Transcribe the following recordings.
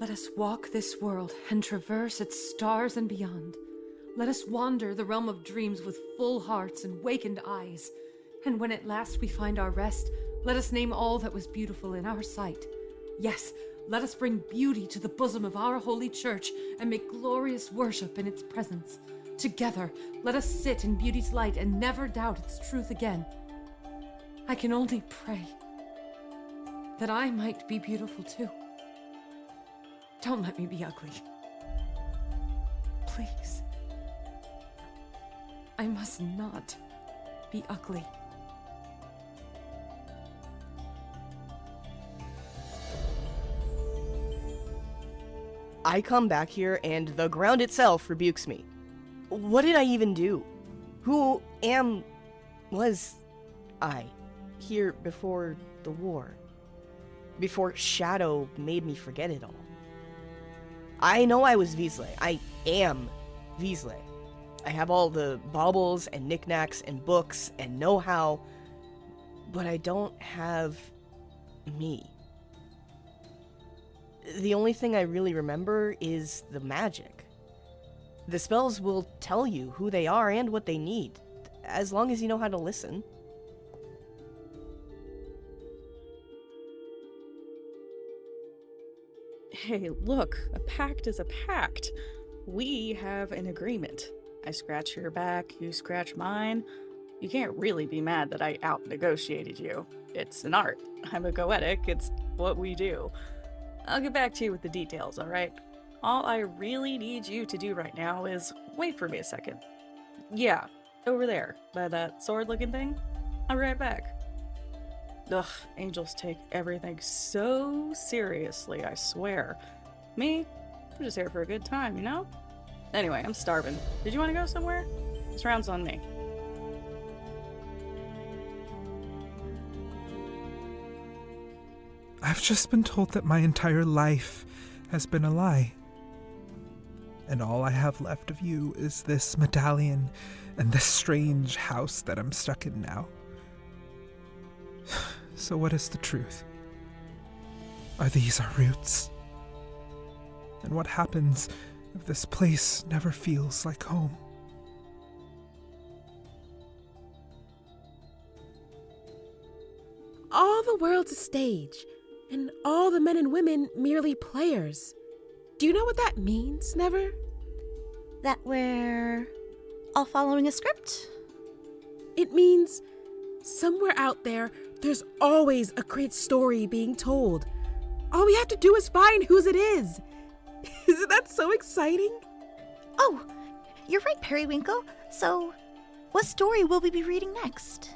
Let us walk this world and traverse its stars and beyond. Let us wander the realm of dreams with full hearts and wakened eyes. And when at last we find our rest, let us name all that was beautiful in our sight. Yes, let us bring beauty to the bosom of our holy church and make glorious worship in its presence. Together, let us sit in beauty's light and never doubt its truth again. I can only pray that I might be beautiful too. Don't let me be ugly. Please. I must not be ugly. I come back here and the ground itself rebukes me. What did I even do? Was I here before the war? Before Shadow made me forget it all? I know I was Weasley. I am Weasley. I have all the baubles and knickknacks and books and know-how, but I don't have me. The only thing I really remember is the magic. The spells will tell you who they are and what they need, as long as you know how to listen. Hey, look, a pact is a pact. We have an agreement. I scratch your back, you scratch mine. You can't really be mad that I out-negotiated you. It's an art. I'm a goetic, it's what we do. I'll get back to you with the details, alright? All I really need you to do right now is wait for me a second. Yeah, over there, by that sword-looking thing. I'll be right back. Ugh, angels take everything so seriously, I swear. Me? I'm just here for a good time, you know? Anyway, I'm starving. Did you want to go somewhere? This round's on me. I've just been told that my entire life has been a lie. And all I have left of you is this medallion and this strange house that I'm stuck in now. So what is the truth? Are these our roots? And what happens if this place never feels like home? All the world's a stage, and all the men and women merely players. Do you know what that means, Never? That we're all following a script? It means somewhere out there, there's always a great story being told. All we have to do is find whose it is. Isn't that so exciting? Oh, you're right, Periwinkle. So, what story will we be reading next?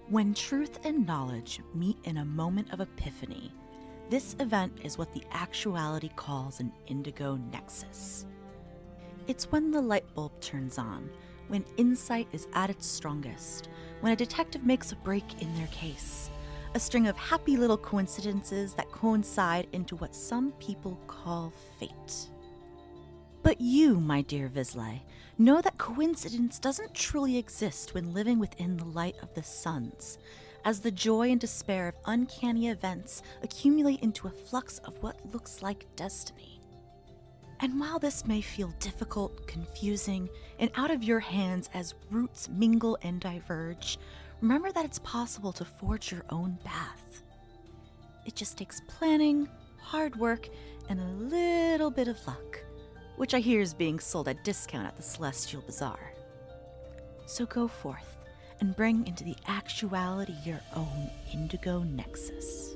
When truth and knowledge meet in a moment of epiphany, this event is what the actuality calls an Indigo Nexus. It's when the light bulb turns on, when insight is at its strongest, when a detective makes a break in their case. A string of happy little coincidences that coincide into what some people call fate. But you, my dear Weasley, know that coincidence doesn't truly exist when living within the light of the suns, as the joy and despair of uncanny events accumulate into a flux of what looks like destiny. And while this may feel difficult, confusing, and out of your hands as roots mingle and diverge, remember that it's possible to forge your own path. It just takes planning, hard work, and a little bit of luck, which I hear is being sold at discount at the Celestial Bazaar. So go forth and bring into the actuality your own Indigo Nexus.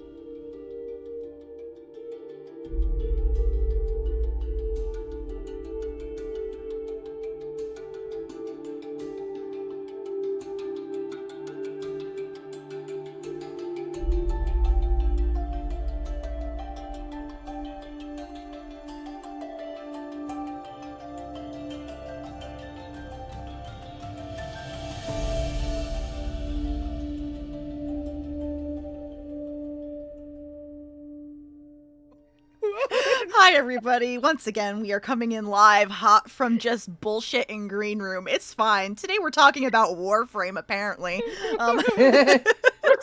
Hi everybody, once again we are coming in live hot from just bullshit in green room. It's fine. Today we're talking about Warframe apparently. We're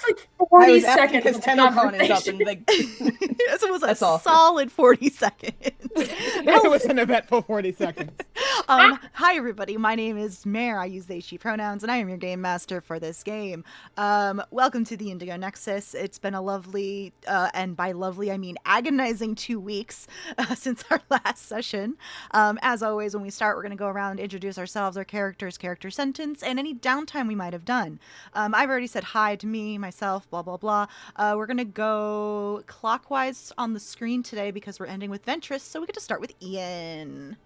was like 40 I was asking seconds because of TennoCon is up conversation. and like This was a That's all. solid 40 seconds. It was an eventful 40 seconds. Hi, everybody. My name is Mare. I use they, she pronouns, and I am your game master for this game. Welcome to the Indigo Nexus. It's been a lovely, and by lovely, I mean agonizing 2 weeks since our last session. As always, when we start, we're going to go around, introduce ourselves, our characters, character sentence, and any downtime we might have done. I've already said hi to me, myself, blah, blah, blah. We're going to go clockwise on the screen today because we're ending with Ventris, so we get to start with Ian.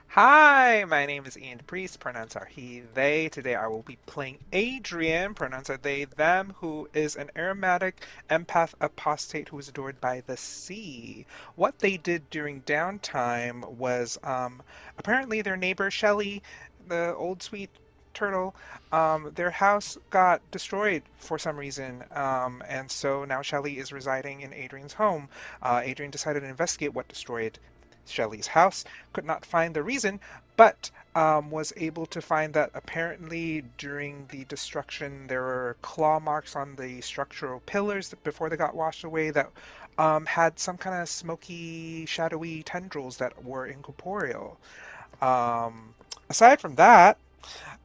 Hi, my name is Ian Priest, pronouns are he, they. Today I will be playing Adrienne, pronouns are they, them, who is an aromatic empath apostate who is adored by the sea. What they did during downtime was, apparently their neighbor Shelly, the old sweet turtle, their house got destroyed for some reason, and so now Shelly is residing in Adrienne's home. Adrienne decided to investigate what destroyed Shelley's house, could not find the reason, but was able to find that apparently during the destruction there were claw marks on the structural pillars before they got washed away that had some kind of smoky, shadowy tendrils that were incorporeal. Aside from that,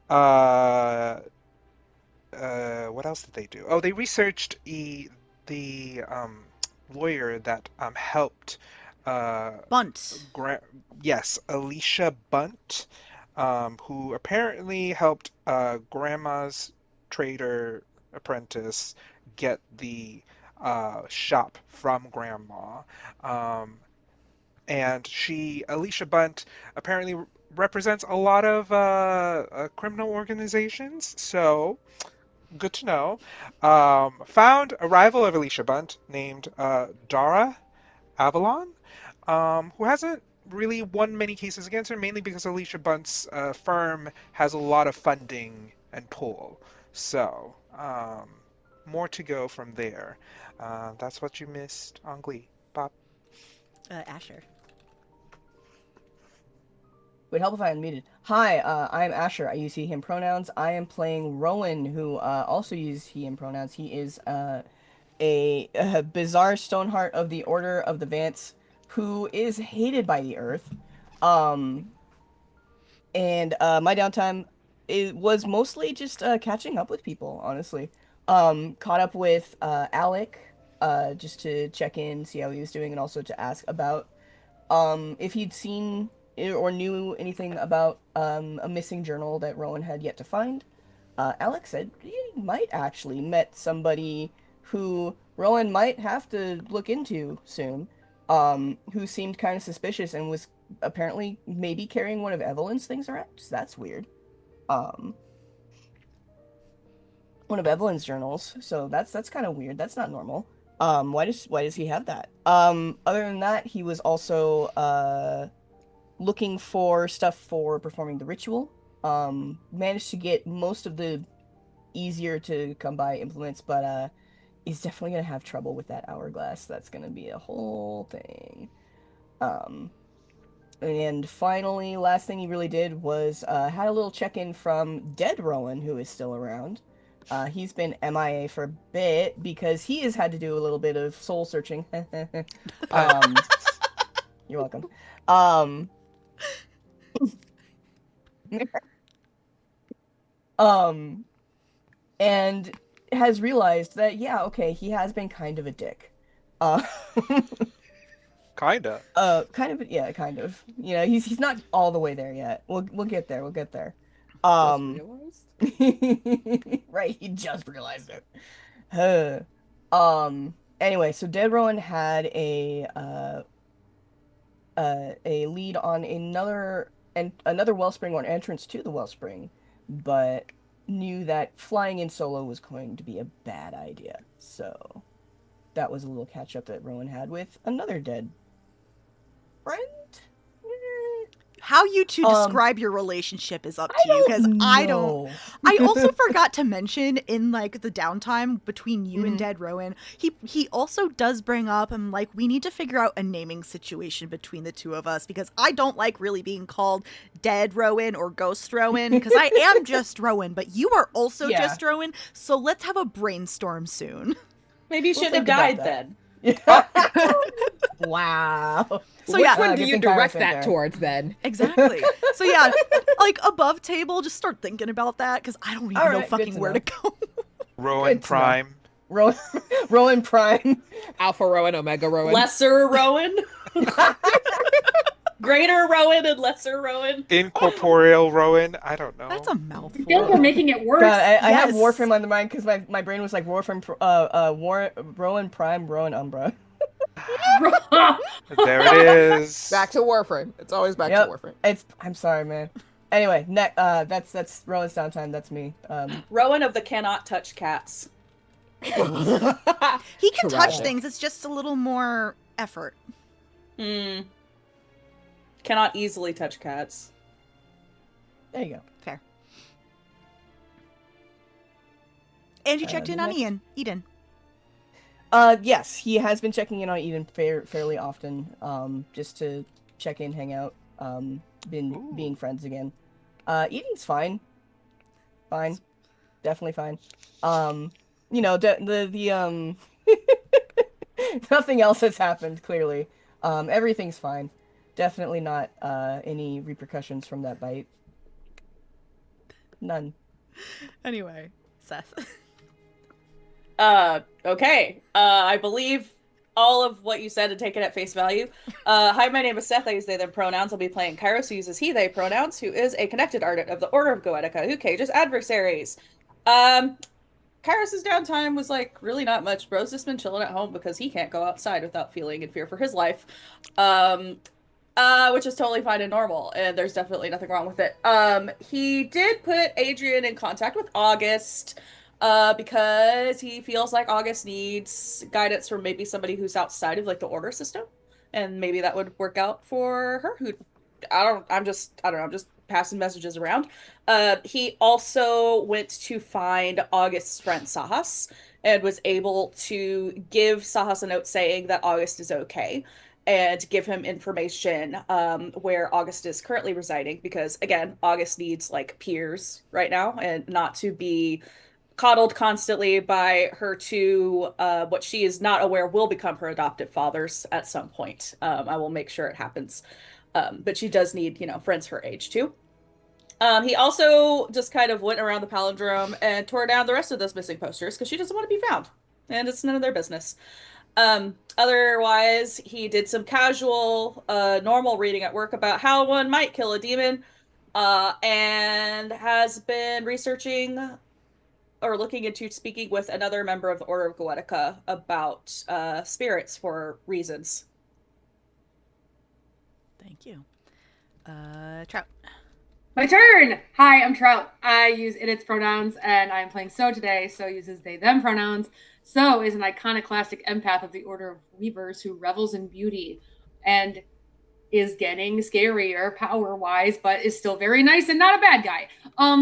what else did they do? Oh, they researched the lawyer that helped Bunt. Yes, Alicia Bunt, who apparently helped Grandma's trader apprentice get the shop from Grandma. And Alicia Bunt, apparently represents a lot of criminal organizations, so good to know. Found a rival of Alicia Bunt named Dara Avalon, who hasn't really won many cases against her, mainly because Alicia Bunt's firm has a lot of funding and pull. So, more to go from there. That's what you missed on Glee. Bob? Asher. would help if I unmuted. Hi, I'm Asher. I use he, him pronouns. I am playing Rowan, who also uses he, him pronouns. He is a bizarre Stoneheart of the Order of the Vance, who is hated by the Earth. And my downtime was mostly just catching up with people, honestly. Caught up with Alec, just to check in, see how he was doing, and also to ask about if he'd seen or knew anything about a missing journal that Rowan had yet to find. Alex said he might actually met somebody who Rowan might have to look into soon, who seemed kind of suspicious and was apparently maybe carrying one of Evelyn's things around. So that's weird. One of Evelyn's journals. So that's kind of weird. That's not normal. Why does he have that? Other than that, he was also looking for stuff for performing the ritual. Managed to get most of the easier to come by implements, but he's definitely gonna have trouble with that hourglass. That's gonna be a whole thing. And finally, last thing he really did was had a little check-in from dead Rowan, who is still around. He's been MIA for a bit because he has had to do a little bit of soul searching. You're welcome. And has realized that, yeah, okay, he has been kind of a dick. Kinda. Kind of, yeah, kind of. You know, he's not all the way there yet. We'll get there. We'll get there. Just realized? Right, he just realized it. Anyway, so Dead Rowan had a lead on another wellspring or an entrance to the wellspring, but knew that flying in solo was going to be a bad idea. So that was a little catch up that Rowan had with another dead friend. How you two describe your relationship is up to you, because I don't. know. I also forgot to mention in like the downtime between you and Dead Rowan, he also does bring up, and like, we need to figure out a naming situation between the two of us, because I don't like really being called Dead Rowan or Ghost Rowan, because I am just Rowan, but you are also just Rowan. So let's have a brainstorm soon. Maybe you shouldn't have think died about then. Wow. So Which yeah, one do good you thing Kairos direct went that there. towards then? exactly. So yeah, like above table, just start thinking about that, because I don't even All know right, fucking good to where know. to go. Rowan Good to know. Prime. Rowan Prime. Alpha Rowan, Omega Rowan. Lesser Rowan? Greater Rowan and Lesser Rowan? Incorporeal Rowan. I don't know. That's a mouthful. I feel like we're making it worse. God, I have Yes. Warframe on the mind because my brain was like Rowan Prime, Rowan Umbra. There it is. Back to Warframe. It's always back Yep. to Warframe. I'm sorry, man. Anyway, that's Rowan's downtime. That's me. Rowan of the cannot touch cats. He can touch Trout. things. It's just a little more effort. Cannot easily touch cats. There you go. Fair. And you checked in on next. Eden. Yes, he has been checking in on Eden fairly often, just to check in, hang out, being friends again. Eden's fine. Fine. Definitely fine. The nothing else has happened, clearly. Everything's fine. Definitely not, any repercussions from that bite. None. Anyway, Seth. Okay. I believe all of what you said and take it at face value. Hi, my name is Seth. I use they, them pronouns. I'll be playing Kairos, who uses he, they pronouns, who is a connected ardent of the Order of Goetica, who cages adversaries. Kairos' downtime was like really not much. Bro's just been chilling at home because he can't go outside without feeling in fear for his life. Which is totally fine and normal, and there's definitely nothing wrong with it. He did put Adrienne in contact with August, because he feels like August needs guidance from maybe somebody who's outside of like the order system, and maybe that would work out for her. I'm just passing messages around. He also went to find August's friend Sahas and was able to give Sahas a note saying that August is okay, and give him information where August is currently residing, because again, August needs like peers right now and not to be coddled constantly by her two, what she is not aware will become her adoptive fathers at some point. I will make sure it happens. But she does need, friends her age too. He also just kind of went around the palindrome and tore down the rest of those missing posters because she doesn't want to be found, and it's none of their business. Otherwise, he did some casual, normal reading at work about how one might kill a demon, and has been researching or looking into speaking with another member of the Order of Goetica about spirits for reasons. Thank you. Trout. My turn! Hi, I'm Trout. I use its pronouns, and I'm playing So today. So uses they, them pronouns. So is an iconoclastic empath of the Order of Weavers who revels in beauty and is getting scarier power-wise, but is still very nice and not a bad guy.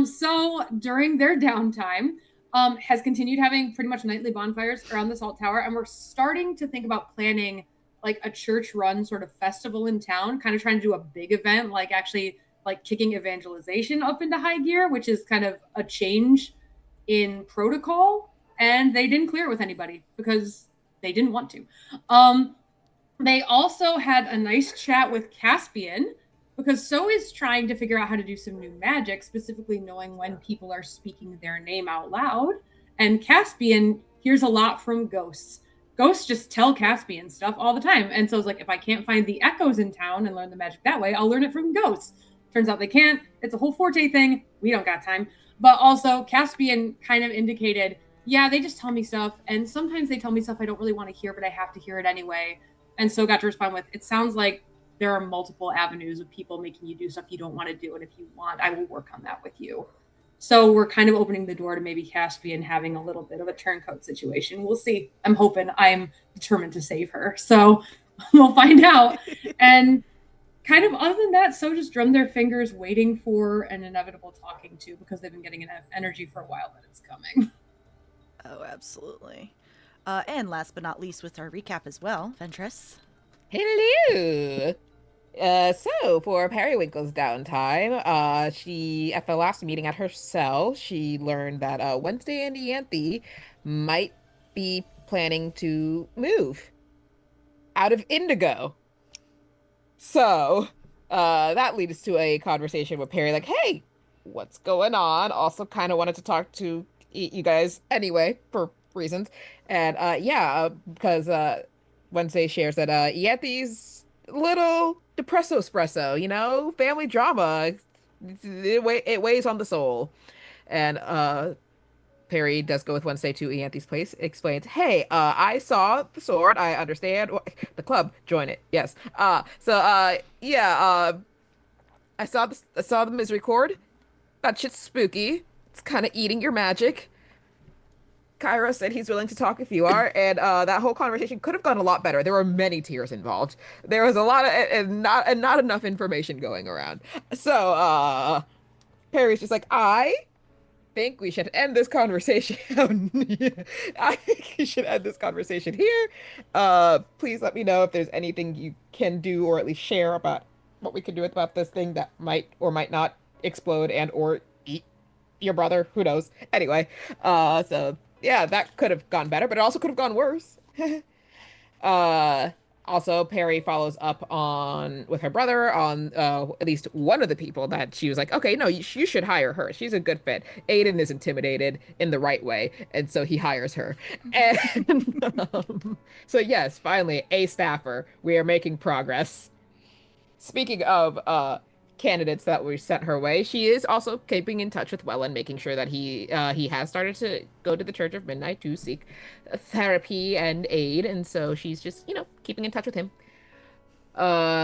So during their downtime, has continued having pretty much nightly bonfires around the Salt Tower, and we're starting to think about planning like a church-run sort of festival in town, kind of trying to do a big event, like actually like kicking evangelization up into high gear, which is kind of a change in protocol. And they didn't clear it with anybody because they didn't want to. They also had a nice chat with Caspian because So is trying to figure out how to do some new magic, specifically knowing when people are speaking their name out loud. And Caspian hears a lot from ghosts. Ghosts just tell Caspian stuff all the time. And so it's like, if I can't find the echoes in town and learn the magic that way, I'll learn it from ghosts. Turns out they can't. It's a whole Forte thing. We don't got time. But also Caspian kind of indicated, yeah, they just tell me stuff. And sometimes they tell me stuff I don't really want to hear, but I have to hear it anyway. And so got to respond with, it sounds like there are multiple avenues of people making you do stuff you don't want to do. And if you want, I will work on that with you. So we're kind of opening the door to maybe Caspian having a little bit of a turncoat situation. We'll see. I'm hoping. I'm determined to save her. So we'll find out. And kind of other than that, so just drum their fingers waiting for an inevitable talking to, because they've been getting enough energy for a while that it's coming. Oh, absolutely. And last but not least with our recap as well, Ventris. Hello. So for Periwinkle's downtime, she at the last meeting at her cell, she learned that Wednesday and Ianthe might be planning to move out of Indigo. So, that leads to a conversation with Peri, like, hey, what's going on? Also kind of wanted to talk to you guys anyway, for reasons. And, because, Wednesday shares that, Ianthe's little depresso espresso, you know, family drama. It weighs on the soul. And, Peri does go with Wednesday to Ianthe's place, explains, hey, I saw the sword, I understand. The club, join it, yes. I saw the misery cord. That shit's spooky. It's kind of eating your magic. Kairos said he's willing to talk if you are, and that whole conversation could have gone a lot better. There were many tears involved. There was a lot of, and not enough information going around. So, Peri's just like, I think we should end this conversation. I think you should end this conversation here. Please let me know if there's anything you can do, or at least share about what we can do about this thing that might or might not explode and or eat your brother. Who knows? Anyway, so yeah, that could have gone better, but it also could have gone worse. Also, Peri follows up with her brother on at least one of the people that she was like, okay, no, you should hire her. She's a good fit. Aiden is intimidated in the right way, and so he hires her. And so yes, finally, a staffer. We are making progress. Speaking of candidates that we sent her way, she is also keeping in touch with Welland, making sure that he has started to go to the Church of Midnight to seek therapy and aid, and so she's just, keeping in touch with him.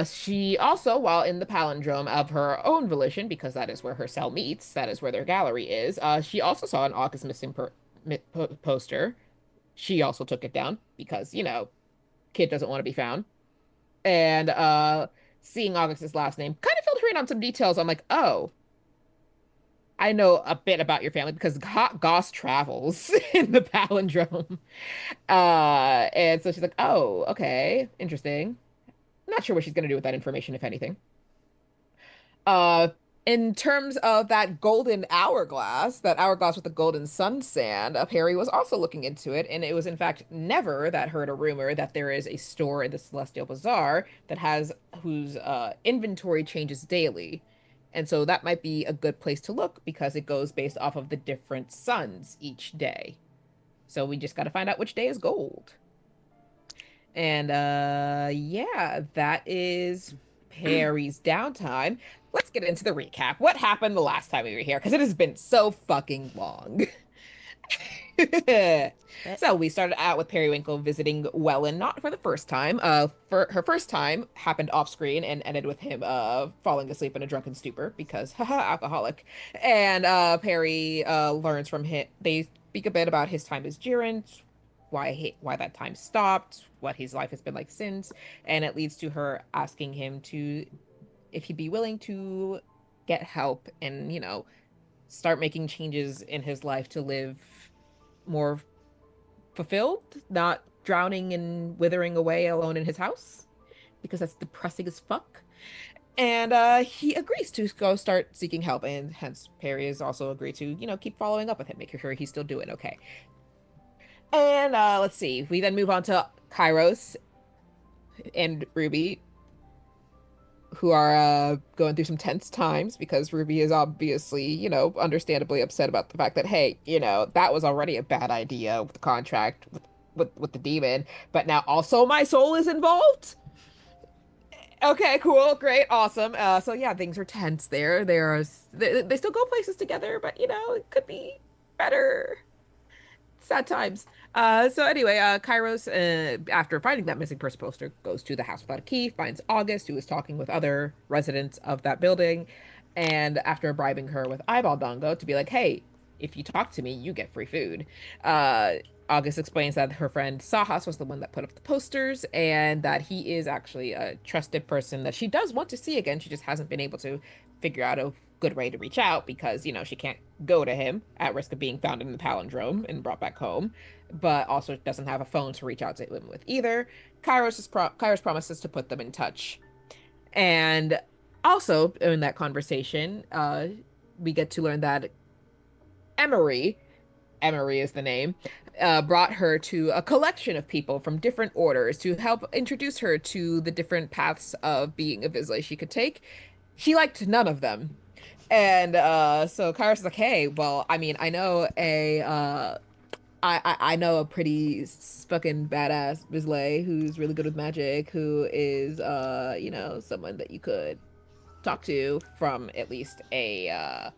She also, while in the palindrome of her own volition, because that is where her cell meets, that is where their gallery is, she also saw an August missing poster. She also took it down because, kid doesn't want to be found. And seeing August's last name kind of filled her in on some details. I'm like, oh, I know a bit about your family because Goss travels in the palindrome. And so she's like, oh, okay, interesting. Not sure what she's going to do with that information, if anything. In terms of that golden hourglass, that hourglass with the golden sun sand, Peri was also looking into it, and it was in fact Never that heard a rumor that there is a store in the Celestial Bazaar whose inventory changes daily. And so that might be a good place to look because it goes based off of the different suns each day. So we just got to find out which day is gold. And that is Peri's downtime. Let's get into the recap. What happened the last time we were here? Because it has been so fucking long. So we started out with Periwinkle visiting Welland, not for the first time. For her first time happened off screen and ended with him falling asleep in a drunken stupor because alcoholic. And Peri learns from him. They speak a bit about his time as Gerent, why that time stopped, what his life has been like since, and it leads to her asking him if he'd be willing to get help and, start making changes in his life to live more fulfilled, not drowning and withering away alone in his house, because that's depressing as fuck. And he agrees to go start seeking help, and hence Peri has also agreed to, keep following up with him, making sure he's still doing okay. And let's see, we then move on to Kairos and Ruby, who are going through some tense times because Ruby is obviously, understandably upset about the fact that, hey, that was already a bad idea with the contract with the demon, but now also my soul is involved? Okay, cool, great, awesome. So yeah, things are tense there. They still go places together, but, it could be better. Sad times. So anyway, Kairos, after finding that missing person poster, goes to the house without a key, finds August, who is talking with other residents of that building, and after bribing her with eyeball dongo to be like, hey, if you talk to me, you get free food, August explains that her friend Sahas was the one that put up the posters and that he is actually a trusted person that she does want to see again. She just hasn't been able to figure out a good way to reach out because, she can't go to him at risk of being found in the palindrome and brought back home, but also doesn't have a phone to reach out to him with either. Kairos promises to put them in touch. And also in that conversation, we get to learn that Emery is the name, brought her to a collection of people from different orders to help introduce her to the different paths of being a Vizsla she could take. She liked none of them. And so Kairos is like, hey, well, I mean, I know I know a pretty fucking badass Vizsla who's really good with magic, who is, someone that you could talk to from at least oh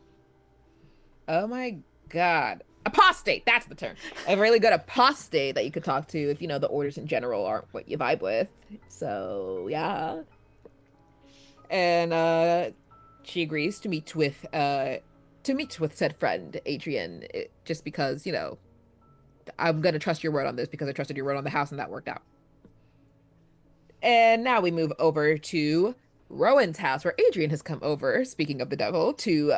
my god, apostate, that's the term. A really good apostate that you could talk to if, the orders in general aren't what you vibe with. So, yeah. And, she agrees to meet with said friend, Adrienne, just because, I'm gonna trust your word on this because I trusted your word on the house and that worked out. And now we move over to Rowan's house, where Adrienne has come over, speaking of the devil, to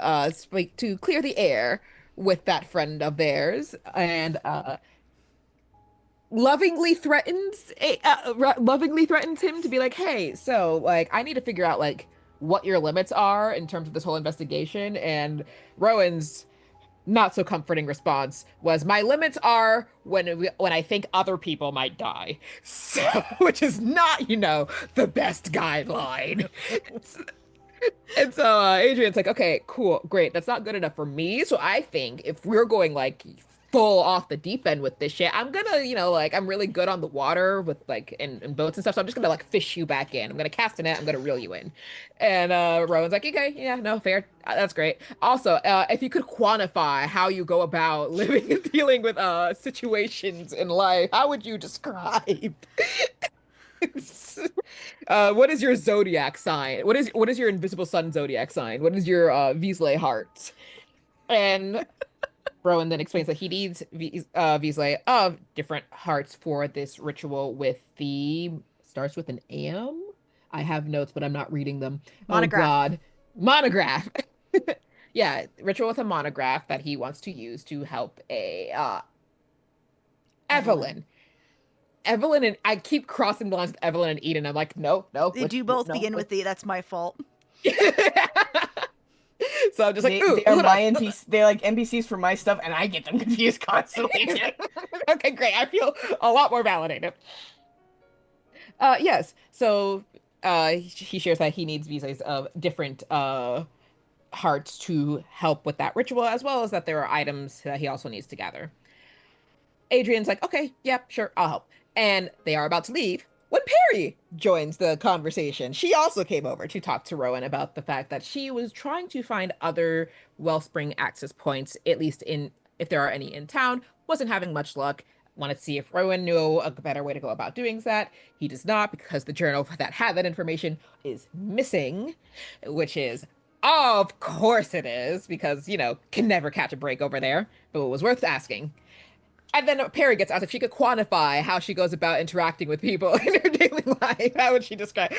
clear the air with that friend of theirs, and lovingly threatens him to be like, hey, so like I need to figure out like what your limits are in terms of this whole investigation. And Rowan's not so comforting response was, my limits are when I think other people might die. So, which is not, the best guideline. And so Adrienne's like, okay, cool, great. That's not good enough for me. So I think if we're going like full off the deep end with this shit, I'm gonna, I'm really good on the water with like in boats and stuff. So I'm just gonna like fish you back in. I'm gonna cast a net. I'm gonna reel you in. And Rowan's like, okay, yeah, no, fair. That's great. Also, if you could quantify how you go about living and dealing with situations in life, how would you describe? What is your zodiac sign? What is your invisible sun zodiac sign? What is your Vizsla heart? And Rowan then explains that he needs Vizsla of different hearts for this ritual with starts with an AM. I have notes, but I'm not reading them. Monograph. Oh God, monograph. Yeah, ritual with a monograph that he wants to use to help Evelyn. Evelyn and I keep crossing the lines with Evelyn and Eden. I'm like, no. They do both begin with the. That's my fault. So I'm just like, they're my NPCs. They're like NPCs for my stuff, and I get them confused constantly. Okay, great. I feel a lot more validated. Yes. So he shares that he needs visas of different hearts to help with that ritual, as well as that there are items that he also needs to gather. Adrienne's like, okay, yeah, sure, I'll help. And they are about to leave when Peri joins the conversation. She also came over to talk to Rowan about the fact that she was trying to find other Wellspring access points, at least if there are any in town. Wasn't having much luck. Wanted to see if Rowan knew a better way to go about doing that. He does not, because the journal that had that information is missing, which is, of course it is, because, can never catch a break over there, but it was worth asking. And then Peri gets asked if she could quantify how she goes about interacting with people in her daily life. How would she describe?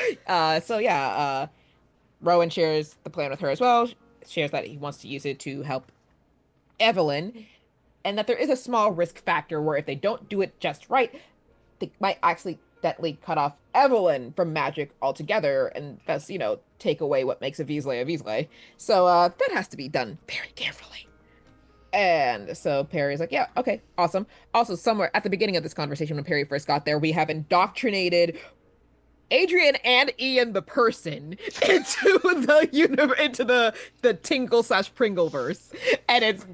Rowan shares the plan with her as well. Shares that he wants to use it to help Evelyn, and that there is a small risk factor where if they don't do it just right, they might accidentally cut off Evelyn from magic altogether, and thus, take away what makes a Vizsla. So that has to be done very carefully. And so Peri's like, yeah, okay, awesome. Also, somewhere at the beginning of this conversation, when Peri first got there, we have indoctrinated Adrienne and Ian the person into the Tingle/Pringleverse, and it's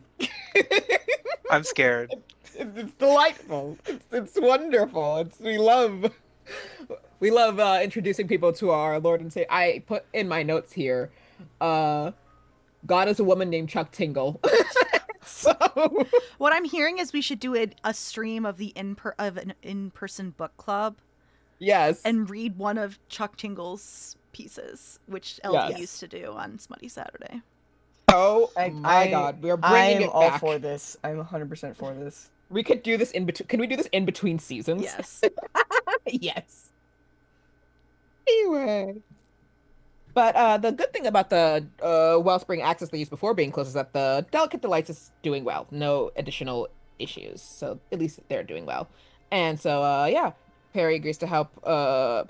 I'm scared. It's delightful. It's wonderful. We love introducing people to our Lord and Savior. I put in my notes here, God is a woman named Chuck Tingle. So what I'm hearing is we should do a stream of an in-person book club. Yes. And read one of Chuck Tingle's pieces, which LD used to do on Smutty Saturday. Oh my god, we are bringing it all back. for this. I'm 100% for this. We could do this in between. Can we do this in between seasons? Yes. Yes. Anyway. But the good thing about the Wellspring access they used before being closed is that the Delicate Delights is doing well. No additional issues. So at least they're doing well. And so, yeah, Peri agrees to help.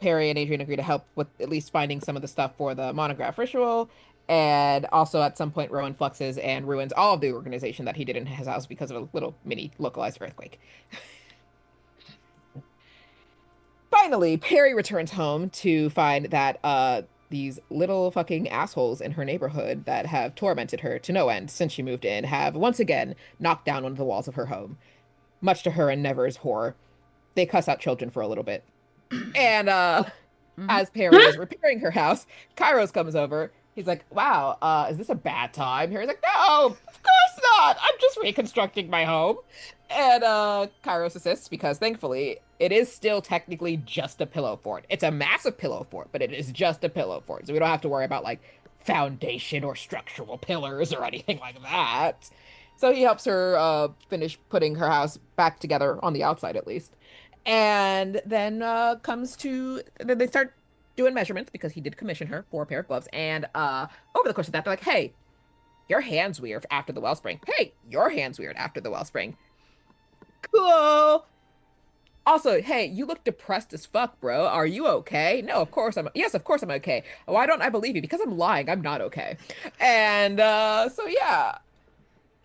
Peri and Adrienne agree to help with at least finding some of the stuff for the monograph ritual. And also at some point, Rowan fluxes and ruins all of the organization that he did in his house because of a little mini localized earthquake. Finally, Peri returns home to find that these little fucking assholes in her neighborhood that have tormented her to no end since she moved in have once again knocked down one of the walls of her home. Much to her and Never's horror, they cuss out children for a little bit. And as Peri is repairing her house, Kairos comes over. He's like, wow, is this a bad time? Peri's like, no, of course not. I'm just reconstructing my home. And Kairos assists because thankfully it is still technically just a pillow fort. It's a massive pillow fort, but it is just a pillow fort. So we don't have to worry about like foundation or structural pillars or anything like that. So he helps her finish putting her house back together on the outside at least. And then they start doing measurements because he did commission her for a pair of gloves. And over the course of that, they're like, hey, your hand's weird after the wellspring. Hey, your hand's weird after the wellspring. Cool. Also, hey, you look depressed as fuck, bro. Are you okay? No, of course I'm. Yes, of course I'm okay. Why don't I believe you? Because I'm lying. I'm not okay. And so yeah.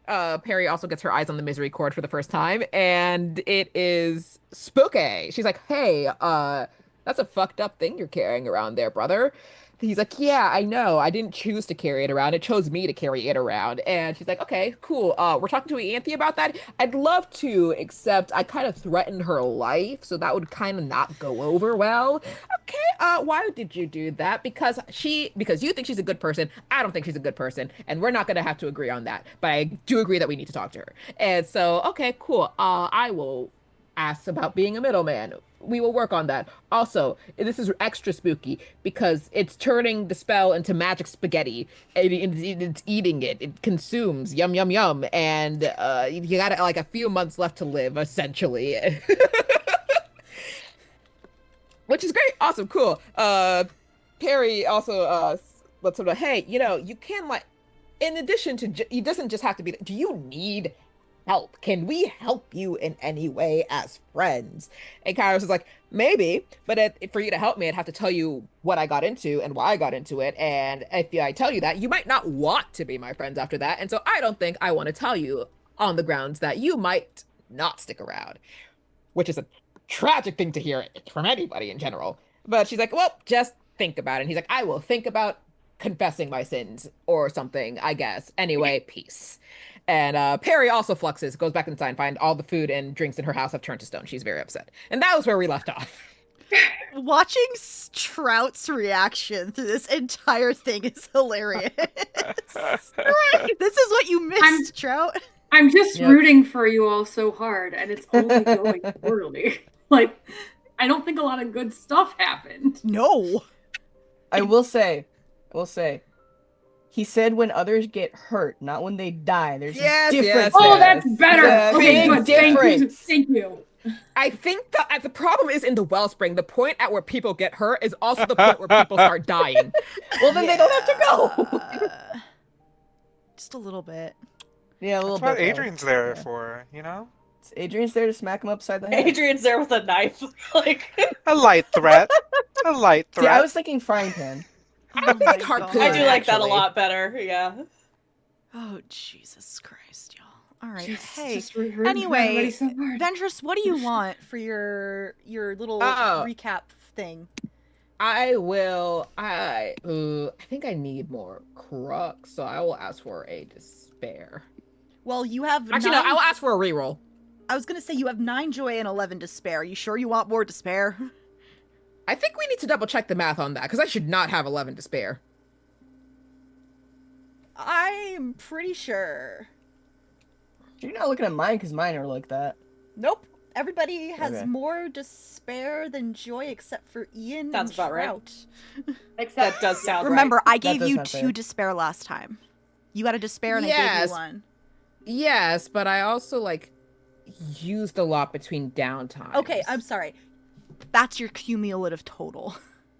Peri also gets her eyes on the misery cord for the first time, and it is spooky. She's like, hey, that's a fucked up thing you're carrying around there, brother. He's like, yeah, I know. I didn't choose to carry it around. It chose me to carry it around. And she's like, okay, cool. We're talking to Anthe about that. I'd love to, except I kind of threatened her life, so that would kind of not go over well. Okay, why did you do that? Because you think she's a good person. I don't think she's a good person, and we're not going to have to agree on that. But I do agree that we need to talk to her. And so, okay, cool. I will ask about being a middleman. We will work on that. Also, this is extra spooky because it's turning the spell into magic spaghetti. It's eating it. It consumes. Yum, yum, yum. And you got like a few months left to live, essentially. Which is great. Awesome. Cool. Peri also lets her know, hey, you can like, in addition to, it doesn't just have to be, do you need help? Can we help you in any way as friends? And Kairos is like, maybe, but for you to help me, I'd have to tell you what I got into and why I got into it. And if I tell you that, you might not want to be my friends after that. And so I don't think I want to tell you on the grounds that you might not stick around, which is a tragic thing to hear from anybody in general. But she's like, well, just think about it. And he's like, I will think about confessing my sins or something, I guess. Anyway, peace. And Peri also fluxes, goes back inside and finds all the food and drinks in her house have turned to stone. She's very upset. And that was where we left off. Watching Trout's reaction to this entire thing is hilarious. This is what you missed, Trout. I'm just rooting for you all so hard, and it's only going poorly. Like, I don't think a lot of good stuff happened. No. I will say, he said when others get hurt, not when they die. There's a difference. Oh, that's better. Yeah, okay, big good. difference. Thank you. I think the problem is in the wellspring. The point at where people get hurt is also the point where people start dying. Well, then they don't have to go. Just a little bit. Yeah, a little That's bit. what Adrienne's there for, you know? Adrienne's there to smack him upside the head. Adrienne's there with a knife. Like A light threat. A light threat. See, I was thinking frying pan. I think harpoon. I do like that a actually. lot better. Yeah. Oh, Jesus Christ, y'all. All right. Jesus, Hey, just rooting for anyway, everybody so hard. Ventris, what do you want for your little Oh. recap thing? I think I need more crux, so I will ask for a despair. Well, you have Actually, no, I will ask for a reroll. I was going to say you have 9 joy and 11 despair. You sure you want more despair? I think we need to double check the math on that, because I should not have 11 despair. I'm pretty sure. You're not looking at mine because mine are like that. Nope. Everybody has Okay. more despair than joy except for Ian Sounds and about right. Trout. That does sound Remember, right. I That gave does you sound 2 fair. despair last time. You got a despair and I gave Yes. you one. Yes, but I also like used a lot between downtime. Okay, I'm sorry. That's your cumulative total.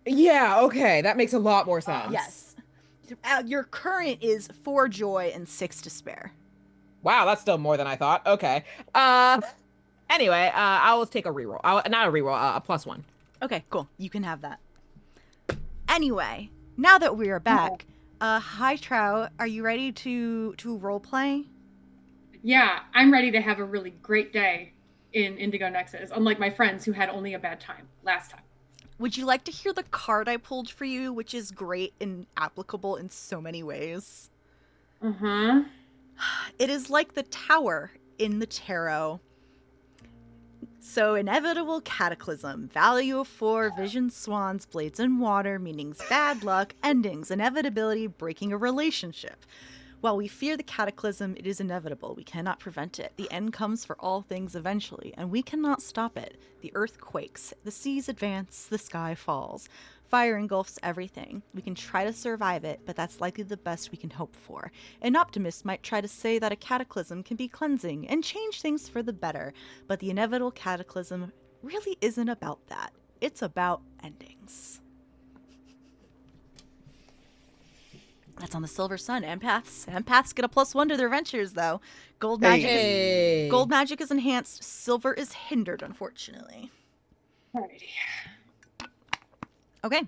Yeah, okay, that makes a lot more sense. Yes. Your current is 4 joy and 6 despair. Wow, that's still more than I thought. Okay. Anyway, I will take a reroll. Not a reroll, a +1. Okay, cool. You can have that. Anyway, now that we are back, hi Trout, are you ready to role play? Yeah, I'm ready to have a really great day in Indigo Nexus, unlike my friends who had only a bad time last time. Would you like to hear the card I pulled for you, which is great and applicable in so many ways? Uh-huh. It is like the tower in the tarot. So, inevitable cataclysm, value of 4, vision swans, blades in water, meanings bad luck, endings, inevitability, breaking a relationship. While we fear the cataclysm, it is inevitable. We cannot prevent it. The end comes for all things eventually, and we cannot stop it. The earth quakes, the seas advance, the sky falls. Fire engulfs everything. We can try to survive it, but that's likely the best we can hope for. An optimist might try to say that a cataclysm can be cleansing and change things for the better, but the inevitable cataclysm really isn't about that. It's about endings. That's on the Silver Sun. Empaths get a +1 to their ventures, though. Gold magic is enhanced. Silver is hindered, unfortunately. Alrighty. Okay.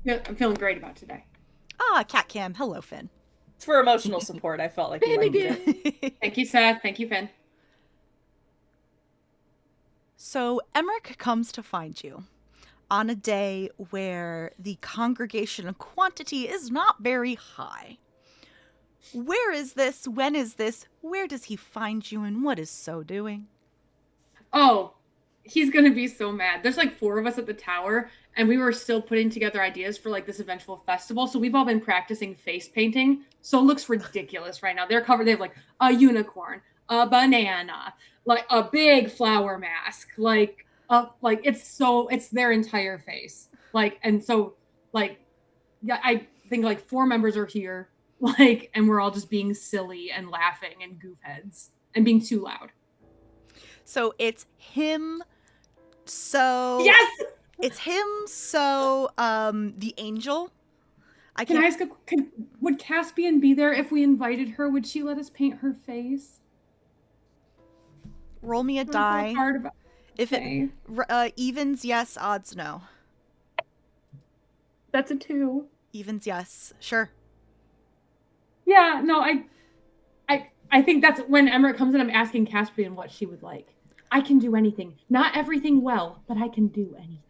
Yeah, I'm feeling great about today. Cat Cam. Hello, Finn. For emotional support, I felt like you might need it. Thank you, Seth. Thank you, Finn. So Emmerich comes to find you on a day where the congregation quantity is not very high. Where is this? When is this? Where does he find you, and what is So doing? Oh, he's gonna be so mad. There's like 4 of us at the tower, and we were still putting together ideas for like this eventual festival. So we've all been practicing face painting. So it looks ridiculous right now. They're covered. They have like a unicorn, a banana, like a big flower mask, like it's their entire face. And so yeah, I think like 4 members are here, and we're all just being silly and laughing and goof heads and being too loud. So it's him. So yes, it's him. So the angel. Can I ask would Caspian be there if we invited her? Would she let us paint her face? Roll me a die. If it evens, yes. Odds, no. That's a 2. Evens, yes. Sure. Yeah. No. I think that's when Emmerich comes in. I'm asking Caspian what she would like. I can do anything. Not everything well, but I can do anything.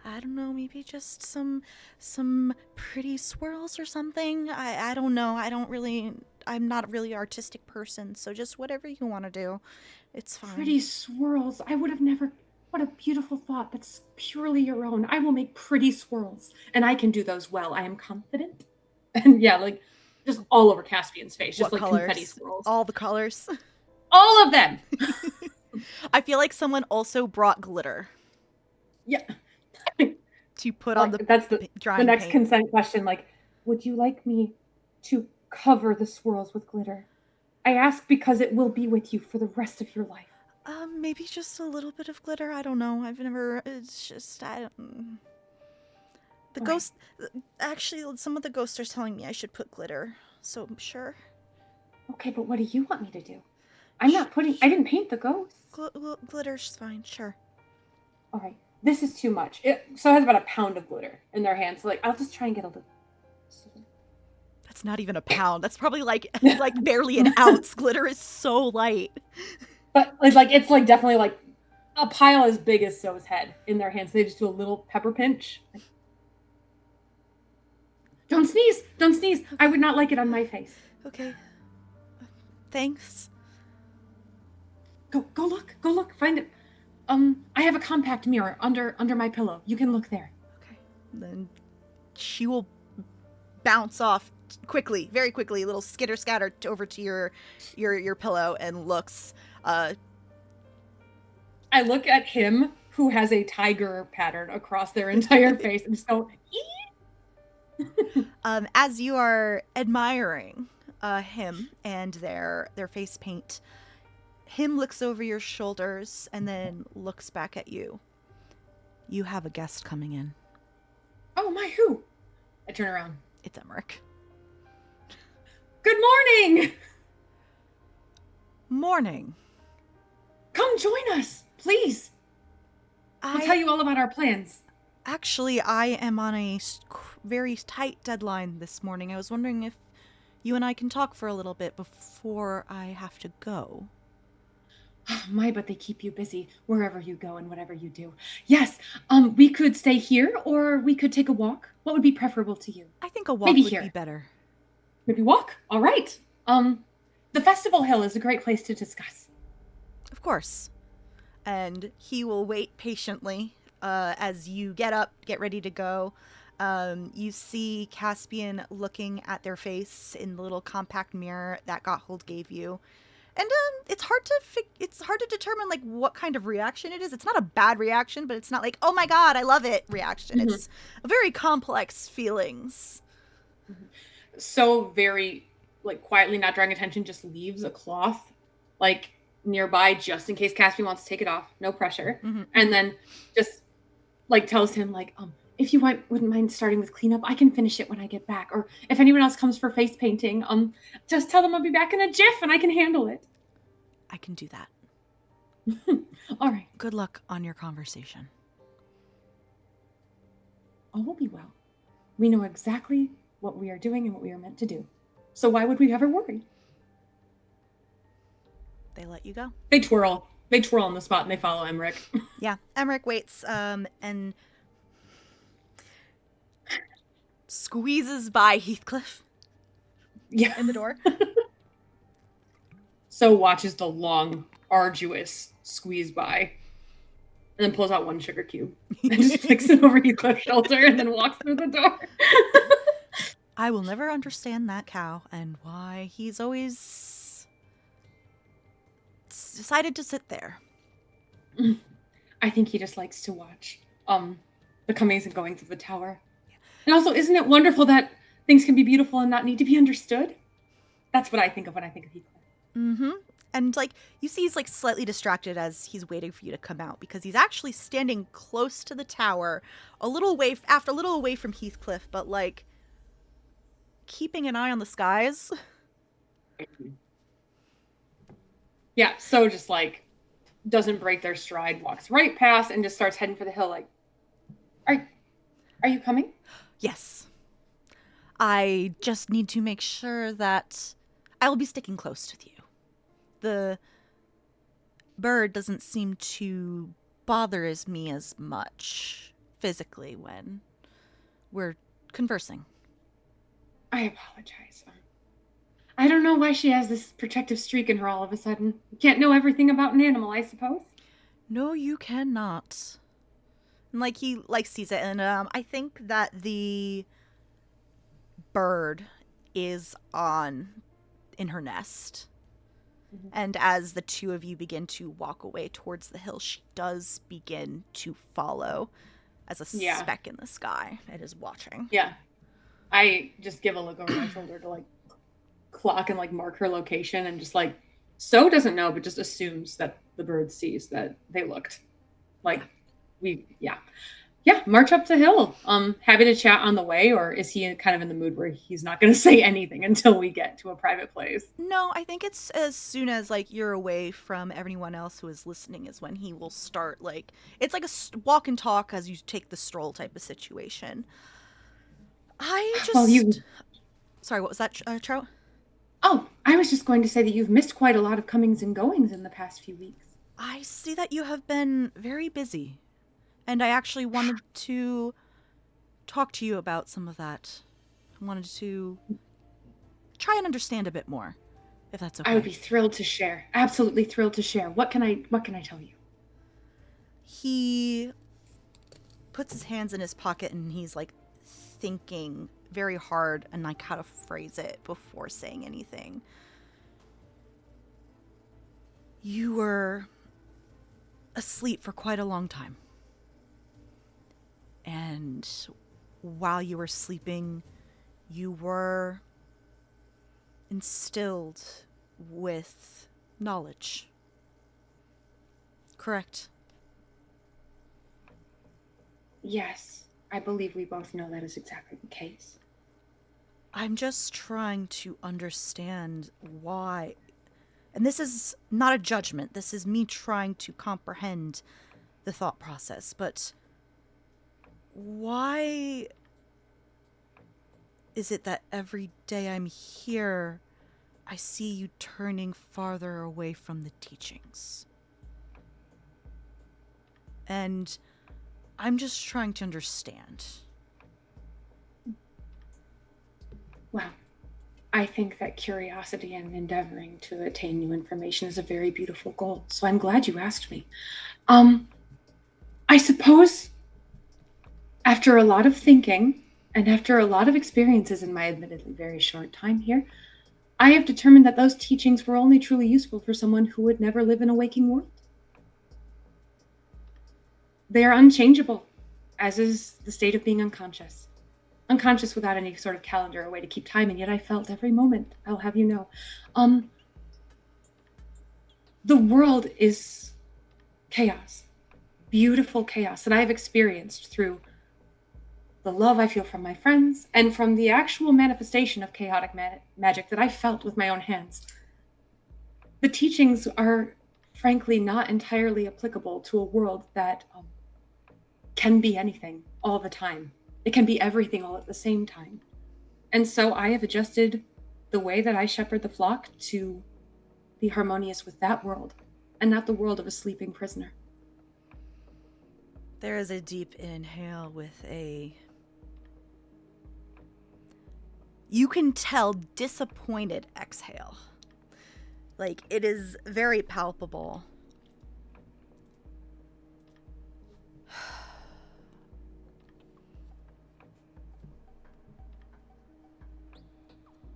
I don't know. Maybe just some pretty swirls or something. I don't know. I'm not really an artistic person, so just whatever you want to do. It's fine. Pretty swirls. I would have never. What a beautiful thought. That's purely your own. I will make pretty swirls, and I can do those well. I am confident. And yeah, just all over Caspian's face, just what like colors? confetti swirls. All the colors. All of them. I feel like someone also brought glitter. Yeah. To put on the that's the next paint. Consent question. Would you like me to cover the swirls with glitter? I ask because it will be with you for the rest of your life. Maybe just a little bit of glitter. I don't know. It's just, I don't. The ghost. Actually, some of the ghosts are telling me I should put glitter. So I'm sure. Okay, but what do you want me to do? I'm not putting. I didn't paint the ghosts. Glitter's fine. Sure. All right. This is too much. So has about a pound of glitter in their hands. So I'll just try and get a little. That's not even a pound. That's probably like barely an ounce. Glitter is so light. But it's definitely a pile as big as So's head in their hands. They just do a little pepper pinch. Don't sneeze! Don't sneeze! I would not like it on my face. Okay. Thanks. Go look. Find it. I have a compact mirror under my pillow. You can look there. Okay. Then she will bounce off quickly, very quickly, a little skitter scatter over to your pillow and looks. I look at him, who has a tiger pattern across their entire face, and just go. As you are admiring him and their face paint. Him looks over your shoulders and then looks back at you. You have a guest coming in. Oh my, who? I turn around. It's Emmerich. Good morning! Morning. Come join us, please. I'll tell you all about our plans. Actually, I am on a very tight deadline this morning. I was wondering if you and I can talk for a little bit before I have to go. Oh my, but they keep you busy wherever you go and whatever you do. Yes, we could stay here or we could take a walk. What would be preferable to you? I think a walk Maybe would here. be better. Maybe walk? All right. The Festival Hill is a great place to discuss. Of course. And he will wait patiently as you get up, get ready to go. You see Caspian looking at their face in the little compact mirror that Gotthold gave you. And it's hard to determine like what kind of reaction it is. It's not a bad reaction, but it's not like, oh my god, I love it reaction. Mm-hmm. It's a very complex feelings. So very like quietly, not drawing attention, just leaves a cloth like nearby just in case Caspian wants to take it off. No pressure. Mm-hmm. And then just like tells him like, if you wouldn't mind starting with cleanup, I can finish it when I get back. Or if anyone else comes for face painting, just tell them I'll be back in a jiff and I can handle it. I can do that. All right. Good luck on your conversation. All will be well. We know exactly what we are doing and what we are meant to do. So why would we ever worry? They let you go. They twirl on the spot and they follow Emmerich. Yeah, Emmerich waits and squeezes by Heathcliff. Yeah. In the door. So watches the long, arduous squeeze by. And then pulls out one sugar cube. And just flicks it over Heathcliff's shoulder and then walks through the door. I will never understand that cow and why he's always decided to sit there. I think he just likes to watch the comings and goings of the tower. And also, isn't it wonderful that things can be beautiful and not need to be understood? That's what I think of when I think of Heathcliff. Mm-hmm. And, like, you see he's, like, slightly distracted as he's waiting for you to come out because he's actually standing close to the tower, a little away from Heathcliff, but, like, keeping an eye on the skies. Yeah, so just, like, doesn't break their stride, walks right past, and just starts heading for the hill, like, are you coming? Yes. I just need to make sure that I will be sticking close with you. The bird doesn't seem to bother me as much physically when we're conversing. I apologize. I don't know why she has this protective streak in her all of a sudden. You can't know everything about an animal, I suppose. No, you cannot. And, like, he, like, sees it, and I think that the bird is in her nest. Mm-hmm. And as the two of you begin to walk away towards the hill, she does begin to follow as a speck in the sky. It is watching. Yeah. I just give a look over my shoulder to, like, clock and, like, mark her location, and just, like, So doesn't know, but just assumes that the bird sees that they looked. Like, march up the hill. Happy to chat on the way, or is he kind of in the mood where he's not going to say anything until we get to a private place? No, I think it's as soon as, like, you're away from everyone else who is listening is when he will start, like, it's like a walk and talk as you take the stroll type of situation. Sorry, what was that, Trout? Oh, I was just going to say that you've missed quite a lot of comings and goings in the past few weeks. I see that you have been very busy. And I actually wanted to talk to you about some of that. I wanted to try and understand a bit more, if that's okay. I would be thrilled to share. Absolutely thrilled to share. What can I tell you? He puts his hands in his pocket and he's, like, thinking very hard and, like, how to phrase it before saying anything. You were asleep for quite a long time. And while you were sleeping, you were instilled with knowledge. Correct? Yes, I believe we both know that is exactly the case. I'm just trying to understand why. And this is not a judgment. This is me trying to comprehend the thought process. But why is it that every day I'm here, I see you turning farther away from the teachings? And I'm just trying to understand. Well, I think that curiosity and endeavoring to attain new information is a very beautiful goal, so I'm glad you asked me. I suppose after a lot of thinking and after a lot of experiences in my admittedly very short time here, I have determined that those teachings were only truly useful for someone who would never live in a waking world. They are unchangeable, as is the state of being unconscious. Unconscious without any sort of calendar or way to keep time, and yet I felt every moment, I'll have you know. The world is chaos, beautiful chaos that I have experienced through the love I feel from my friends and from the actual manifestation of chaotic magic that I felt with my own hands. The teachings are frankly not entirely applicable to a world that can be anything all the time. It can be everything all at the same time. And so I have adjusted the way that I shepherd the flock to be harmonious with that world and not the world of a sleeping prisoner. There is a deep inhale with a... You can tell disappointed exhale. Like, it is very palpable.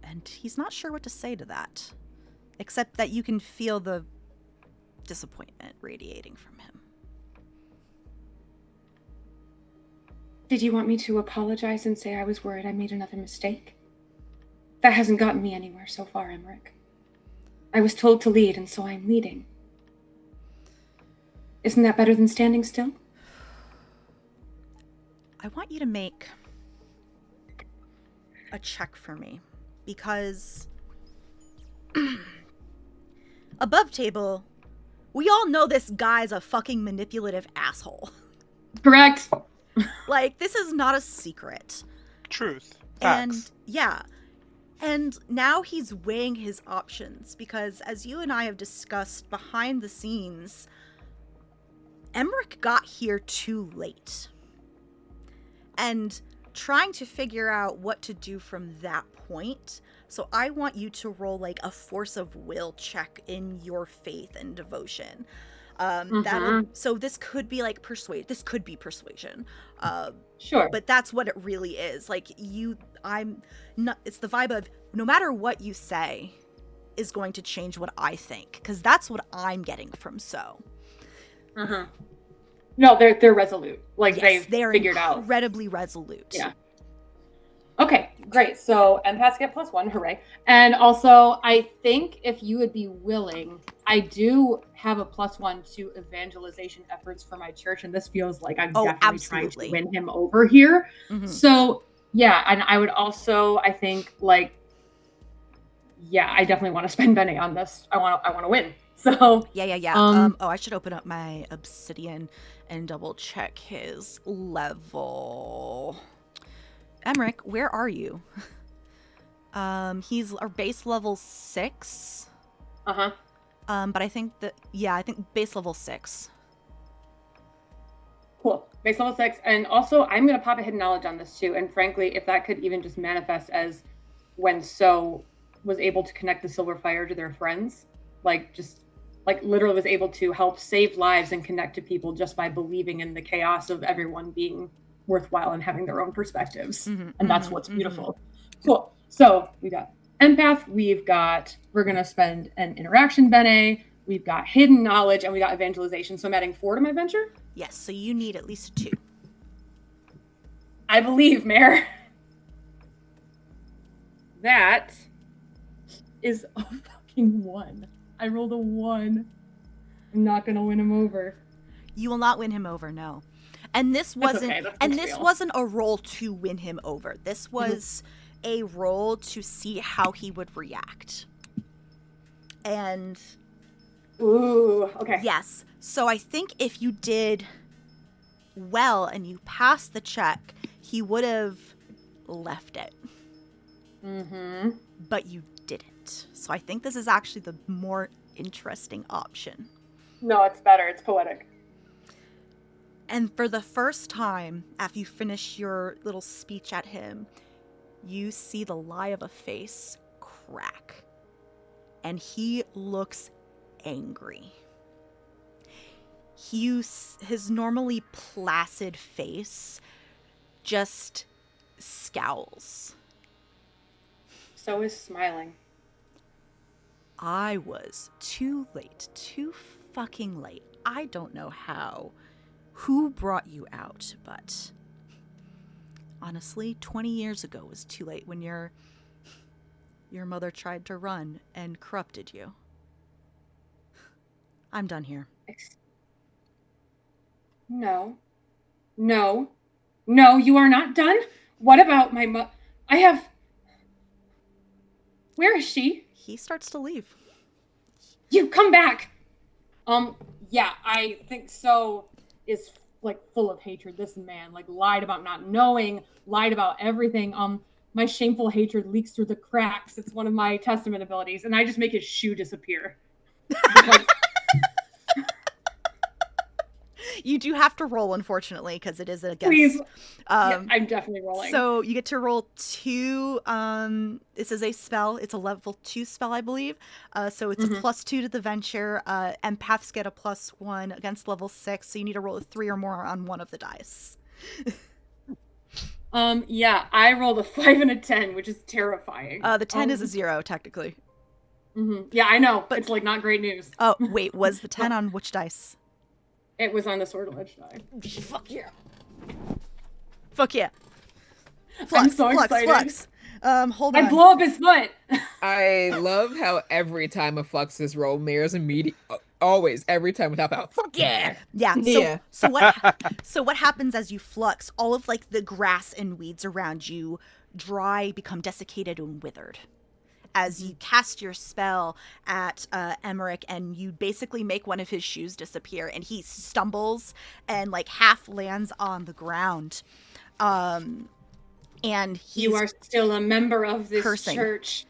And he's not sure what to say to that, except that you can feel the disappointment radiating from him. Did you want me to apologize and say I was worried I made another mistake? That hasn't gotten me anywhere so far, Emmerich. I was told to lead, and so I'm leading. Isn't that better than standing still? I want you to make a check for me. Because above table, we all know this guy's a fucking manipulative asshole. Correct. Like, this is not a secret. Truth. And Facts. yeah. And now he's weighing his options because, as you and I have discussed behind the scenes, Emmerich got here too late. And trying to figure out what to do from that point. So I want you to roll like a force of will check in your faith and devotion. So this could be like persuade. This could be persuasion. Sure. But that's what it really is. Like it's the vibe of no matter what you say is going to change what I think. Because that's what I'm getting from So. No, they're resolute. Like, yes, they're figured out. Incredibly resolute. Yeah. Okay, great. So empaths get +1, hooray. And also, I think if you would be willing, I do have a +1 to evangelization efforts for my church, and this feels like I'm definitely trying to win him over here. So yeah, and I would also, I think, like, yeah, I definitely want to spend Benny on this. I want to win. So yeah. I should open up my Obsidian and double check his level. Emmerich, where are you? He's our base level 6. But I think base level 6. Cool. Base level 6. And also, I'm going to pop a hidden knowledge on this too. And frankly, if that could even just manifest as when So was able to connect the Silver Fire to their friends, literally was able to help save lives and connect to people just by believing in the chaos of everyone being worthwhile and having their own perspectives. And that's what's beautiful. Cool. So we got empath, we're going to spend an interaction bene, we've got hidden knowledge, and we got evangelization. So I'm adding 4 to my venture? Yes, so you need at least 2. I believe, Mayor. That is a fucking 1. I rolled a 1. I'm not gonna win him over. You will not win him over, no. And this wasn't wasn't a roll to win him over. This was a roll to see how he would react. And ooh, okay. yes. So I think if you did well and you passed the check, he would have left it. Mm-hmm. But you didn't. So I think this is actually the more interesting option. No, it's better. It's poetic. And for the first time, after you finish your little speech at him, you see the lie of a face crack. And he looks angry. His normally placid face just scowls. So is smiling. I was too late. Too fucking late. I don't know who brought you out, but honestly, 20 years ago was too late when your mother tried to run and corrupted you. I'm done here. No. No. No, you are not done? What about my Where is she? He starts to leave. You come back! Yeah, I think so is like full of hatred. This man like lied about not knowing, lied about everything. My shameful hatred leaks through the cracks. It's one of my testament abilities, and I just make his shoe disappear. Like, you do have to roll, unfortunately, because it is against. Please. Yeah, I'm definitely rolling. So you get to roll 2. This is a spell. It's a level 2 spell, I believe. So it's a +2 to the venture. Empaths get a +1 against level 6. So you need to roll a 3 or more on one of the dice. Yeah, I rolled a 5 and a 10, which is terrifying. The 10 is a 0, technically. Yeah, I know, but it's like not great news. Oh, wait, was the 10 on which dice? It was on the sword edge die. Fuck yeah. Fuck yeah. Flux, I'm so excited. Flux. Hold on. I blow up his foot. I love how every time a Flux's roll mirrors immediately, always, every time without that, fuck yeah. Yeah. So what happens as you flux? All of like the grass and weeds around you dry, become desiccated and withered. As you cast your spell at Emmerich, and you basically make one of his shoes disappear, and he stumbles and like half lands on the ground. And he's You are still a member of this cursing. church.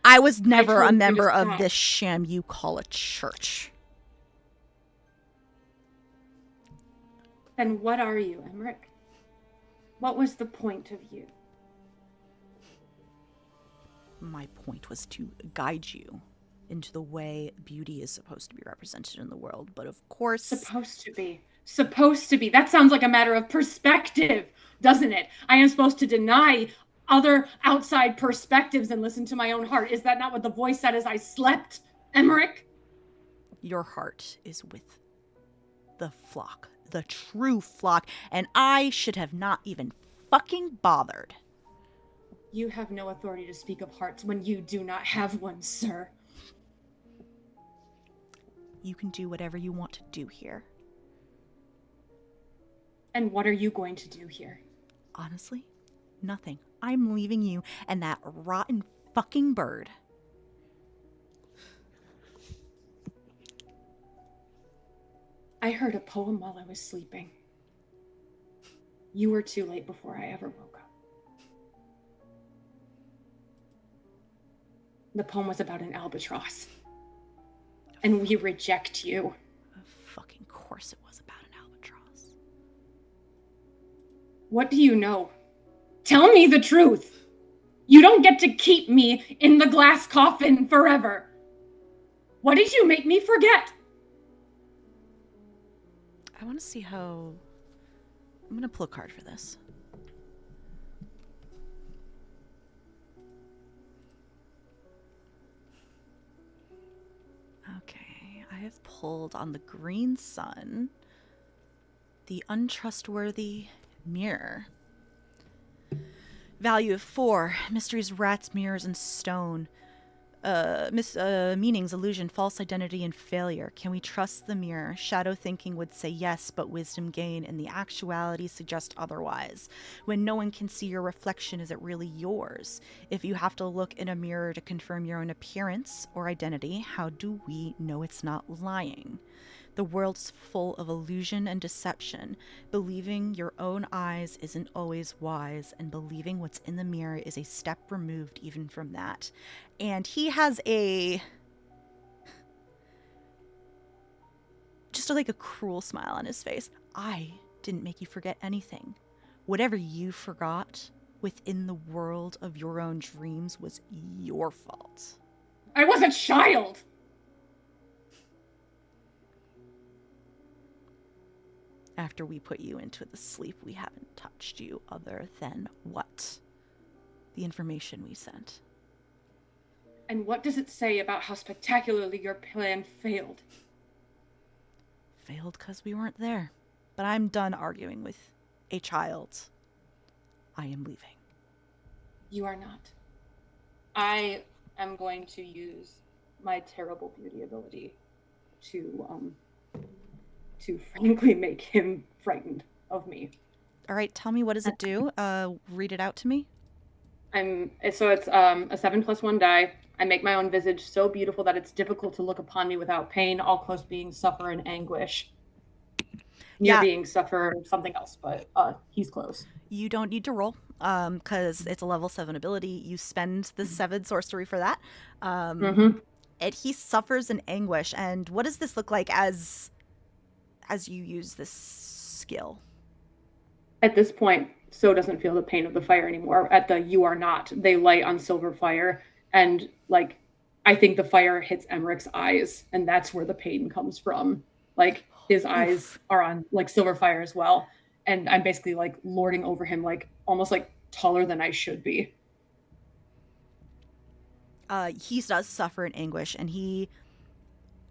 I was never a told you to member of stop. this sham you call a church. Then what are you, Emmerich? What was the point of you? My point was to guide you into the way beauty is supposed to be represented in the world. But of course... Supposed to be. Supposed to be. That sounds like a matter of perspective, doesn't it? I am supposed to deny other outside perspectives and listen to my own heart. Is that not what the voice said as I slept, Emmerich? Your heart is with the flock. The true flock. And I should have not even fucking bothered. You have no authority to speak of hearts when you do not have one, sir. You can do whatever you want to do here. And what are you going to do here? Honestly, nothing. I'm leaving you and that rotten fucking bird. I heard a poem while I was sleeping. You were too late before I ever woke up. The poem was about an albatross. And we reject you. Of fucking course it was about an albatross. What do you know? Tell me the truth. You don't get to keep me in the glass coffin forever. What did you make me forget? I want to see how... I'm going to pull a card for this. Okay, I have pulled on the green sun the untrustworthy mirror. Value of 4. Mysteries, rats, mirrors, and stone. meanings, illusion, false identity, and failure. Can we trust the mirror? Shadow thinking would say yes, but wisdom gain, and the actuality suggests otherwise. When no one can see your reflection, is it really yours? If you have to look in a mirror to confirm your own appearance or identity, how do we know it's not lying? The world's full of illusion and deception. Believing your own eyes isn't always wise, and believing what's in the mirror is a step removed even from that. And he has like a cruel smile on his face. I didn't make you forget anything. Whatever you forgot within the world of your own dreams was your fault. I was a child! After we put you into the sleep, we haven't touched you other than what? The information we sent. And what does it say about how spectacularly your plan failed? Failed because we weren't there. But I'm done arguing with a child. I am leaving. You are not. I am going to use my terrible beauty ability to frankly make him frightened of me. All right, tell me, what does it do? Read it out to me. It's a 7+1 die. I make my own visage so beautiful that it's difficult to look upon me without pain, all close being suffer and anguish. Near being suffer something else, but he's close. You don't need to roll, because it's a level 7 ability. You spend the 7 sorcery for that. And he suffers an anguish. And what does this look like as you use this skill? At this point, So doesn't feel the pain of the fire anymore. At the you are not, they light on silver fire. And like, I think the fire hits Emmerich's eyes, and that's where the pain comes from. Like, his eyes are on like silver fire as well. And I'm basically like lording over him, like almost like taller than I should be. He does suffer in anguish, and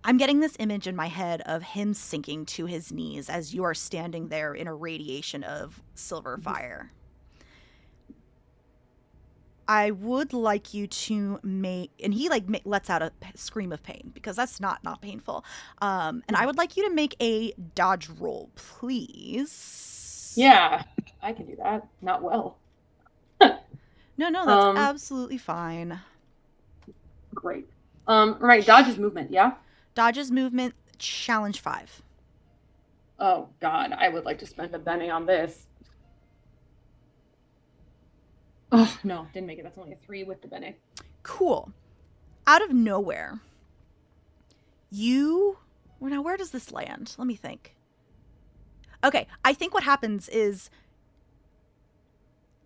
I'm getting this image in my head of him sinking to his knees as you are standing there in a radiation of silver fire. I would like you to make, and he lets out a scream of pain because that's not painful. And I would like you to make a dodge roll, please. Yeah, I can do that. Not well. No, that's absolutely fine. Great. Right, dodge is movement, yeah? Dodge's movement, challenge 5. Oh, God, I would like to spend a Benny on this. Oh, no, didn't make it. That's only a 3 with the Benny. Cool. Out of nowhere, where does this land? Let me think. Okay, I think what happens is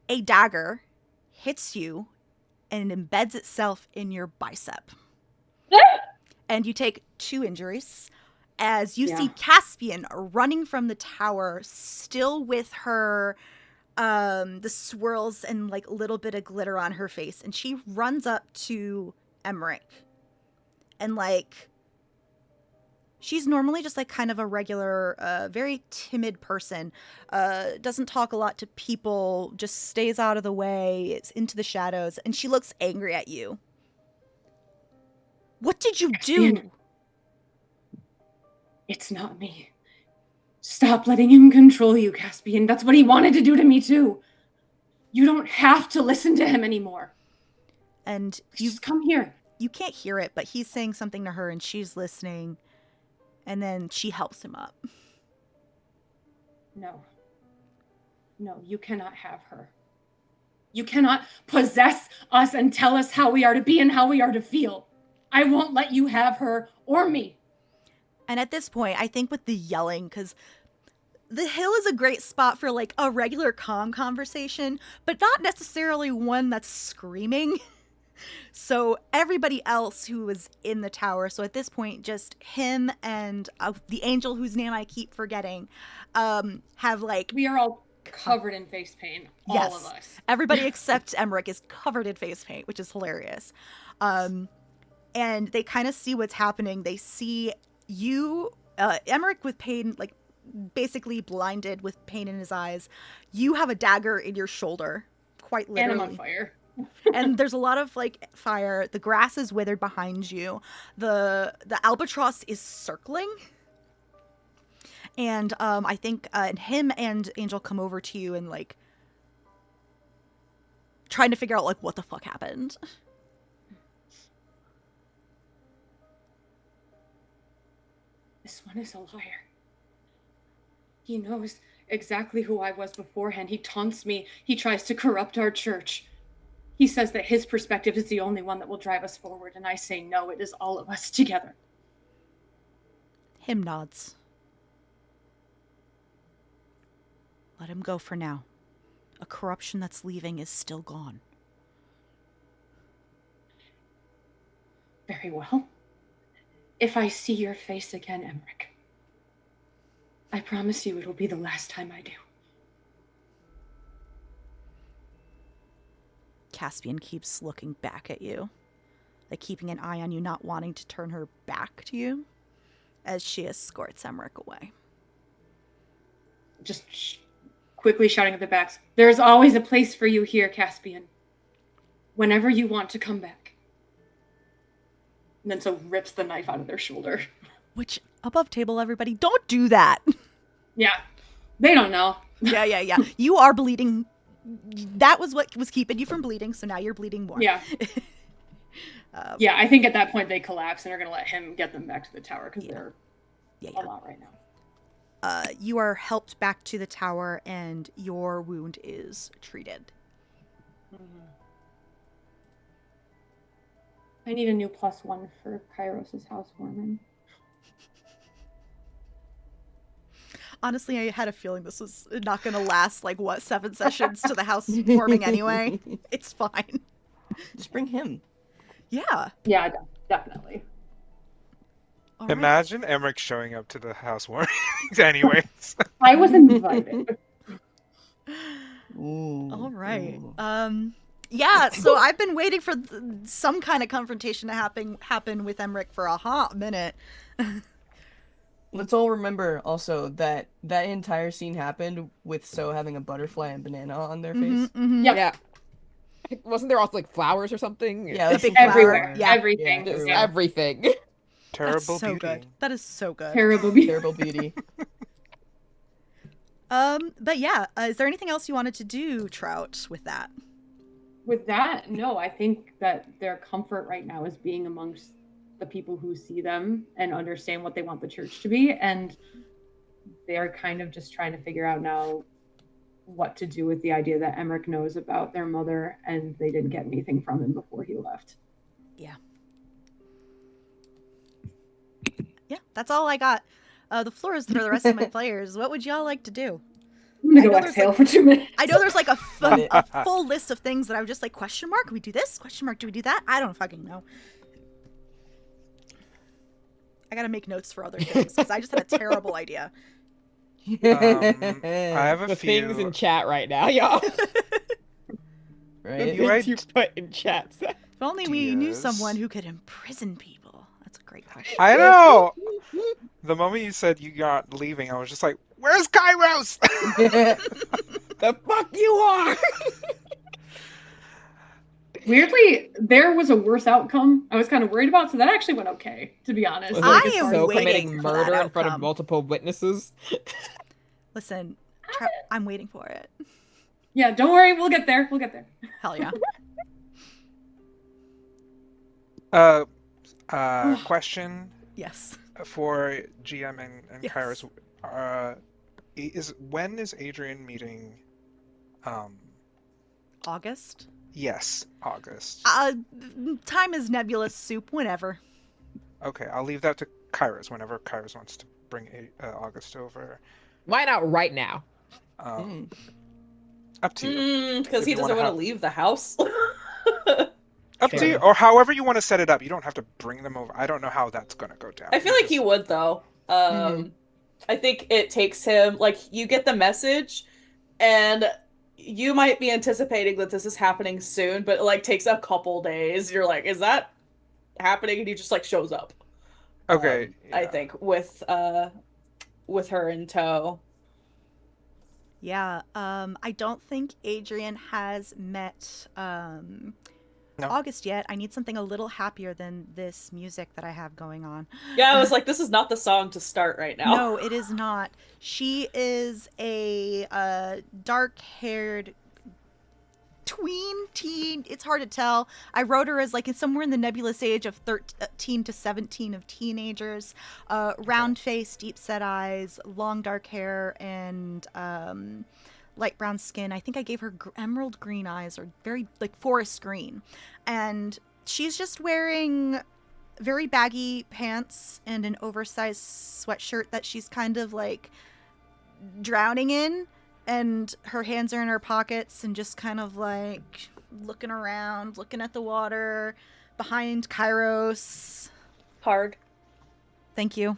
a dagger hits you and embeds itself in your bicep. And you take 2 injuries as you see Caspian running from the tower, still with her, the swirls and like a little bit of glitter on her face. And she runs up to Emmerich. And like, she's normally just like kind of a regular, very timid person. Doesn't talk a lot to people, just stays out of the way. It's into the shadows. And she looks angry at you. What did you do? It's not me. Stop letting him control you, Caspian. That's what he wanted to do to me, too. You don't have to listen to him anymore. And just come here. You can't hear it, but he's saying something to her, and she's listening. And then she helps him up. No, you cannot have her. You cannot possess us and tell us how we are to be and how we are to feel. I won't let you have her or me. And at this point, I think with the yelling, because the hill is a great spot for like a regular calm conversation, but not necessarily one that's screaming. So everybody else who was in the tower, so at this point, just him and the angel whose name I keep forgetting, have like... We are all covered in face paint. All of us. Everybody except Emmerich is covered in face paint, which is hilarious. And they kind of see what's happening. They see you, Emmerich with pain, like basically blinded with pain in his eyes. You have a dagger in your shoulder, quite literally. And I'm on fire. And there's a lot of like fire. The grass is withered behind you. The albatross is circling. And I think him and Angel come over to you and like trying to figure out like what the fuck happened. This one is a liar. He knows exactly who I was beforehand. He taunts me. He tries to corrupt our church. He says that his perspective is the only one that will drive us forward, and I say no, it is all of us together. Him nods. Let him go for now. A corruption that's leaving is still gone. Very well. If I see your face again, Emmerich, I promise you it will be the last time I do. Caspian keeps looking back at you, like keeping an eye on you, not wanting to turn her back to you, as she escorts Emmerich away. Just quickly shouting at the backs, there's always a place for you here, Caspian. Whenever you want to come back. And then so rips the knife out of their shoulder. Which, above table, everybody, don't do that! Yeah, they don't know. Yeah. You are bleeding. That was what was keeping you from bleeding, so now you're bleeding more. Yeah. Yeah, I think at that point they collapse and are going to let him get them back to the tower because they're a lot right now. You are helped back to the tower and your wound is treated. Mm-hmm. I need a new +1 for Kairos' housewarming. Honestly, I had a feeling this was not going to last, 7 sessions to the housewarming anyway. It's fine. Just bring him. Yeah. Yeah, definitely. All Imagine Emmerich showing up to the housewarming anyways. I was invited. Ooh, all right. Ooh. Yeah, so I've been waiting for some kind of confrontation to happen with Emmerich for a hot minute. Let's all remember also that entire scene happened with So having a butterfly and banana on their face. Mm-hmm. Yeah. Wasn't there also flowers or something? Yeah, the big everywhere. flower. Yeah. Everything. Just Yeah. everything. Terrible That's so beauty. good. That is so good. Terrible beauty. Terrible beauty. But yeah, is there anything else you wanted to do, Trout, with that? With that, no, I think that their comfort right now is being amongst the people who see them and understand what they want the church to be. And they're kind of just trying to figure out now what to do with the idea that Emmerich knows about their mother and they didn't get anything from him before he left. Yeah. Yeah, that's all I got. The floor is for the rest of my players. What would y'all like to do? I'm gonna go exhale for 2 minutes. I know there's a full list of things that I was just question mark, we do this? Question mark, do we do that? I don't fucking know. I gotta make notes for other things because I just had a terrible idea. I have a The few things in chat right now, y'all. Right? The things you put in chat. If only we knew Yes. someone who could imprison people. That's a great question. I know. The moment you said you got leaving, I was just like, "Where's Kairos?" The fuck you are! Weirdly, there was a worse outcome I was kind of worried about, so that actually went okay, to be honest. Was I it am so waiting committing for that murder in front of outcome. multiple witnesses. Listen, I'm waiting for it. Yeah, don't worry, we'll get there. We'll get there. Hell yeah. Question Yes. for GM and Yes. Kairos. When is Adrienne meeting? August? Yes, August. Time is nebulous soup, whenever. Okay, I'll leave that to Kairos whenever Kairos wants to bring August over. Why not right now? Up to you. Because If he you doesn't wanna want to have- leave the house. Up to you, or however you want to set it up. You don't have to bring them over. I don't know how that's gonna go down. I feel like he would though. I think it takes him you get the message, and you might be anticipating that this is happening soon, but it takes a couple days. You're like, is that happening? And he just shows up. Okay. I think with her in tow. Yeah, I don't think Adrienne has met No. August yet. I need something a little happier than this music that I have going on. Yeah, I was like, this is not the song to start right now. No, it is not. She is a dark-haired tween teen. It's hard to tell. I wrote her as like somewhere in the nebulous age of 13 to 17 of teenagers. Round face, deep set eyes, long dark hair, and light brown skin. I think I gave her emerald green eyes, or very like forest green. And she's just wearing very baggy pants and an oversized sweatshirt that she's kind of like drowning in. And her hands are in her pockets and just kind of like looking around, looking at the water behind Kairos. Hard. Thank you.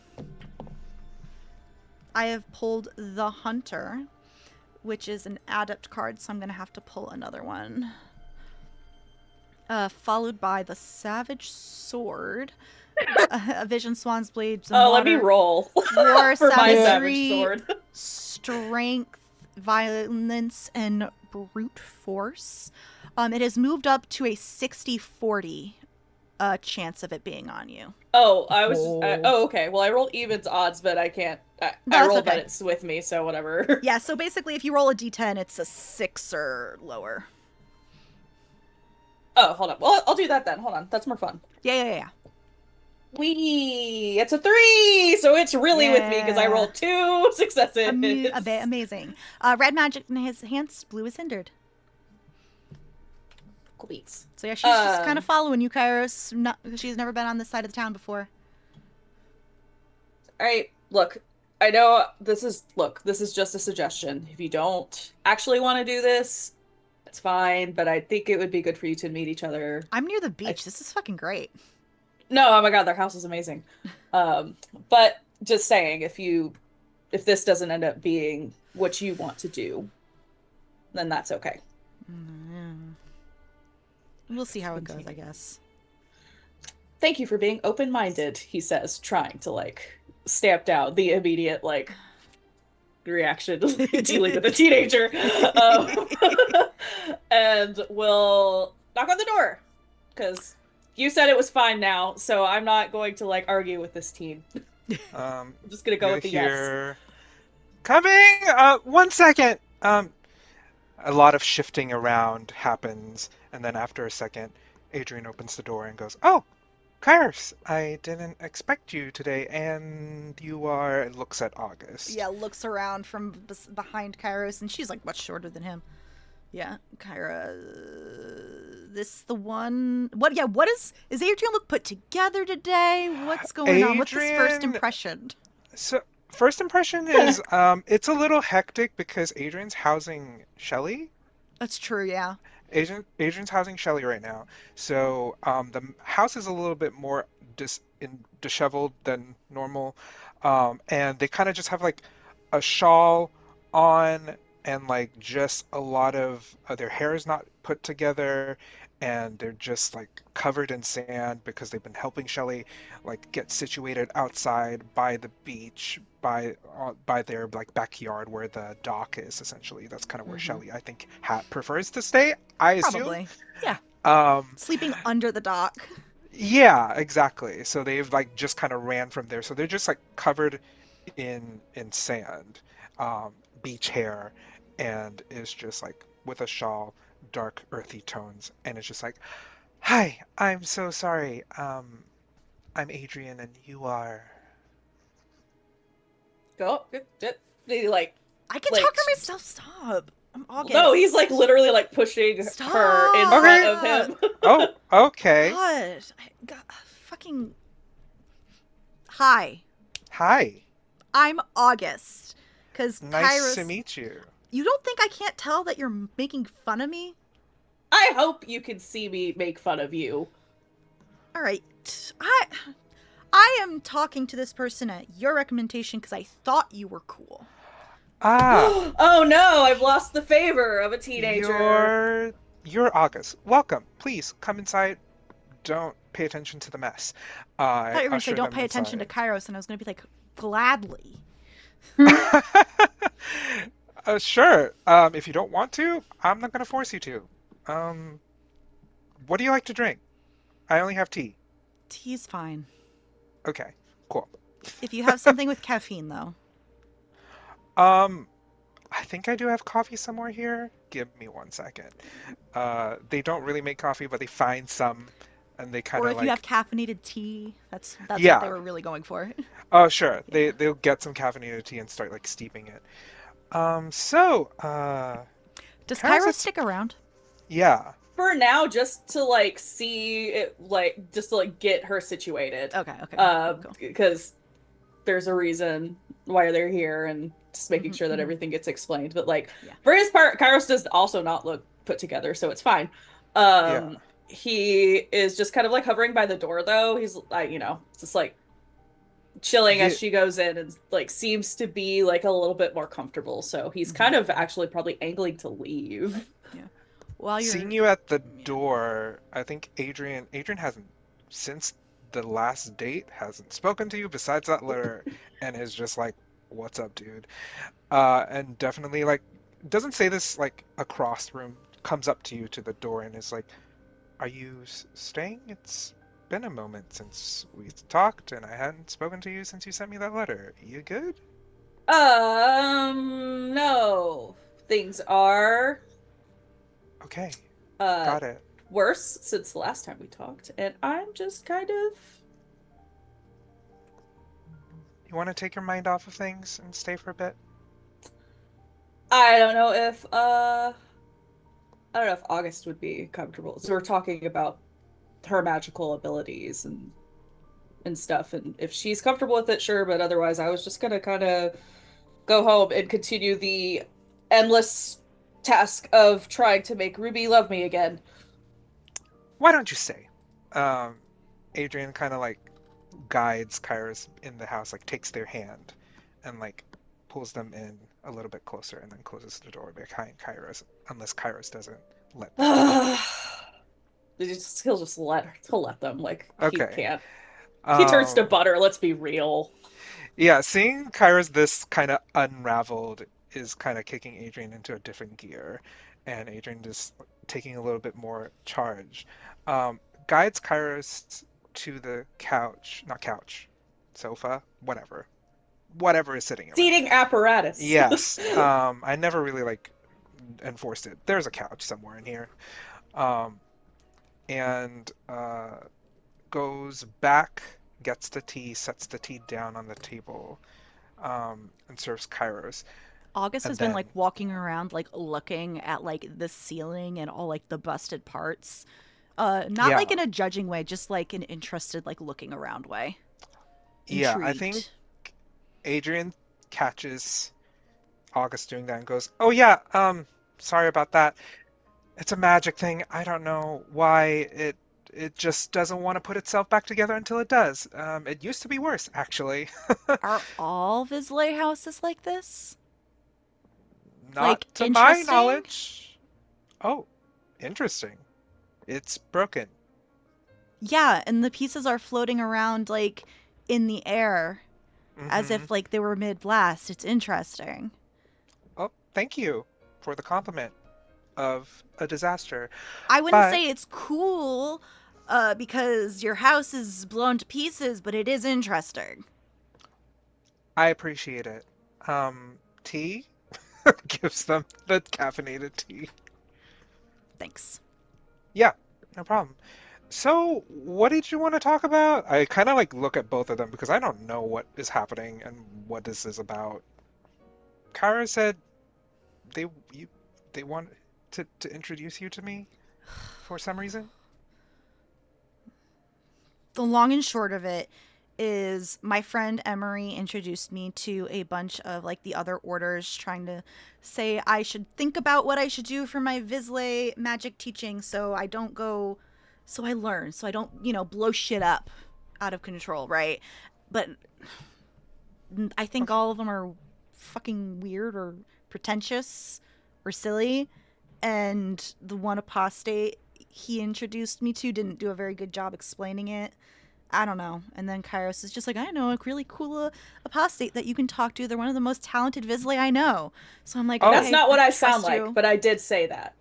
I have pulled the Hunter, which is an adept card, so I'm going to have to pull another one. Followed by the Savage Sword, a Vision Swan's Blade. Let me roll. War, for my savagery, Savage Sword. Strength, violence, and brute force. It has moved up to a 60-40 chance of it being on you. Oh, I was just, okay. Well, I rolled evens odds, but I can't. I rolled that it's with me, so whatever. Yeah, so basically if you roll a d10, it's a 6 or lower. Oh, hold on. Well, I'll do that then. Hold on. That's more fun. Yeah. Wee! It's a 3! So it's really with me because I rolled 2 successes. Amazing. Red magic in his hands, blue is hindered. Cool beats. So yeah, she's just kind of following you, Kairos. She's never been on this side of the town before. Alright, look. I know this is just a suggestion. If you don't actually want to do this, it's fine, but I think it would be good for you to meet each other. I'm near the beach. This is fucking great. No, oh my god, their house is amazing. But just saying, if this doesn't end up being what you want to do, then that's okay. We'll see how it goes, I guess. Thank you for being open-minded, he says, trying to stamp down the immediate reaction to dealing with a teenager. And we'll knock on the door because you said it was fine now, so I'm not going to argue with this teen. I'm just gonna go with the yes. Coming. 1 second. A lot of shifting around happens, and then after a second, Adrienne opens the door and goes, "Oh, Kairos, I didn't expect you today, and you are," and looks at August. Yeah, looks around from behind Kairos, and she's much shorter than him. Yeah, Kyra, this the one. What is Adrienne look put together today? What's going on? What's his first impression? So first impression is it's a little hectic because Adrienne's housing Shelly. That's true, yeah. Adrienne's housing Shelly right now. So the house is a little bit more disheveled than normal. And they kind of just have a shawl on, and just a lot of their hair is not put together, and they're just covered in sand because they've been helping Shelly get situated outside by the beach, by their backyard where the dock is. Essentially, that's kind of where Shelly, I think, prefers to stay. I assume. Probably, yeah. Sleeping under the dock. Yeah, exactly. So they've just kind of ran from there. So they're just covered in sand, beach hair, and is just with a shawl, dark earthy tones, and it's just "Hi, I'm so sorry. I'm Adrienne, and you are." Go. They I can talk to myself. Stop. I'm August. No, he's literally pushing her in front of him. Oh, okay. God, fucking. Hi. I'm August. Because nice Kairos... to meet you. You don't think I can't tell that you're making fun of me? I hope you can see me make fun of you. All right. I am talking to this person at your recommendation because I thought you were cool. Ah. Oh no, I've lost the favor of a teenager. You're August. Welcome. Please come inside. Don't pay attention to the mess. I thought you were going to say don't pay attention to Kairos, and I was going to be gladly. Sure. If you don't want to, I'm not gonna force you to. Um, what do you like to drink? I only have tea. Tea's fine. Okay, cool. If you have something with caffeine, though. Um, I think I do have coffee somewhere here. Give me 1 second. They don't really make coffee, but they find some, and they kind Or of if you have like, caffeinated tea, that's what they yeah. were really going for. Oh, sure. Yeah. They'll get some caffeinated tea and start like steeping it. So, Does Kairos, Kairos stick around? yeah. For now, just to like see it, like just to like get her situated. Okay, okay. Cool. Because there's a reason why they're here, and just making Mhm, sure that mhm. everything gets explained. But like Yeah. for his part, Kairos does also not look put together, so it's fine. Yeah. He is just kind of like hovering by the door, though. He's just like chilling Yeah. as she goes in, and like seems to be like a little bit more comfortable. So he's kind of actually probably angling to leave. Yeah. While you're Seeing you at the yeah. door, I think Adrienne hasn't, since the last date, hasn't spoken to you besides that letter, and is just like, "What's up, dude?" And definitely like doesn't say this like across the room, comes up to you to the door and is like, "Are you staying? It's been a moment since we talked, and I hadn't spoken to you since you sent me that letter. You good?" No. Things are Okay, uh got it. worse since the last time we talked, and I'm just kind of You want to take your mind off of things and stay for a bit? I don't know if I don't know if August would be comfortable. So we're talking about her magical abilities and stuff, and if she's comfortable with it, sure, but otherwise I was just gonna kind of go home and continue the endless task of trying to make Ruby love me again. Why don't you stay? Um, Adrienne kind of like guides Kairos in the house, like takes their hand and like pulls them in a little bit closer and then closes the door behind Kairos, unless Kairos doesn't let them. He'll let them. Like he Okay. can't. He turns to Um, butter, let's be real. yeah, seeing Kairos this kind of unraveled is kind of kicking Adrienne into a different gear, and Adrienne just taking a little bit more charge. Guides Kairos to the couch, not couch, sofa, whatever is sitting around. Seating apparatus. Yes. I never really like enforced it. There's a couch somewhere in here. Um, and goes back, gets the tea, sets the tea down on the table, and serves Kairos. August And has been then, like walking around, like looking at like the ceiling and all like the busted parts. Not yeah, like in a judging way, just like an interested, like looking around way. yeah, I think Intrigued. Adrienne catches August doing that and goes, "Oh yeah, sorry about that. It's a magic thing. I don't know why it just doesn't want to put itself back together until it does. It used to be worse, actually. Are all Vizsla houses like this? Not Like to my interesting? knowledge. Oh, interesting. It's broken. Yeah, and the pieces are floating around like in the air as Mm-hmm. if like they were mid blast. It's interesting. Oh, thank you for the compliment of a disaster. I wouldn't But say it's cool because your house is blown to pieces, but it is interesting. I appreciate it. Tea? Gives them the caffeinated tea. Thanks. Yeah, no problem. So, what did you want to talk about? I kind of like look at both of them because I don't know what is happening and what this is about. Kara said they you they want to introduce you to me for some reason. The long and short of it is my friend Emery introduced me to a bunch of like the other orders trying to say I should think about what I should do for my Vizsla magic teaching so I don't go so I learn so I don't, blow shit up out of control, right? But I think Okay. all of them are fucking weird or pretentious or silly, and the one apostate he introduced me to didn't do a very good job explaining it. I don't know. And then Kairos is just like, I know a really cool apostate that you can talk to. They're one of the most talented Vizsla I know. So I'm like, Oh. okay, That's not what I trust sound like, you. but I did say that.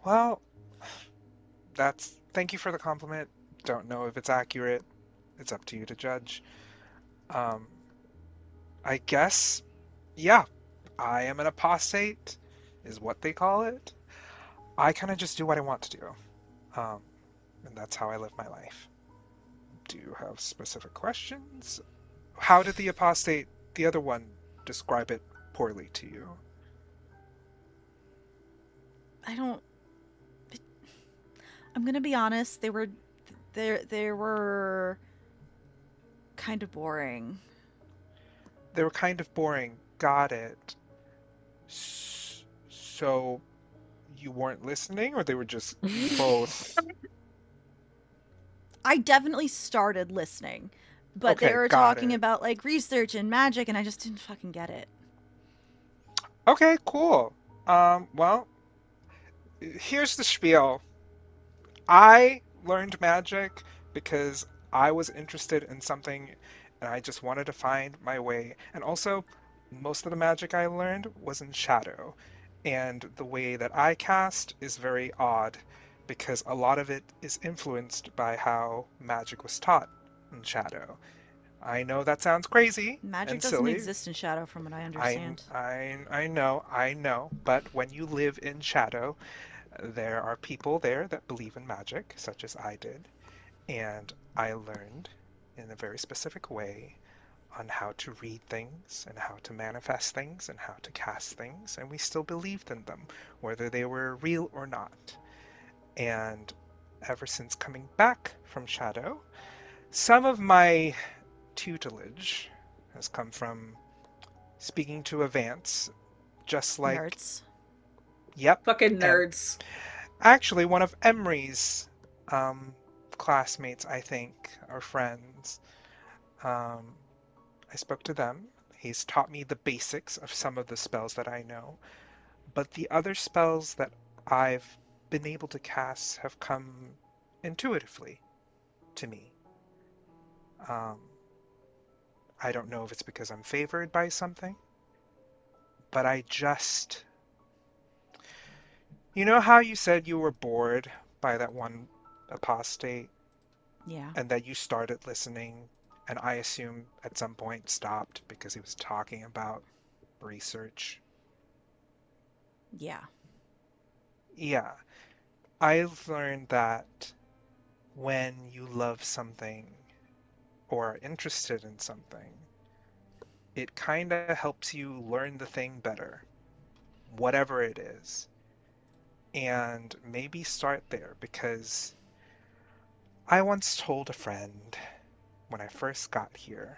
Well, thank you for the compliment. Don't know if it's accurate. It's up to you to judge. Um, I guess, yeah, I am an apostate, is what they call it. I kind of just do what I want to do. Um, and that's how I live my life. Do you have specific questions? How did the apostate, the other one, describe it poorly to you? I don't. I'm gonna be honest. They were kind of boring. They were kind of boring. Got it. So you weren't listening, or they were just both? I definitely started listening, but Okay, they were got talking it. about like research and magic, and I just didn't fucking get it. Okay, cool. Well, here's the spiel. I learned magic because I was interested in something and I just wanted to find my way. And also, most of the magic I learned was in shadow. And the way that I cast is very odd because a lot of it is influenced by how magic was taught in shadow. I know that sounds crazy Magic and doesn't silly. exist in shadow, from what I I, understand. I know. But when you live in shadow, there are people there that believe in magic, such as I did, and I learned in a very specific way on how to read things and how to manifest things and how to cast things, and we still believed in them, whether they were real or not. And ever since coming back from Shadow, some of my tutelage has come from speaking to Avance, just like, Nerds. yep, Fucking nerds. actually, one of Emery's classmates, I think, or friends. I spoke to them. He's taught me the basics of some of the spells that I know, but the other spells that I've been able to cast have come intuitively to me. I don't know if it's because I'm favored by something, but I just... You know how you said you were bored by that one apostate? Yeah. And that you started listening, and I assume at some point stopped because he was talking about research. Yeah. Yeah, I've learned that when you love something or are interested in something, it kind of helps you learn the thing better, whatever it is. And maybe start there because I once told a friend when I first got here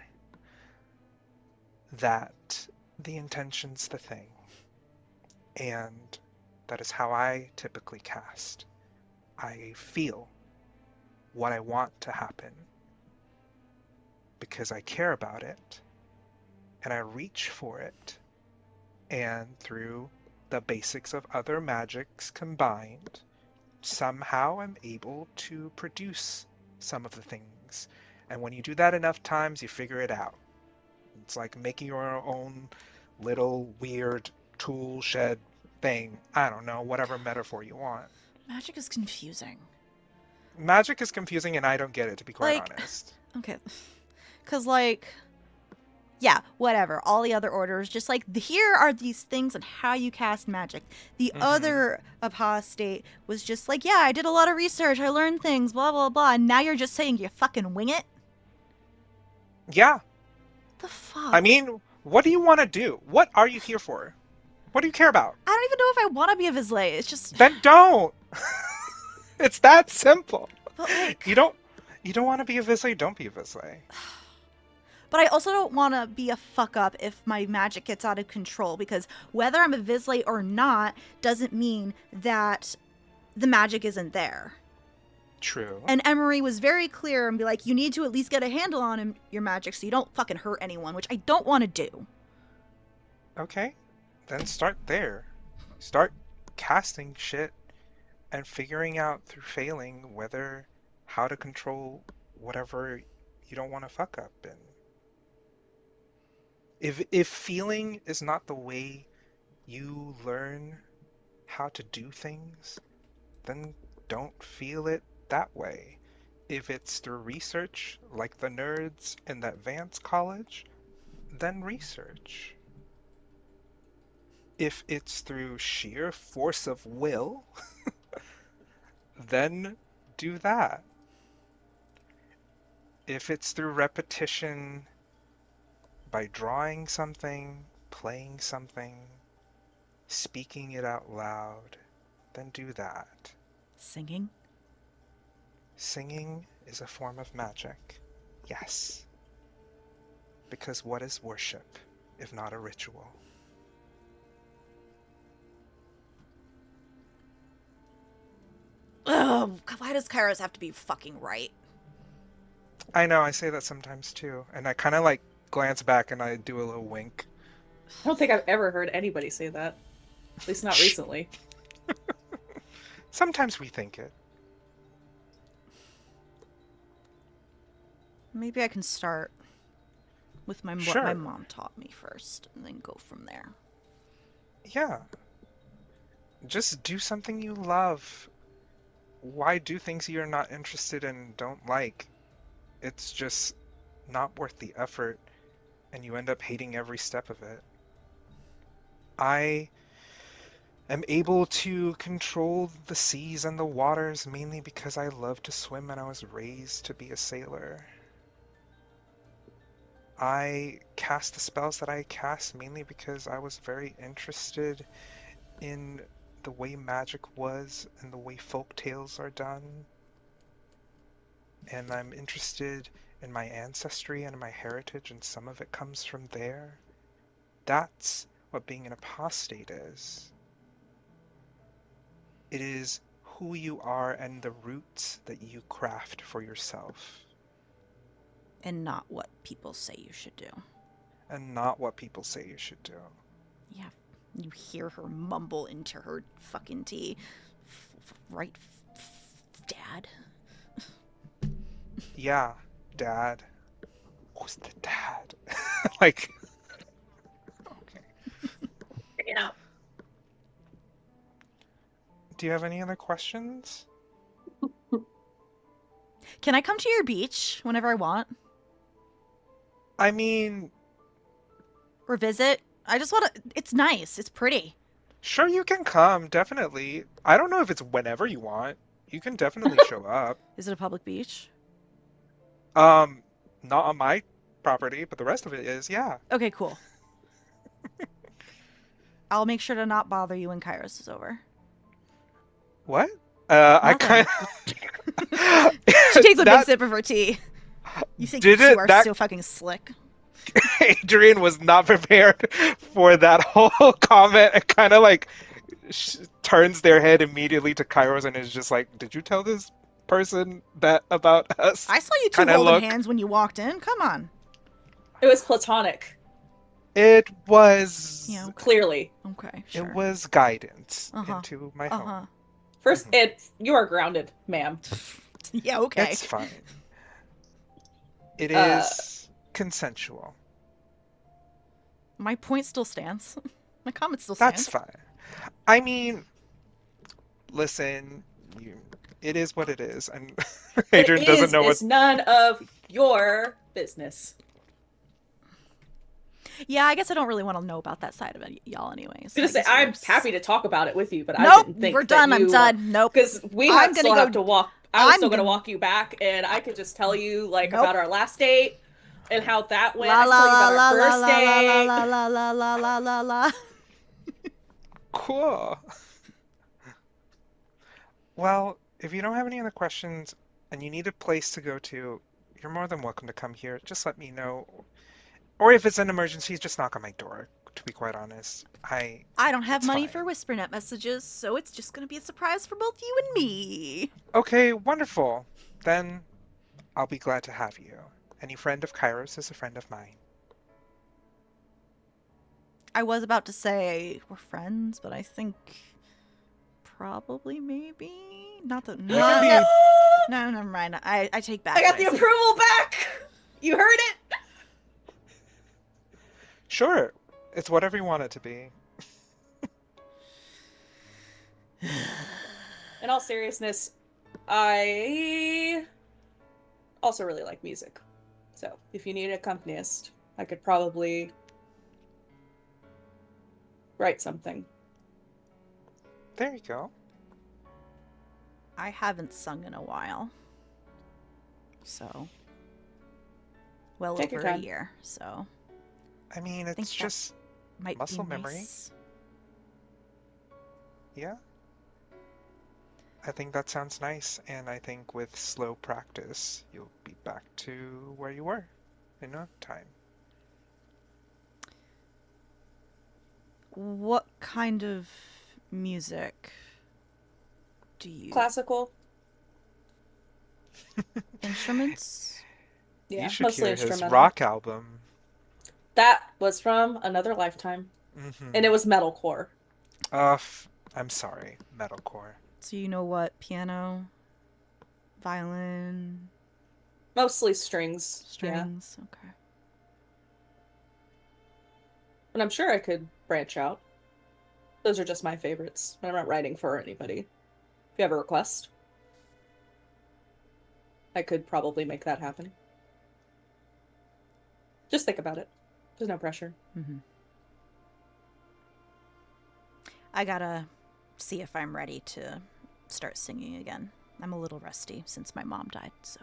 that the intention's the thing. And that is how I typically cast. I feel what I want to happen because I care about it and I reach for it. And through the basics of other magics combined, somehow I'm able to produce some of the things. And when you do that enough times, you figure it out. It's like making your own little weird tool shed thing. I don't know, whatever metaphor you want. Magic is confusing. Magic is confusing and I don't get it, to be quite Like, honest. Okay. Because, like, yeah, whatever. All the other orders, just like, here are these things and how you cast magic. The other apostate was just like, yeah, I did a lot of research. I learned things, blah, blah, blah. And now you're just saying you fucking wing it? Yeah. The fuck? I mean, what do you want to do? What are you here for? What do you care about? I don't even know if I want to be a Vizsla. It's just... Then don't! It's that simple. But, like... You don't want to be a Vizsla, don't be a Vizsla. But I also don't want to be a fuck up if my magic gets out of control, because whether I'm a Vizsla or not doesn't mean that the magic isn't there. True. And Emery was very clear and be like, you need to at least get a handle on your magic so you don't fucking hurt anyone, which I don't want to do. Okay, then start there. Start casting shit and figuring out through failing how to control whatever you don't want to fuck up in. If feeling is not the way you learn how to do things, then don't feel it that way. If it's through research, like the nerds in that Vance college, then research. If it's through sheer force of will, then do that. If it's through repetition, by drawing something, playing something, speaking it out loud, then do that. Singing? Singing is a form of magic, yes. Because what is worship if not a ritual? Oh, why does Kairos have to be fucking right? I know, I say that sometimes too, and I kind of like glance back and I do a little wink. I don't think I've ever heard anybody say that. At least not recently. Sometimes we think it. Maybe I can start with what Sure. my mom taught me first, and then go from there. Yeah. Just do something you love. Why do things you're not interested in, don't like? It's just not worth the effort, and you end up hating every step of it. I am able to control the seas and the waters mainly because I love to swim and I was raised to be a sailor. I cast the spells that I cast mainly because I was very interested in the way magic was and the way folk tales are done. And I'm interested in my ancestry and my heritage, and some of it comes from there. That's what being an apostate is. It is who you are and the roots that you craft for yourself. And not what people say you should do. And not what people say you should do. Yeah, you hear her mumble into her fucking tea. Right, Dad? Yeah, Dad. Who's the dad? Like, okay. You know. Do you have any other questions? Can I come to your beach whenever I want? I mean, Or visit? I just want to... It's nice. It's pretty. sure, you can come, definitely. I don't know if it's whenever you want. You can definitely show up. Is it a public beach? Not on my property, but the rest of it is, yeah. Okay, cool. I'll make sure to not bother you when Kairos is over. What? I Nothing. kind of... She takes a big sip of her tea. You think you are so fucking slick. Adrienne was not prepared for that whole comment and kind of like turns their head immediately to Kairos and is just like, did you tell this person that about us? I saw you two Kinda holding look. hands when you walked in. Come on. It was platonic, It was... Yeah, okay. clearly. Okay, sure. It was guidance Uh-huh. into my Uh-huh. home. First, you are grounded, ma'am. Yeah, okay. It's fine. It is consensual. My point still stands. My comment still That's stands. fine. I mean, listen, it is what it is, and Adrienne doesn't know It's none of your business. Yeah, I guess I don't really want to know about that side of it, y'all anyways. I was gonna say, I'm happy to talk about it with you, but I Nope, didn't think we're that done. I'm you... done. Nope. Because we I'm have gonna still go- have to walk. I was I'm still gonna gonna- walk you back, and I could just tell you like Nope. about our last date and how that went. La I la can tell you la about la our la first la date. la la la la la la la. Cool. Well, if you don't have any other questions and you need a place to go to, you're more than welcome to come here. Just let me know. Or if it's an emergency, just knock on my door, to be quite honest. I don't have It's money fine. for WhisperNet messages, so it's just gonna be a surprise for both you and me. Okay, wonderful. Then I'll be glad to have you. Any friend of Kairos is a friend of mine. I was about to say we're friends, but I think probably maybe not the can be- no, never mind. I take back. I got what the said. approval back. You heard it? Sure, it's whatever you want it to be. In all seriousness, I also really like music. So, if you need an accompanist, I could probably write something. There you go. I haven't sung in a while. So, well Take your over a time. year, so I mean, think it's that just might muscle be memory. nice. Yeah. I think that sounds nice, and I think with slow practice, you'll be back to where you were in no time. What kind of music do you Classical? instruments? Yeah, You should mostly hear his instrumental. rock album. That was from another lifetime, and it was metalcore. I'm sorry, metalcore. So you know what piano, violin, Mostly strings. Yeah, strings? Okay. but I'm sure I could branch out. Those are just my favorites. I'm not writing for anybody. If you have a request, I could probably make that happen. Just think about it. There's no pressure. Mm-hmm. I gotta see if I'm ready to start singing again. I'm a little rusty since my mom died, so.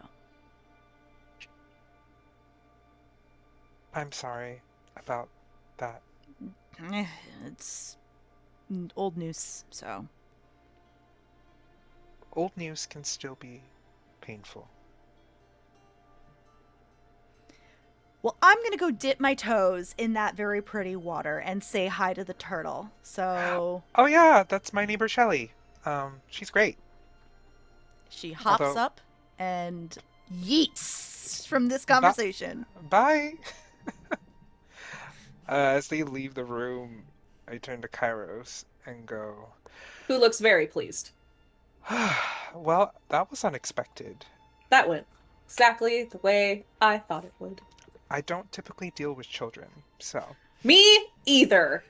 I'm sorry about that. It's old news, so. Old news can still be painful. Well, I'm gonna go dip my toes in that very pretty water and say hi to the turtle. So Oh yeah, that's my neighbor Shelly. She's great. she hops Although- up and yeets from this conversation. Bye! As they leave the room, I turn to Kairos and go, Who looks very pleased. well, that was unexpected. That went exactly the way I thought it would. I don't typically deal with children, so. Me either.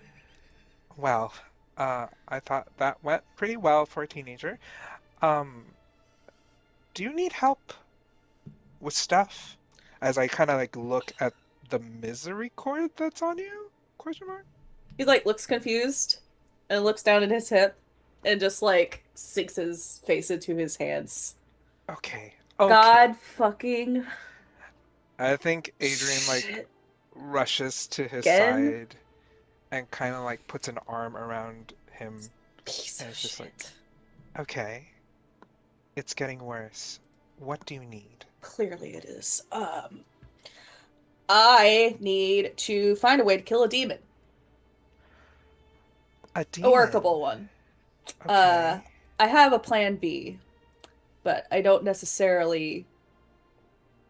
Well, I thought that went pretty well for a teenager. Do you need help with stuff? As I kind of like look at the misery cord that's on you? Question mark? He like looks confused and looks down at his hip and just like sinks his face into his hands. Okay. God fucking I think Adrienne like shit. rushes to his Again? side and kind of like puts an arm around him. Piece And of it's just shit. like, okay, it's getting worse. What do you need? Clearly it is. I need to find a way to kill a demon. A demon? A workable one. Okay. I have a plan B, but I don't necessarily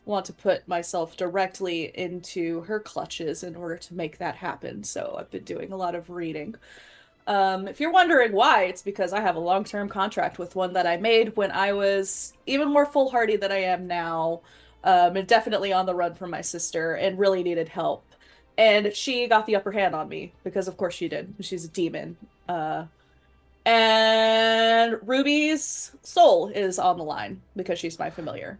want to put myself directly into her clutches in order to make that happen, so I've been doing a lot of reading. If you're wondering why, it's because I have a long-term contract with one that I made when I was even more foolhardy than I am now, and definitely on the run from my sister, and really needed help. And she got the upper hand on me, because of course she did. She's a demon. And Ruby's soul is on the line, because she's my familiar,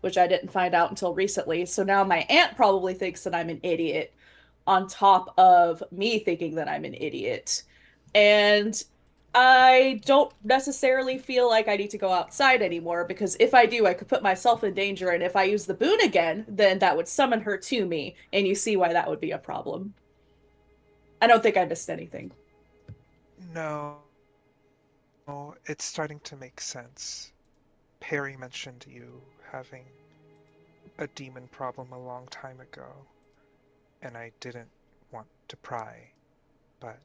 which I didn't find out until recently. So now my aunt probably thinks that I'm an idiot, on top of me thinking that I'm an idiot. And I don't necessarily feel like I need to go outside anymore, because if I do, I could put myself in danger, and if I use the boon again, then that would summon her to me, and you see why that would be a problem. I don't think I missed anything. No. Oh, it's starting to make sense. Peri mentioned you having a demon problem a long time ago, and I didn't want to pry, but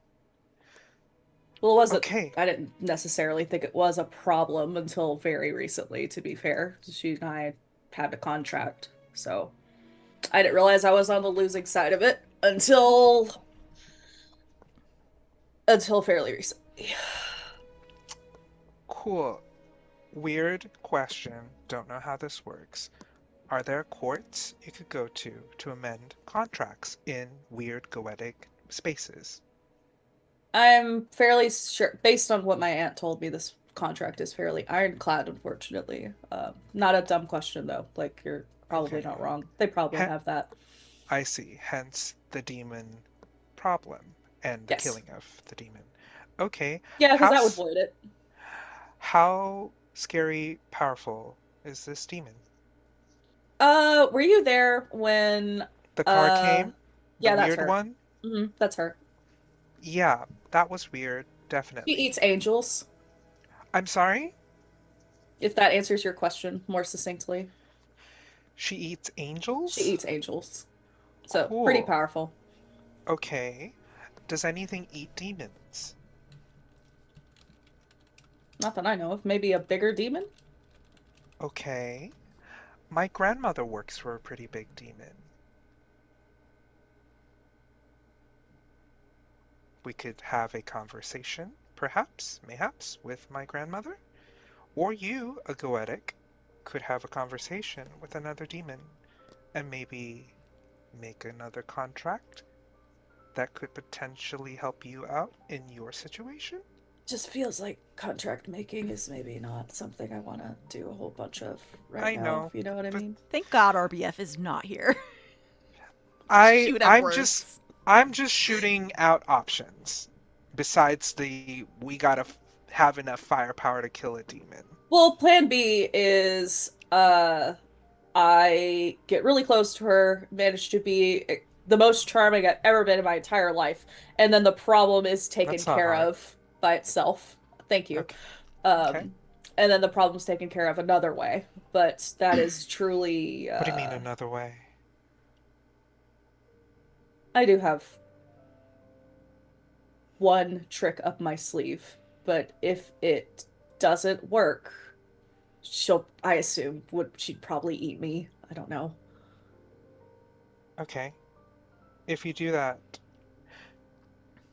Well, it wasn't. okay. I didn't necessarily think it was a problem until very recently, to be fair. She and I had a contract, so I didn't realize I was on the losing side of it until fairly recently. Cool. Weird question. Don't know how this works. are there courts you could go to amend contracts in weird goetic spaces? I'm fairly sure, based on what my aunt told me, this contract is fairly ironclad, unfortunately. Not a dumb question, though. Like, you're probably Okay. not wrong. They probably have that. I see. Hence the demon problem and the Yes. killing of the demon. Okay. Yeah, because that would How void it. how scary, powerful is this demon? Were you there when, The car came? The yeah, that's weird her. one? That's her. Yeah, that was weird, She definitely. eats angels, I'm sorry? if that answers your question more succinctly. She eats She angels? eats angels. So, pretty Cool. powerful. Okay. Does anything eat demons? Not that I know of. Maybe a bigger demon? Okay. My grandmother works for a pretty big demon. We could have a conversation, perhaps, mayhaps, with my grandmother? Or you, a goetic, could have a conversation with another demon and maybe make another contract that could potentially help you out in your situation? Just feels like contract making is maybe not something I want to do a whole bunch of I now, know, if you know what I but mean. Thank God RBF is not here. I She would have I'm words. just I'm just shooting out options. Besides the we gotta have enough firepower to kill a demon. Well, plan B is I get really close to her, manage to be the most charming I've ever been in my entire life, and then the problem is taken That's not care hard. of by itself. Thank you. Okay. Okay. And then the problem's taken care of another way, but that is truly What do you mean another way? I do have one trick up my sleeve, but if it doesn't work, I assume, she'd probably eat me. I don't know. Okay. If you do that,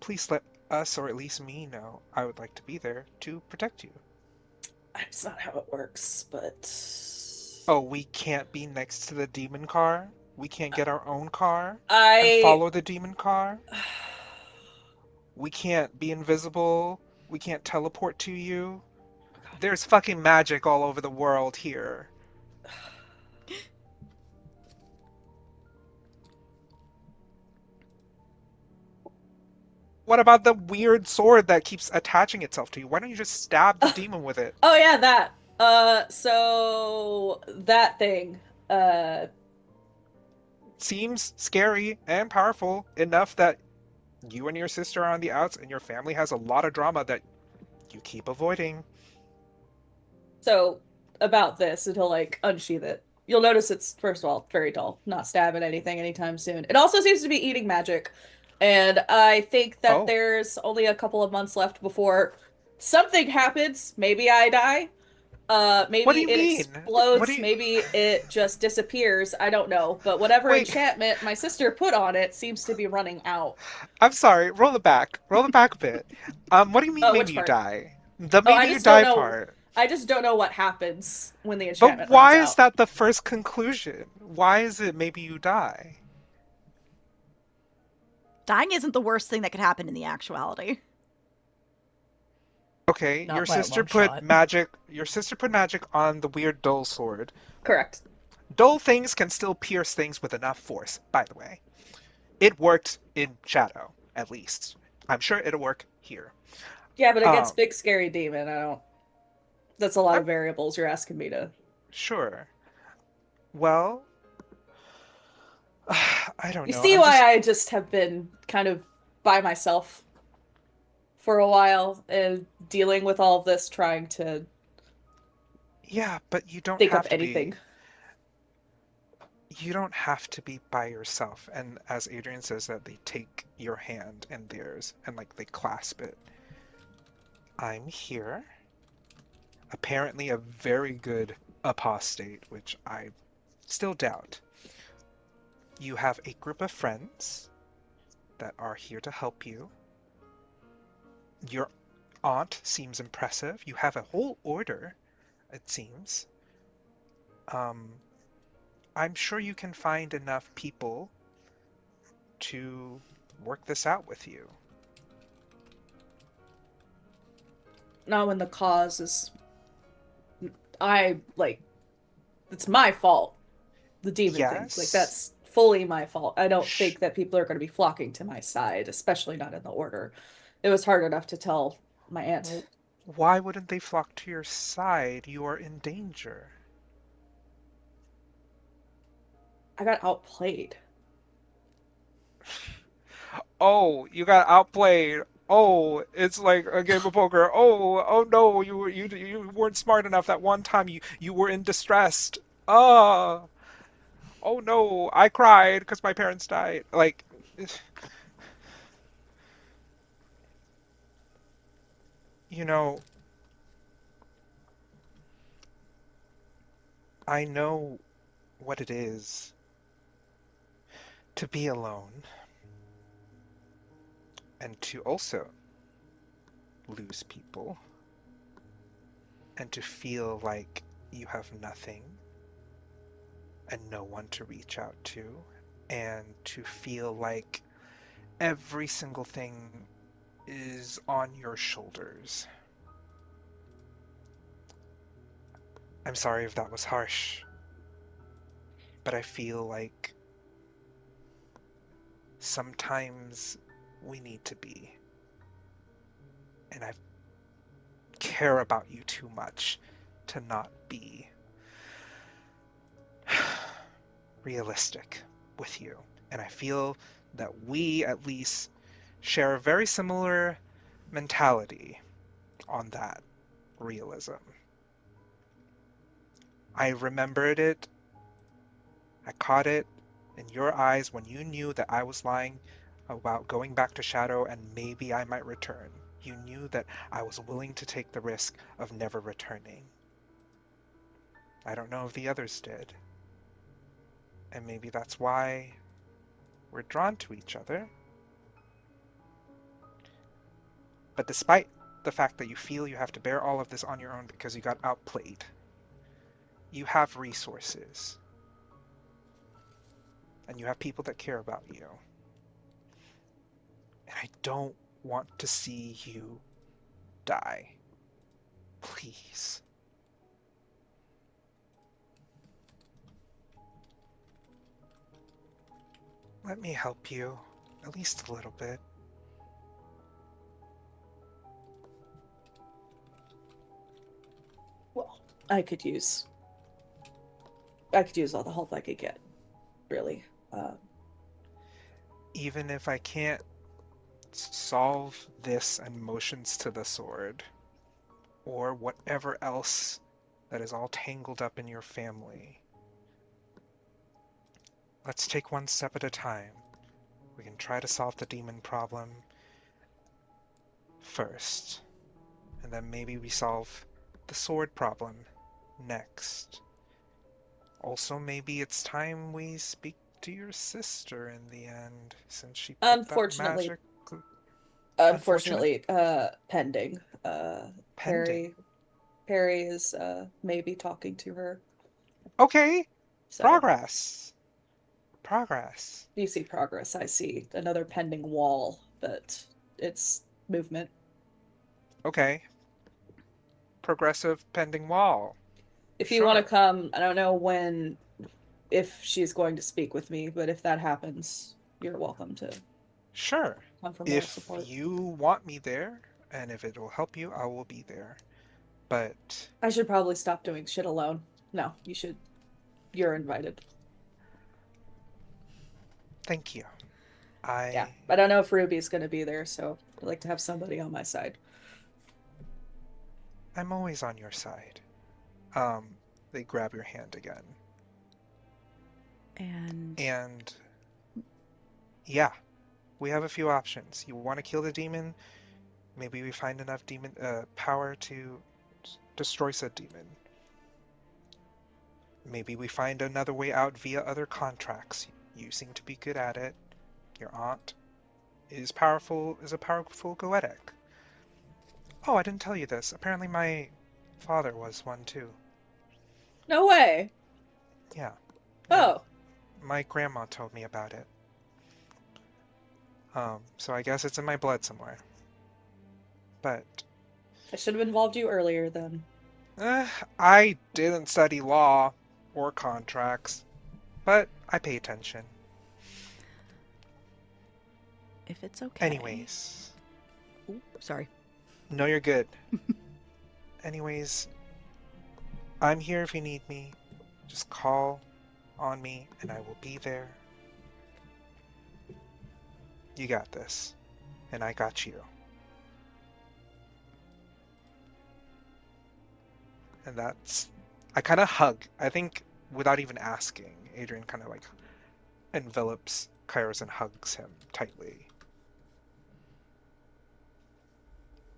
please let us or at least me know. I would like to be there to protect you. That's not how it works, but Oh, we can't be next to the demon car? We can't get our own car and I follow the demon car? We can't be invisible? We can't teleport to you? There's fucking magic all over the world here. What about the weird sword that keeps attaching itself to you? Why don't you just stab the demon with it? Oh yeah, that. So that thing. Uh, Seems scary and powerful enough that you and your sister are on the outs and your family has a lot of drama that you keep avoiding. so about this, it'll like unsheath it. You'll notice it's first of all very dull, not stabbing anything anytime soon. It also seems to be eating magic, and I think that Oh, there's only a couple of months left before something happens. Maybe I die. what do Maybe you it mean? What do explodes, you... maybe it just disappears. I don't know. But whatever Wait, enchantment my sister put on it seems to be running out. I'm sorry. Roll it back. Roll it back a bit. What do you mean maybe Which you part? die? The Oh, I maybe you just don't die know. part. I just don't know what happens when the But enchantment runs why is out. that the first conclusion? Why is it maybe you die? Dying isn't the worst thing that could happen in the actuality. Okay, Not your by a sister long put shot. magic. Your sister put magic on the weird dull sword. Correct. Dull things can still pierce things with enough force, by the way. It worked in Shadow, at least. I'm sure it'll work here. Yeah, but Um, against big scary demon, I don't. That's a lot I'm of variables you're asking me to. sure. Well, I don't You know. see I'm why just... I just have been kind of by myself for a while and dealing with all of this, trying to Yeah, but you don't think of have to be. anything. You don't have to be by yourself. And as Adrienne says that they take your hand and theirs and like they clasp it. I'm here. Apparently a very good apostate, which I still doubt. You have a group of friends that are here to help you. Your aunt seems impressive. You have a whole order, it seems. Um, I'm sure you can find enough people to work this out with you. Not when the cause is... it's my fault. The demon things. Like, Yes. that's fully my fault. I don't think that people are going to be flocking to my side, especially not in the order. It was hard enough to tell my aunt. Why wouldn't they flock to your side? You are in danger. I got outplayed. Oh, you got outplayed. Oh, it's like a game of poker. Oh no, you weren't smart enough that one time. You were in distress. Ah. Oh no, I cried because my parents died. Like, you know, I know what it is to be alone and to also lose people and to feel like you have nothing and no one to reach out to and to feel like every single thing is on your shoulders. I'm sorry if that was harsh, but I feel like sometimes we need to be. And I care about you too much to not be realistic with you. And I feel that we at least share a very similar mentality on that realism. I remembered it. I caught it in your eyes when you knew that I was lying about going back to Shadow and maybe I might return. You knew that I was willing to take the risk of never returning. I don't know if the others did. And maybe that's why we're drawn to each other. But despite the fact that you feel you have to bear all of this on your own because you got outplayed, you have resources. And you have people that care about you. And I don't want to see you die. Please. Let me help you, at least a little bit. Well, I could use all the help I could get, really. Even if I can't solve this and motions to the sword, or whatever else that is all tangled up in your family, let's take one step at a time. We can try to solve the demon problem first, and then maybe we solve the sword problem next. Also, maybe it's time we speak to your sister in the end, since she put Unfortunately, that unfortunately, pending. Pending. Peri is maybe talking to her. Okay, So, progress. you see progress. I see another pending wall, but it's movement. Okay. Progressive pending wall. If you want to come, I don't know if she's going to speak with me, but if that happens, you're welcome to. Sure. Come for moral If support. you want me there, and if it will help you, I will be there. But I should probably stop doing shit alone. No, you should. You're invited. Thank you. Yeah, I don't know if Ruby's going to be there, so I'd like to have somebody on my side. I'm always on your side. They grab your hand again. And yeah, we have a few options. You want to kill the demon? Maybe we find enough demon power to destroy said demon. Maybe we find another way out via other contracts. You seem to be good at it. Your aunt is a powerful goetic. Oh, I didn't tell you this. Apparently my father was one too. No way. Yeah. Oh. My grandma told me about it. So I guess it's in my blood somewhere. But I should have involved you earlier then. I didn't study law or contracts, but I pay attention. If it's okay. Anyways. Ooh, sorry. No, you're good. Anyways, I'm here if you need me. Just call on me and I will be there. You got this. And I got you. And that's... I kind of hug. I think without even asking, Adrienne kind of like envelops Kairos and hugs him tightly.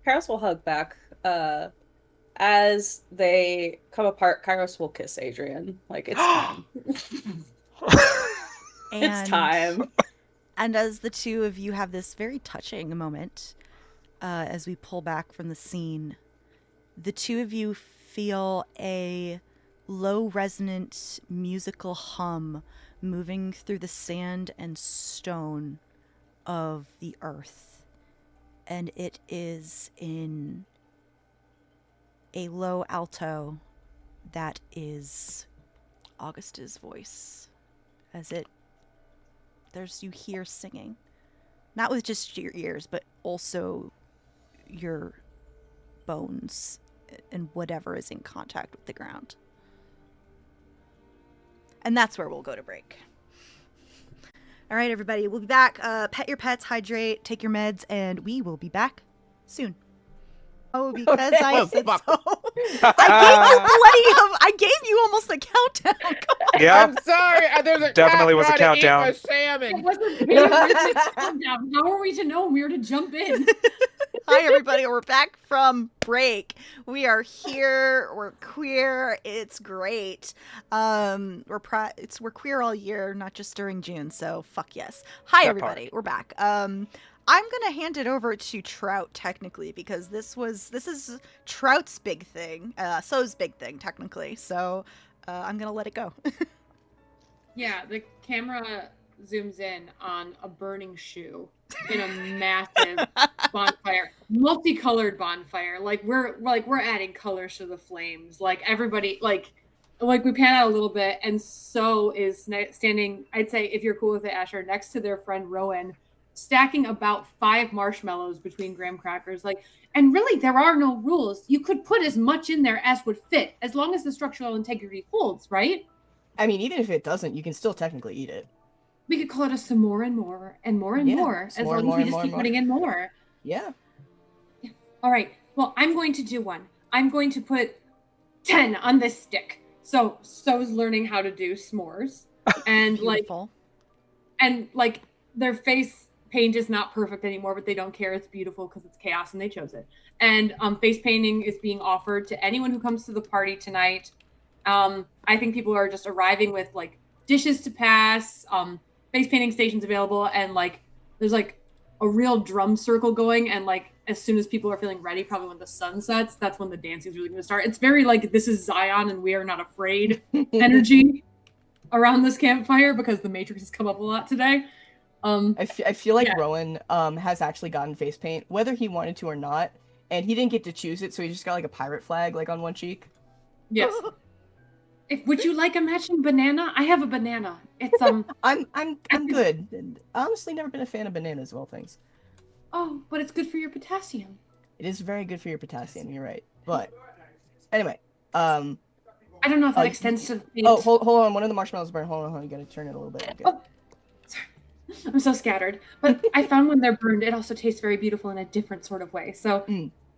Kairos will hug back. As they come apart, Kairos will kiss Adrienne. Like, it's time. It's time. And as the two of you have this very touching moment, as we pull back from the scene, the two of you feel a low resonant musical hum moving through the sand and stone of the earth. And it is in a low alto that is Augusta's voice, as you hear singing, not with just your ears, but also your bones and whatever is in contact with the ground. And that's where we'll go to break. All right, everybody, we'll be back. Pet your pets, hydrate, take your meds, and we will be back soon. Oh, because I said so. I gave you almost a countdown. Come on. Yeah. I'm sorry. There's a Definitely was a cat trying to eat countdown. my salmon. It wasn't me. It was a countdown. How are we to know when we were to jump in? Hi, everybody. We're back from break. We are here. We're queer. It's great. We're queer all year, not just during June. So fuck yes. Hi, everybody. We're back. I'm gonna hand it over to Trout technically because this is Trout's big thing, So's big thing technically. So I'm gonna let it go. Yeah, the camera zooms in on a burning shoe in a massive bonfire, multicolored bonfire. Like we're adding colors to the flames. Like everybody, like we pan out a little bit, and So is standing. I'd say if you're cool with it, Asher, next to their friend Rowan, stacking about 5 marshmallows between graham crackers. Like, and really, there are no rules. You could put as much in there as would fit, as long as the structural integrity holds, right? I mean, even if it doesn't, you can still technically eat it. We could call it a some more and more and more and more, as long as we just keep putting in more. Yeah. All right. Well, I'm going to do one. I'm going to put 10 on this stick. So's learning how to do s'mores, and Beautiful. like their face paint is not perfect anymore, but they don't care. It's beautiful because it's chaos and they chose it. And face painting is being offered to anyone who comes to the party tonight. I think people are just arriving with like dishes to pass, face painting stations available, and like there's like a real drum circle going, and like as soon as people are feeling ready, probably when the sun sets, that's when the dancing is really going to start. It's very like this is Zion and we are not afraid energy around this campfire because the Matrix has come up a lot today. I feel like Rowan has actually gotten face paint, whether he wanted to or not, and he didn't get to choose it, so he just got like a pirate flag like on one cheek. Yes. Would you like a matching banana? I have a banana. It's I'm good. And honestly, never been a fan of bananas of all things. Oh, but it's good for your potassium. It is very good for your potassium. You're right. But anyway, I don't know if that extends to the paint. Oh, hold on. One of the marshmallows burned. Hold on. You gotta turn it a little bit. Okay. Oh, sorry. I'm so scattered. But I found when they're burned, it also tastes very beautiful in a different sort of way. So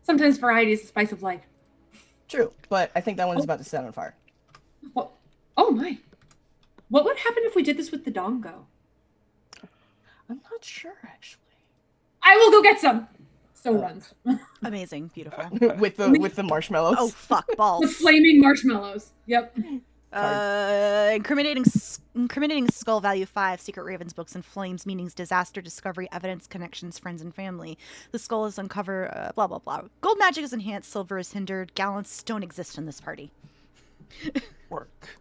sometimes variety is the spice of life. True, but I think that one's about to set on fire. Well, oh my. What would happen if we did this with the dongo? I'm not sure, actually. I will go get some. So runs. Amazing, beautiful. with the marshmallows. Oh fuck balls. The flaming marshmallows. Yep. Incriminating skull value 5, Secret Ravens books and flames, meanings, disaster, discovery, evidence, connections, friends, and family. The skull is uncover, blah, blah, blah. Gold magic is enhanced, silver is hindered, gallants don't exist in this party. Work.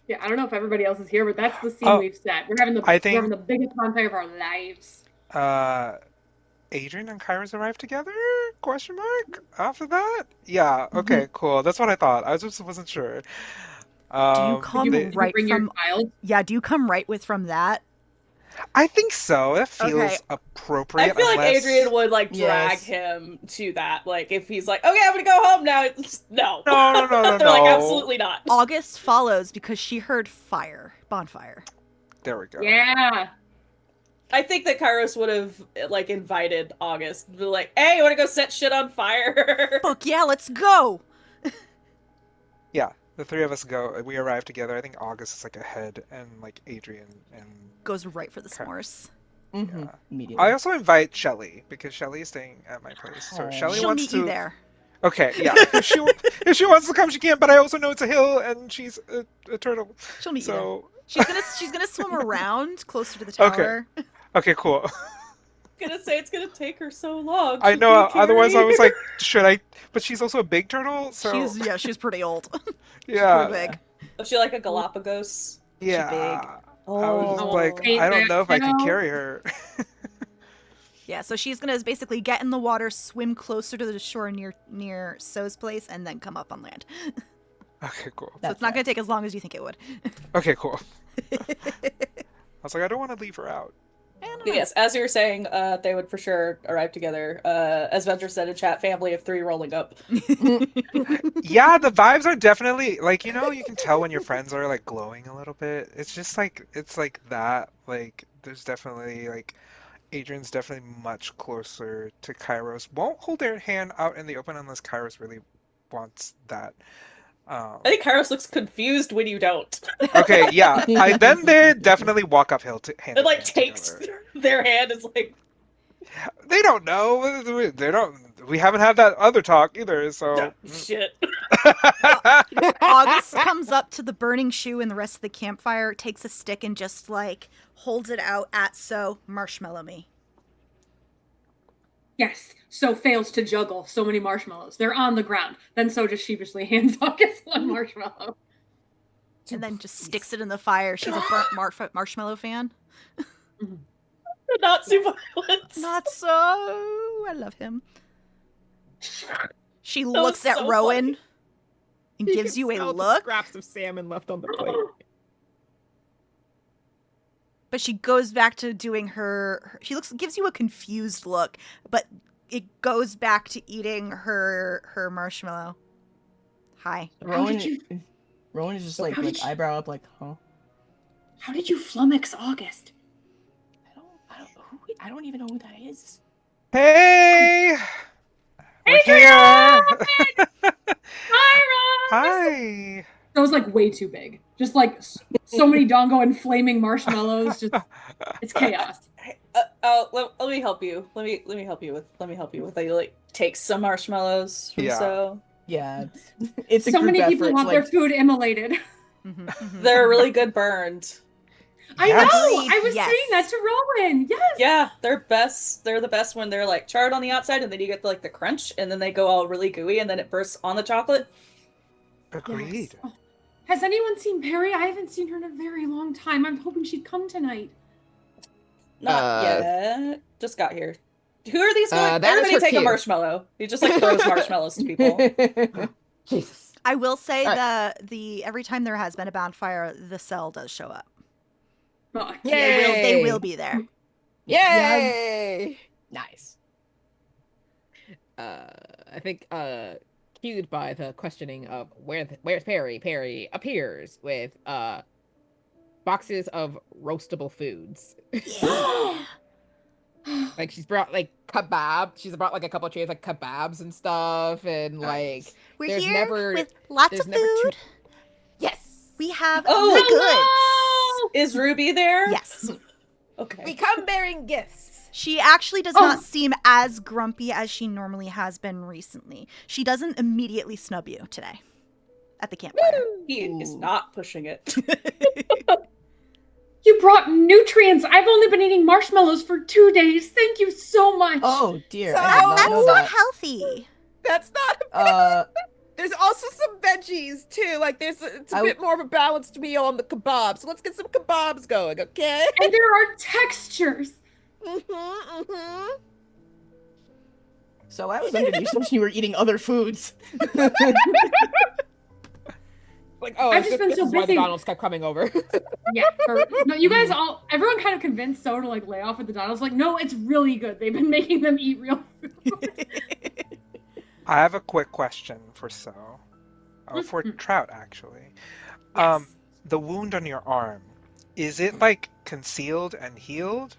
Yeah, I don't know if everybody else is here, but that's the scene we've set. We're having the biggest bonfire of our lives. Adrienne and Kairos arrived together? Question mark? After that? Yeah, okay, cool. That's what I thought. I just wasn't sure. Do you come right bring from? Your child? Yeah, do you come right from that? I think so. That feels appropriate. I feel like unless... Adrienne would like drag him to that. Like if he's like, okay, I'm gonna go home now. No. No. Like absolutely not. August follows because she heard bonfire. There we go. Yeah. I think that Kairos would have like invited August, be like, "Hey, you want to go set shit on fire?" Fuck yeah, let's go. Yeah, the three of us go. We arrive together. I think August is like ahead, and like Adrienne and goes right for the s'mores. Immediately. I also invite Shelly because Shelly is staying at my place. So Shelly She'll wants meet to. you there. Okay, yeah. If she wants to come, she can. But I also know it's a hill, and she's a turtle. She'll meet you there. So She's gonna swim around closer to the tower. Okay, cool. I'm gonna say it's gonna take her so long. I know. Otherwise, I was like, should I? But she's also a big turtle, so She's pretty old. Yeah. She's pretty big. Is she like a Galapagos? Yeah. She's big. I was like, I don't know if I can carry her. Yeah, so she's gonna basically get in the water, swim closer to the shore near So's place, and then come up on land. Okay, cool. So it's not gonna take as long as you think it would. Okay, cool. I was like, I don't want to leave her out. Yes, as you were saying, they would for sure arrive together. As Ventris said in chat, family of 3 rolling up. Yeah, the vibes are definitely like, you can tell when your friends are like glowing a little bit. It's just like it's like that. Like there's definitely like Adrienne's definitely much closer to Kairos. Won't hold their hand out in the open unless Kairos really wants that. I think Kairos looks confused when you don't. Okay, yeah. Then they definitely walk uphill to hand. It like takes their hand. Is like they don't know. They don't. We haven't had that other talk either. So shit. August comes up to the burning shoe and the rest of the campfire, takes a stick and just like holds it out at So. Marshmallow me. Yes. So fails to juggle so many marshmallows. They're on the ground. Then So just sheepishly hands August one marshmallow. And then just sticks it in the fire. She's a burnt marshmallow fan. Nazi violence. Not so. I love him. She looks at so Rowan funny. and gives you a look. Scraps of salmon left on the plate. But she goes back to doing gives you a confused look, but it goes back to eating her marshmallow. Hi. Rowan is just like eyebrow up, like, huh? How did you flummox August? I don't even know who that is. Hey! We're here! Hi! That was like way too big. Just like so many dongo and flaming marshmallows. Just it's chaos. Let me help you. Let me help you with. You like take some marshmallows from So. Yeah, it's a so many people effort want their food immolated. They're really good burned. I know. I was saying that to Rowan. Yes. Yeah, they're best. They're the best when they're like charred on the outside, and then you get the crunch, and then they go all really gooey, and then it bursts on the chocolate. Agreed. Yes. Oh. Has anyone seen Peri? I haven't seen her in a very long time. I'm hoping she'd come tonight. Not yet. Just got here. Who are these guys? That Everybody is her take a cue. marshmallow. He just like throws marshmallows to people. Jesus. I will say the every time there has been a bonfire, the cell does show up. Oh, They will be there. Yay! Nice. I think cued by the questioning of where's Peri? Peri appears with boxes of roastable foods. Like she's brought like kebab. She's brought like a couple of trays like kebabs and stuff, and like We're there's here never with lots there's of never food. Yes, We have Oh, the is Ruby there? goods. Yes. Okay. we come bearing gifts. She actually does not seem as grumpy as she normally has been recently. She doesn't immediately snub you today at the campfire. He is not pushing it. You brought nutrients. I've only been eating marshmallows for 2 days. Thank you so much. Oh dear, So I did not That's know not that. healthy. That's not. There's also some veggies too. Like it's a bit more of a balanced meal on the kebabs. So let's get some kebabs going, okay? And there are textures. So I was under the assumption you were eating other foods. Like, oh, I've just been this so is why the busy. Donalds kept coming over. Yeah. No, you guys everyone kind of convinced So to like lay off with the Donalds. Like, no, it's really good. They've been making them eat real food. I have a quick question for So. For Trout, actually. Yes. The wound on your arm, is it like concealed and healed?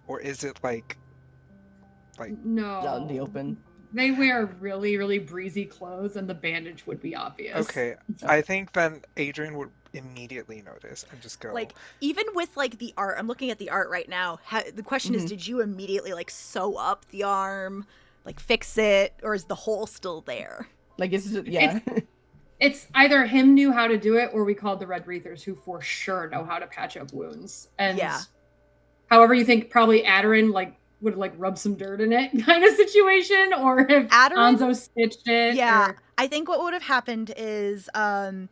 Or is it like No. Out in the open. They wear really, really breezy clothes, and the bandage would be obvious. Okay, I think then Adrienne would immediately notice and just go. Like, even with, like, the art, I'm looking at the art right now. The question is, did you immediately, like, sew up the arm, like, fix it, or is the hole still there? Like, yeah. It's either him knew how to do it, or we called the Red Wreathers, who for sure know how to patch up wounds. And however you think, probably Adrienne, like, would like rub some dirt in it kind of situation, or if Anzo stitched it. Yeah, I think what would have happened is him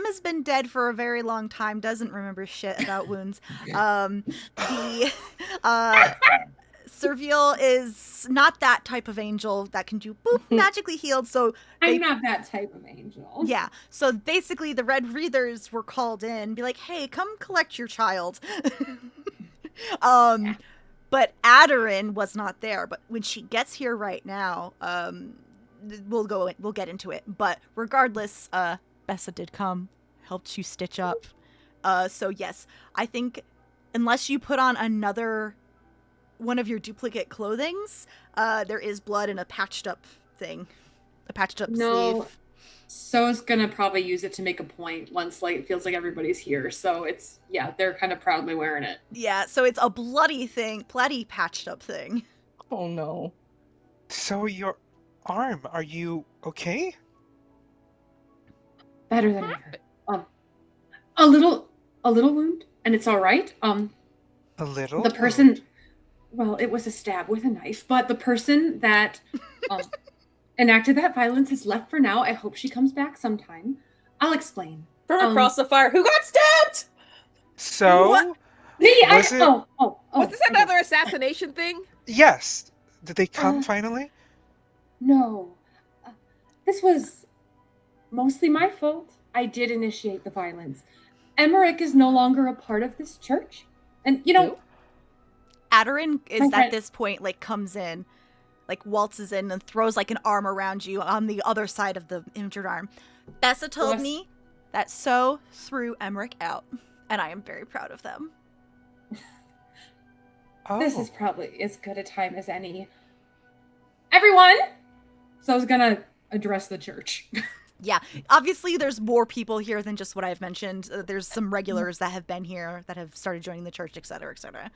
has been dead for a very long time, doesn't remember shit about wounds. The Surreal is not that type of angel that can do boop magically healed, so I'm not that type of angel. Yeah, so basically the Red Wreathers were called in, be like, hey, come collect your child. But Adrienne was not there. But when she gets here right now, we'll get into it. But regardless, Bessa did come, helped you stitch up. So yes, I think unless you put on another one of your duplicate clothings, there is blood in a patched up thing, a patched up sleeve. So's gonna probably use it to make a point once like it feels like everybody's here. So it's they're kind of proudly wearing it. Yeah, so it's a bloody patched up thing. Oh no. So your arm, are you okay? Better than ever. A little wound, and it's all right. A little. The person, well, it was a stab with a knife, but the person that enacted that violence has left for now. I hope she comes back sometime. I'll explain. From across the fire, who got stabbed? So Was this another assassination thing? Yes. Did they come finally? No. This was mostly my fault. I did initiate the violence. Emmerich is no longer a part of this church. And, Adrienne is at this point, like, comes in, like, waltzes in and throws, like, an arm around you on the other side of the injured arm. Bessa told me that So threw Emmerich out, and I am very proud of them. This is probably as good a time as any. Everyone! So's gonna address the church. Yeah, obviously there's more people here than just what I've mentioned. There's some regulars that have been here, that have started joining the church, etc., etc.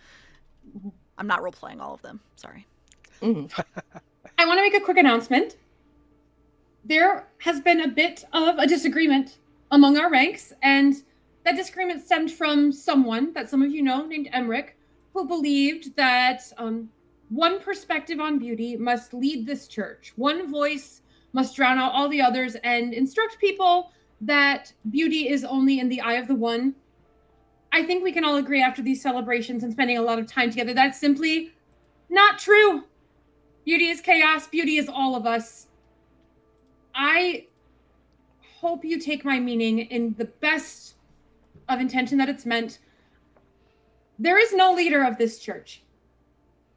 I'm not role-playing all of them. Sorry. I want to make a quick announcement. There has been a bit of a disagreement among our ranks, and that disagreement stemmed from someone that some of you know named Emmerich, who believed that one perspective on beauty must lead this church. One voice must drown out all the others and instruct people that beauty is only in the eye of the one. I think we can all agree after these celebrations and spending a lot of time together, that's simply not true. Beauty is chaos. Beauty is all of us. I hope you take my meaning in the best of intention that it's meant. There is no leader of this church.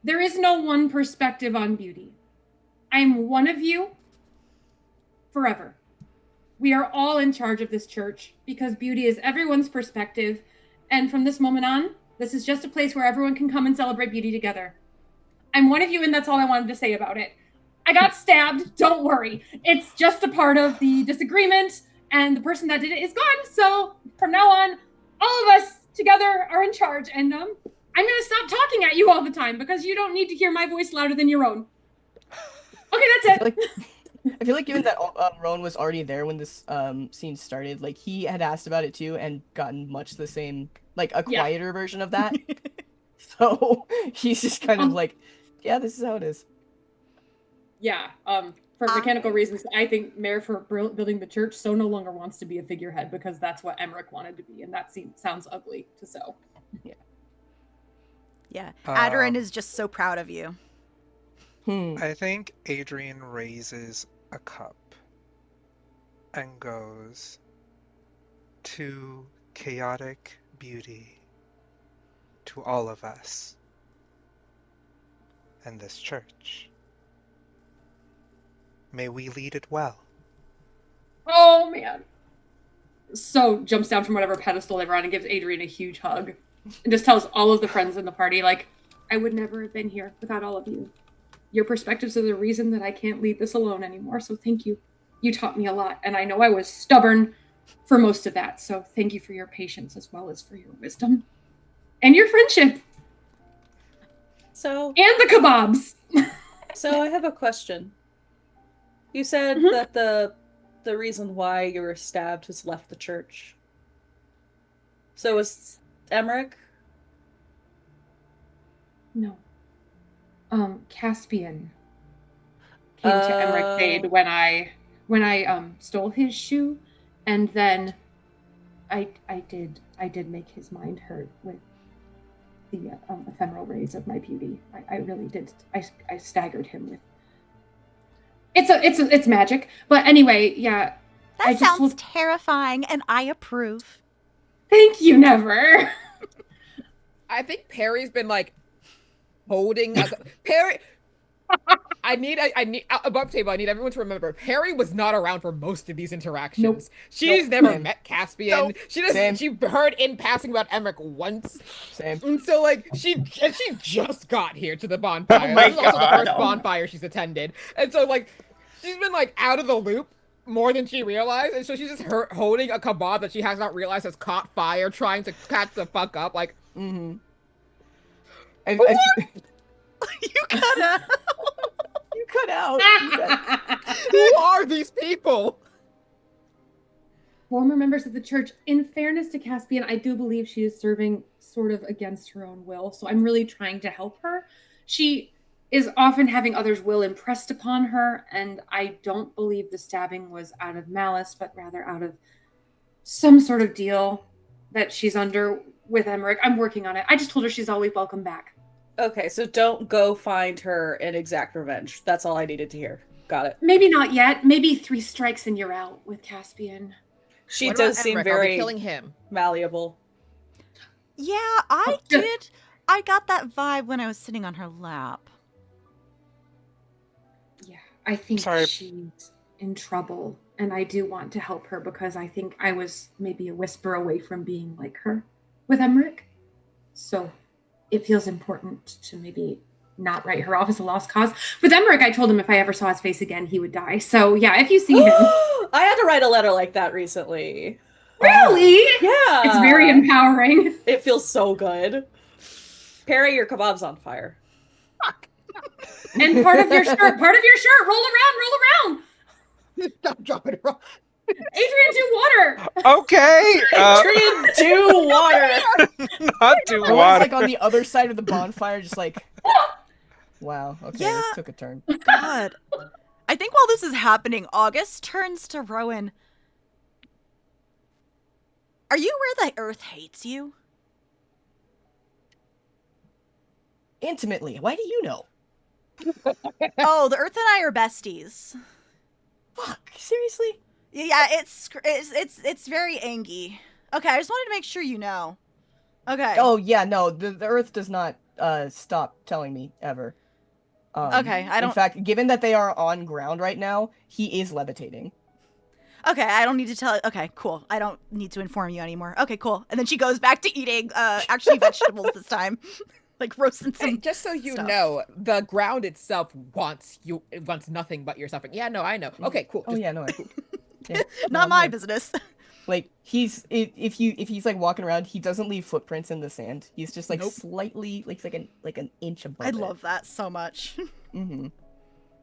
There is no one perspective on beauty. I am one of you forever. We are all in charge of this church because beauty is everyone's perspective. And from this moment on, this is just a place where everyone can come and celebrate beauty together. I'm one of you, and that's all I wanted to say about it. I got stabbed. Don't worry. It's just a part of the disagreement, and the person that did it is gone. So from now on, all of us together are in charge. And I'm going to stop talking at you all the time because you don't need to hear my voice louder than your own. Okay, that's it. I feel like given that Rowan was already there when this scene started, like, he had asked about it too and gotten much the same, like, a quieter version of that. So he's just kind of like, yeah, this is how it is. Yeah. for mechanical reasons, I think Mayor for building the church, So no longer wants to be a figurehead because that's what Emmerich wanted to be, and that sounds ugly to So. Yeah. Adrienne is just so proud of you. I think Adrienne raises a cup and goes, to chaotic beauty, to all of us, and this church. May we lead it well. Oh, man. So jumps down from whatever pedestal they were on and gives Adrienne a huge hug. And just tells all of the friends in the party, like, I would never have been here without all of you. Your perspectives are the reason that I can't lead this alone anymore, so thank you. You taught me a lot, and I know I was stubborn for most of that, so thank you for your patience as well as for your wisdom. And your friendship. So... And the kebabs! So I have a question. You said that the reason why you were stabbed has left the church. So was Emmerich? No. Caspian came to Emmerich Fade when I stole his shoe, and then I did make his mind hurt with the ephemeral rays of my beauty. I really did. I staggered him with. It's magic, but anyway, yeah. That sounds terrifying, and I approve. Thank you, Never. I think Peri's been like holding Peri. I need above table. I need everyone to remember Peri was not around for most of these interactions. Nope. She's never met Caspian. Nope. She doesn't. She heard in passing about Emmerich once. Same. And so like she just got here to the bonfire. Oh my This is also the God. first bonfire she's attended, and so like she's been like out of the loop more than she realized, and so she's just holding a kebab that she has not realized has caught fire, trying to catch the fuck up. Like, You cut out. You cut out. who are these people? Former members of the church. In fairness to Caspian, I do believe she is serving sort of against her own will, so I'm really trying to help her. She is often having others' will impressed upon her, and I don't believe the stabbing was out of malice, but rather out of some sort of deal that she's under with Emmerich. I'm working on it. I just told her she's always welcome back. Okay, so don't go find her and exact revenge. That's all I needed to hear. Got it. Maybe not yet. Maybe 3 strikes and you're out with Caspian. She What does about seem Emmerich? Are we very killing him. malleable. Yeah, I did. I got that vibe when I was sitting on her lap. Yeah, I think Sorry. she's in trouble, and I do want to help her because I think I was maybe a whisper away from being like her with Emmerich. So it feels important to maybe not write her off as a lost cause. With Emmerich, I told him if I ever saw his face again, he would die. So yeah, if you see him. I had to write a letter like that recently. Really? Yeah. It's very empowering. It feels so good. Peri, your kebab's on fire. And part of your shirt, roll around. Stop dropping it wrong. Adrienne, do water. Okay. Adrienne, do water. Not do I was water. like on the other side of the bonfire, just like, wow, okay, Yeah. this took a turn. God. I think while this is happening, August turns to Rowan. Are you where the earth hates you? Intimately. Why do you know? Oh, the earth and I are besties. Fuck, seriously? Yeah, it's very angy. Okay, I just wanted to make sure you know. Okay. Oh, yeah, no, the earth does not stop telling me, ever. Okay, I don't... In fact, given that they are on ground right now, he is levitating. Okay, I don't need to tell... Okay, cool. I don't need to inform you anymore. Okay, cool. And then she goes back to eating, actually vegetables this time. Like roasting some Hey, just so you stuff. know, the ground itself wants nothing but your suffering. Yeah, no, I know. Okay, cool. Oh, yeah, no, yeah. Not my business. Like, if he's like walking around, he doesn't leave footprints in the sand. He's just like slightly, like an inch above I it. love that so much. Mm-hmm.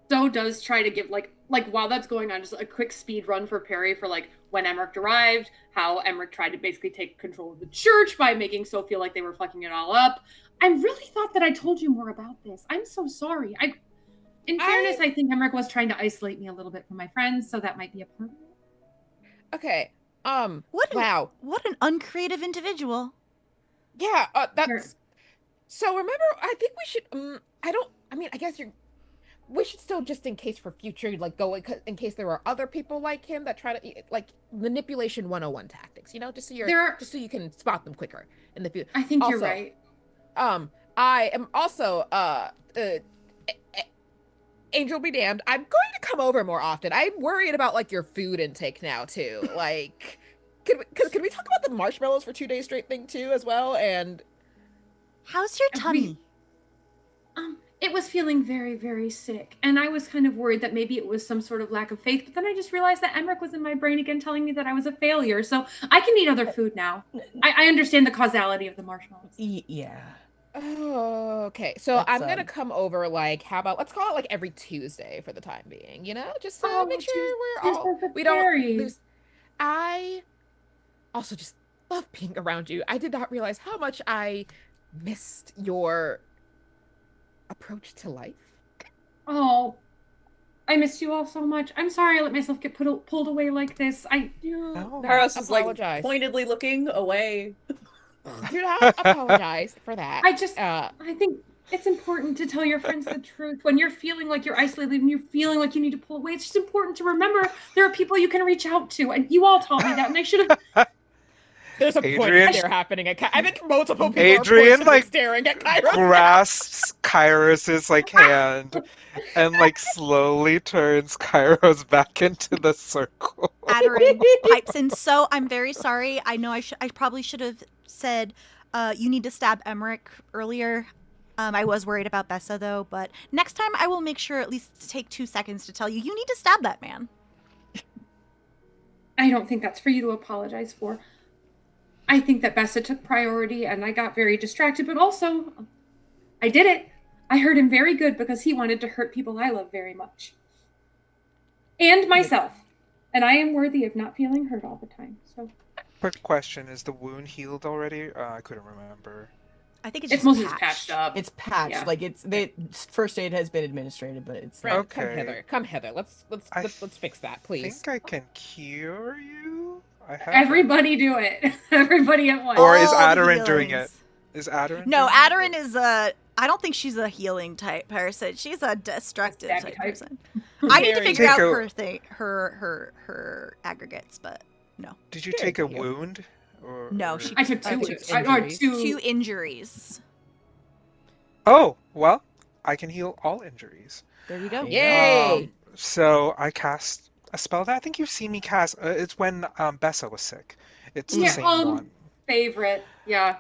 So does try to give like while that's going on, just a quick speed run for Peri for like when Emmerich arrived, how Emmerich tried to basically take control of the church by making So feel like they were fucking it all up. I really thought that I told you more about this. I'm so sorry. In fairness, I think Emmerich was trying to isolate me a little bit from my friends, so that might be a part of it. Okay. What an uncreative individual. Yeah, that's... Sure. So remember, I think we should, I guess we should still, just in case for future, like, go in case there are other people like him that try to, like, manipulation 101 tactics, just so you can spot them quicker in the future. I think you're right. I am also, Angel be damned, I'm going to come over more often. I'm worried about, like, your food intake now, too. Like, can we talk about the marshmallows for 2 days straight thing, too, as well? And how's your tummy? It was feeling very, very sick, and I was kind of worried that maybe it was some sort of lack of faith, but then I just realized that Emmerich was in my brain again telling me that I was a failure, so I can eat other food now. I understand the causality of the marshmallows. Yeah. Oh, okay. So I'm gonna come over, like, how about, let's call it, like, every Tuesday for the time being, just to make sure we don't lose. I also just love being around you. I did not realize how much I missed your approach to life. Oh, I missed you all so much. I'm sorry I let myself get pulled away like this. Kairos is like pointedly looking away. Do not apologize for that. I think it's important to tell your friends the truth when you're feeling like you're isolated and you're feeling like you need to pull away. It's just important to remember there are people you can reach out to, and you all taught me that, and I should have. There's a point stare happening at I think multiple people Adrienne, are like, staring at Kairos. Grasps Kairos' like hand and like slowly turns Kairos back into the circle. Adrienne pipes in. So I'm very sorry. I know I probably should have said you need to stab Emmerich earlier. I was worried about Bessa though, but next time I will make sure at least to take 2 seconds to tell you need to stab that man. I don't think that's for you to apologize for. I think that Bessa took priority and I got very distracted, but also I did it. I hurt him very good because he wanted to hurt people I love very much. And myself. And I am worthy of not feeling hurt all the time. So, quick question, is the wound healed already? I couldn't remember. I think it's mostly patched up. It's patched. Yeah. Like the first aid has been administered, but it's Friend, okay. Come hither. Let's fix that, please. I think I can cure you. Everybody do it. Everybody at once. Or is Adrienne doing it? Is Adrienne? No, Adrienne is I don't think she's a healing type person. She's a destructive type person. I need to figure out her aggregates, but no. Did you take a wound? No, I took two injuries. Oh, well, I can heal all injuries. There you go. Yay! So I cast a spell that I think you've seen me cast. It's when Bessa was sick. It's the same one. Favorite, yeah.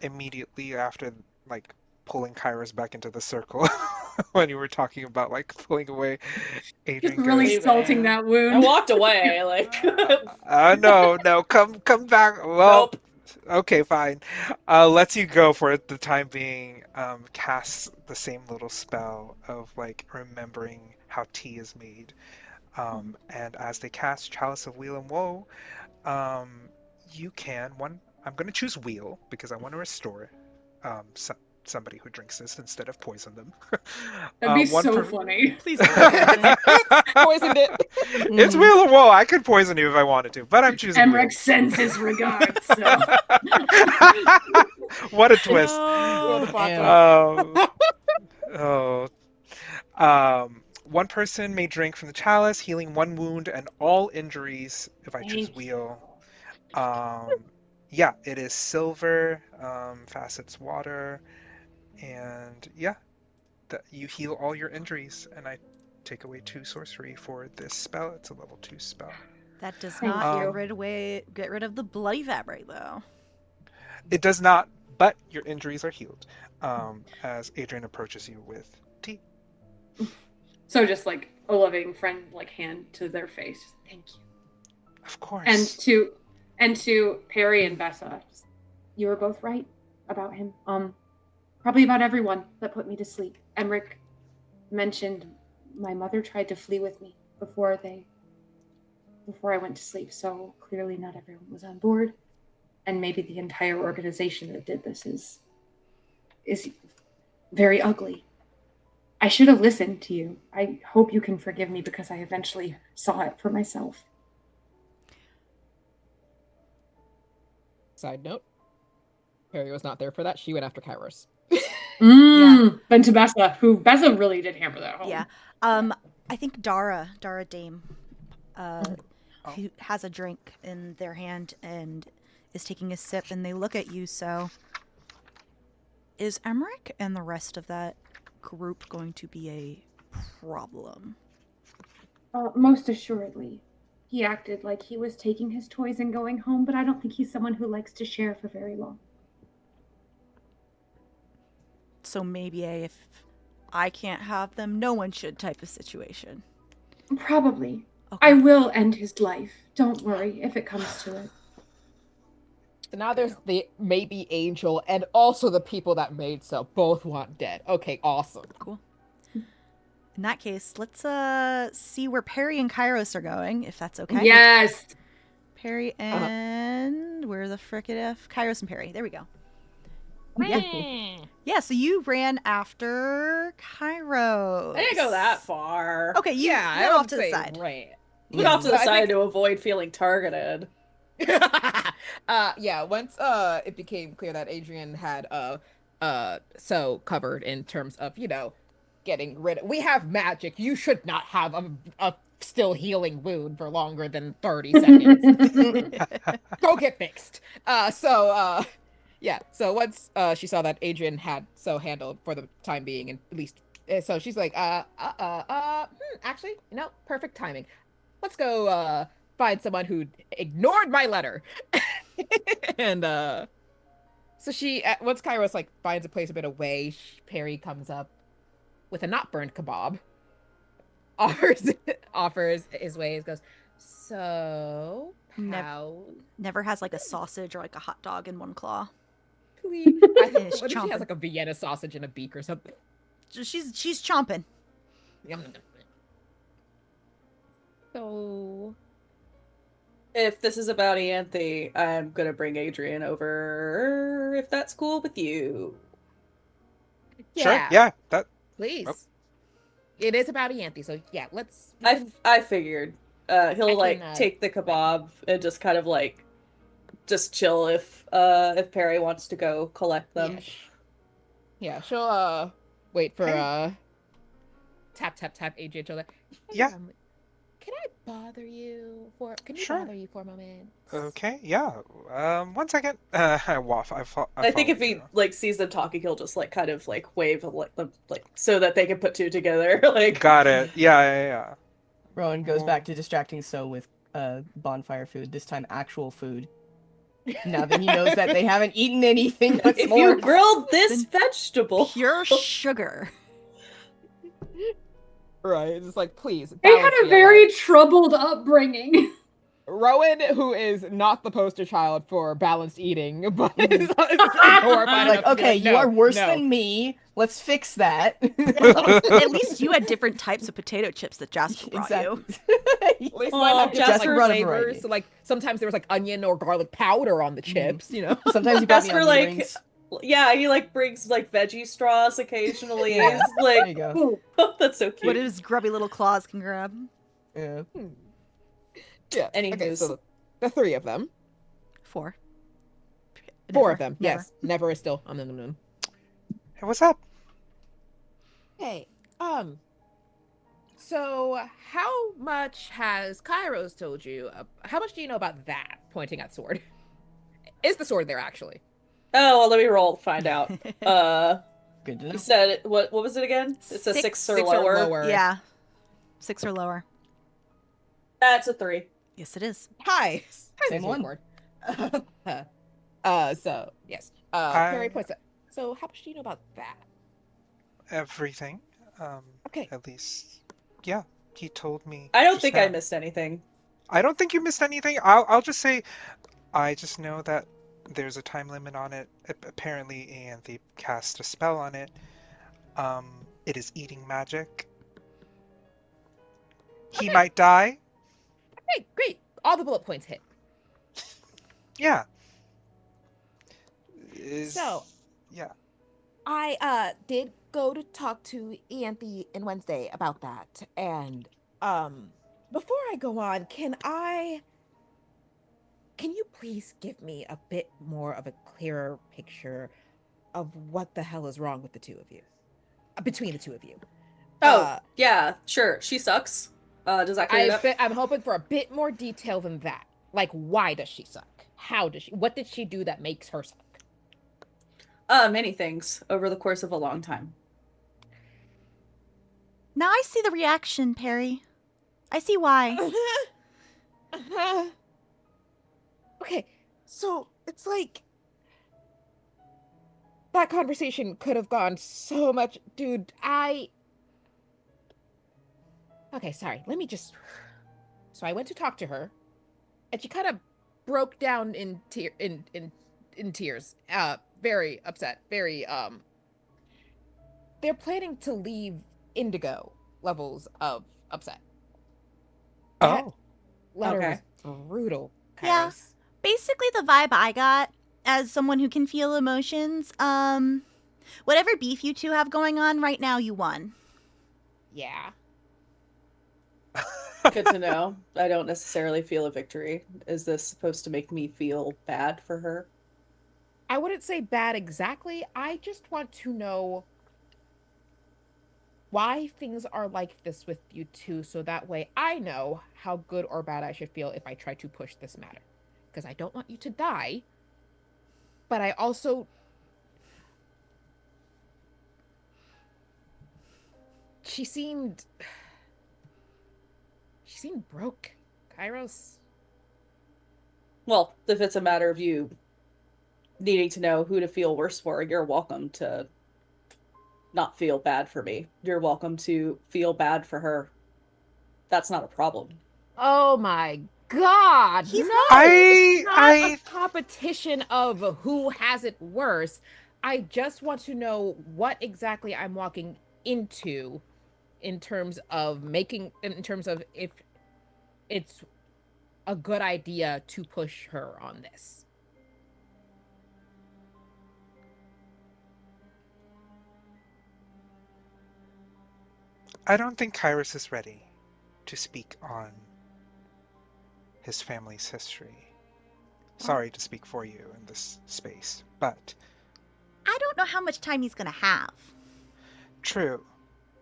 Immediately after, like, pulling Kairos back into the circle when you were talking about, like, pulling away Adrienne. Just really salting that wound. I walked away, like. No, come back. Well, nope. Okay, fine. Lets you go for the time being. Casts the same little spell of, like, remembering how tea is made. And as they cast Chalice of Weal and Woe, you can I'm going to choose Weal because I want to restore somebody who drinks this instead of poison them. That'd be so funny. Please poisoned it. It's Weal and Woe. I could poison you if I wanted to, but I'm choosing Emmerich Weal. sends his regards. So. What a twist. One person may drink from the chalice, healing 1 wound and all injuries if I choose Weal. Yeah, it is silver, facets water, and yeah, you heal all your injuries, and I take away 2 sorcery for this spell. It's a level 2 spell. That does not get rid of the bloody vibrate, though. It does not, but your injuries are healed as Adrienne approaches you with tea. So just like a loving friend, like hand to their face. Thank you. Of course. And to Peri and Bessa, you were both right about him. Probably about everyone that put me to sleep. Emmerich mentioned my mother tried to flee with me before I went to sleep. So clearly not everyone was on board. And maybe the entire organization that did this is very ugly. I should have listened to you. I hope you can forgive me because I eventually saw it for myself. Side note, Peri was not there for that. She went after Kairos. Then to Bessa, who Bessa really did hammer that home. Yeah. I think Dara Dame, who has a drink in their hand and is taking a sip, and they look at you. So, is Emmerich and the rest of that group going to be a problem? Most assuredly. He acted like he was taking his toys and going home, but I don't think he's someone who likes to share for very long. So maybe if I can't have them, no one should type of situation. Probably. Okay. I will end his life. Don't worry if it comes to it. So now there's the maybe Angel and also the people that made so both want dead. Okay, awesome. Cool. In that case, let's see where Peri and Kairos are going, if that's okay. Yes. Peri and where the frick it F? Kairos and Peri. There we go. Yeah, so you ran after Kairos. I didn't go that far. Okay, you went off to the side. Right. Went off to the side to avoid feeling targeted. Once it became clear that Adrienne had so covered in terms of, getting rid of, we have magic, you should not have a still healing wound for longer than 30 seconds. Go get fixed. So once she saw that Adrienne had so handled for the time being, and at least so she's like actually, perfect timing. Let's go find someone who ignored my letter. And so she once Kairos finds a place a bit away, Peri comes up with a not burned kebab, offers his ways, goes, so how never has a sausage or a hot dog in one claw. Please. What if she chomping. has a Vienna sausage in a beak or something? She's chomping. So If this is about Ianthe, I'm gonna bring Adrienne over, if that's cool with you. Sure, yeah, that... Please. Oh. It is about Ianthe, so yeah, let's... I figured. He'll take the kebab and just kind of just chill if Peri wants to go collect them. Yeah, she'll wait for tap Adrienne shoulder. Yeah. Can I bother you for? Can you Sure. bother you for a moment? Okay, yeah. 1 second. I waff. I think if he sees them talking, he'll just kind of wave so that they can put two together. Got it. Yeah. Rowan goes back to distracting So with bonfire food. This time, actual food. Now that he knows that they haven't eaten anything. If you grilled this vegetable, pure sugar. Right, it's please. They had a very troubled upbringing. Rowan, who is not the poster child for balanced eating, but is horrified. Okay, you are worse than me. Let's fix that. At least you had different types of potato chips that Jasper brought you. At least mine have Jasper brought a flavors. So, sometimes there was onion or garlic powder on the chips. Sometimes you got Jasper rings. Yeah, he brings veggie straws occasionally. Yeah. He's There you go. oh, that's so cute. What his grubby little claws can grab. Yeah. Yeah. Anywho, Okay, so the three of them. Four. Four of them. Never. Yes. Never is still. Hey, what's up? Hey. So how much has Kairos told you? How much do you know about that? Pointing at sword. Is the sword there actually? Oh, well, let me roll to find out. Good to know. You said what was it again? It's a 6 or lower. Yeah. 6 or lower. That's a 3. Yes, it is. Hi. Same one. So yes. Peri points at. So how much do you know about that? Everything. Okay. At least, yeah. He told me. I don't just think now. I missed anything. I don't think you missed anything. I'll just say, I just know that there's a time limit on it. Apparently, Ianthe cast a spell on it. It is eating magic. He might die. Okay, great. All the bullet points hit. Yeah. So. Yeah. I did go to talk to Ianthe and Wednesday about that, and before I go on, can you please give me a bit more of a clearer picture of what the hell is wrong with the two of you? Between the two of you. Oh, yeah, sure. She sucks. Does that clear it up? I'm hoping for a bit more detail than that. Like, why does she suck? How does what did she do that makes her suck? Many things over the course of a long time. Now I see the reaction, Peri. I see why. Okay, so it's like that conversation could have gone so much, dude. Okay, sorry. Let me just. So I went to talk to her, and she kind of broke down in tears. Very upset. Very They're planning to leave Indigo. Levels of upset. That letter okay. was brutal. Kairos. Yeah. Basically the vibe I got as someone who can feel emotions, whatever beef you two have going on right now, you won. Yeah. Good to know. I don't necessarily feel a victory. Is this supposed to make me feel bad for her? I wouldn't say bad exactly. I just want to know why things are like this with you two, so that way I know how good or bad I should feel if I try to push this matter. Because I don't want you to die, but I also... She seemed broke, Kairos. Well, if it's a matter of you needing to know who to feel worse for, you're welcome to not feel bad for me. You're welcome to feel bad for her. That's not a problem. Oh my god! He's no! not. It's not a competition of who has it worse. I just want to know what exactly I'm walking into in terms of if it's a good idea to push her on this. I don't think Kairos is ready to speak on his family's history. Sorry to speak for you in this space, but... I don't know how much time he's gonna have. True.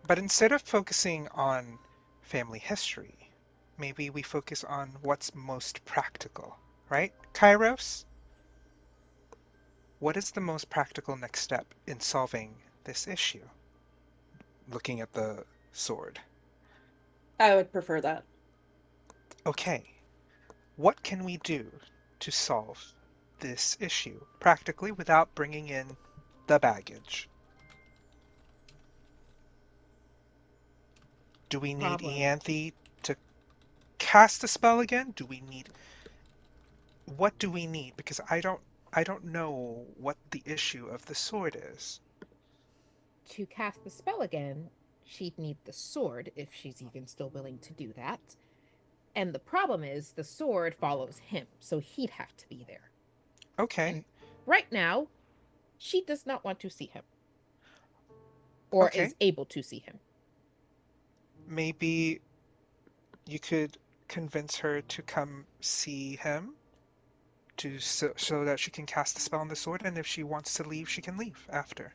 But instead of focusing on family history, maybe we focus on what's most practical, right? Kairos? What is the most practical next step in solving this issue? Looking at the sword. I would prefer that. Okay. What can we do to solve this issue practically without bringing in the baggage? Do we need Ianthe to cast a spell again? What do we need? Because I don't know what the issue of the sword is. To cast the spell again, she'd need the sword if she's even still willing to do that. And the problem is the sword follows him, so he'd have to be there. Okay. And right now, she does not want to see him. Or is able to see him. Maybe you could convince her to come see him so that she can cast the spell on the sword, and if she wants to leave, she can leave after.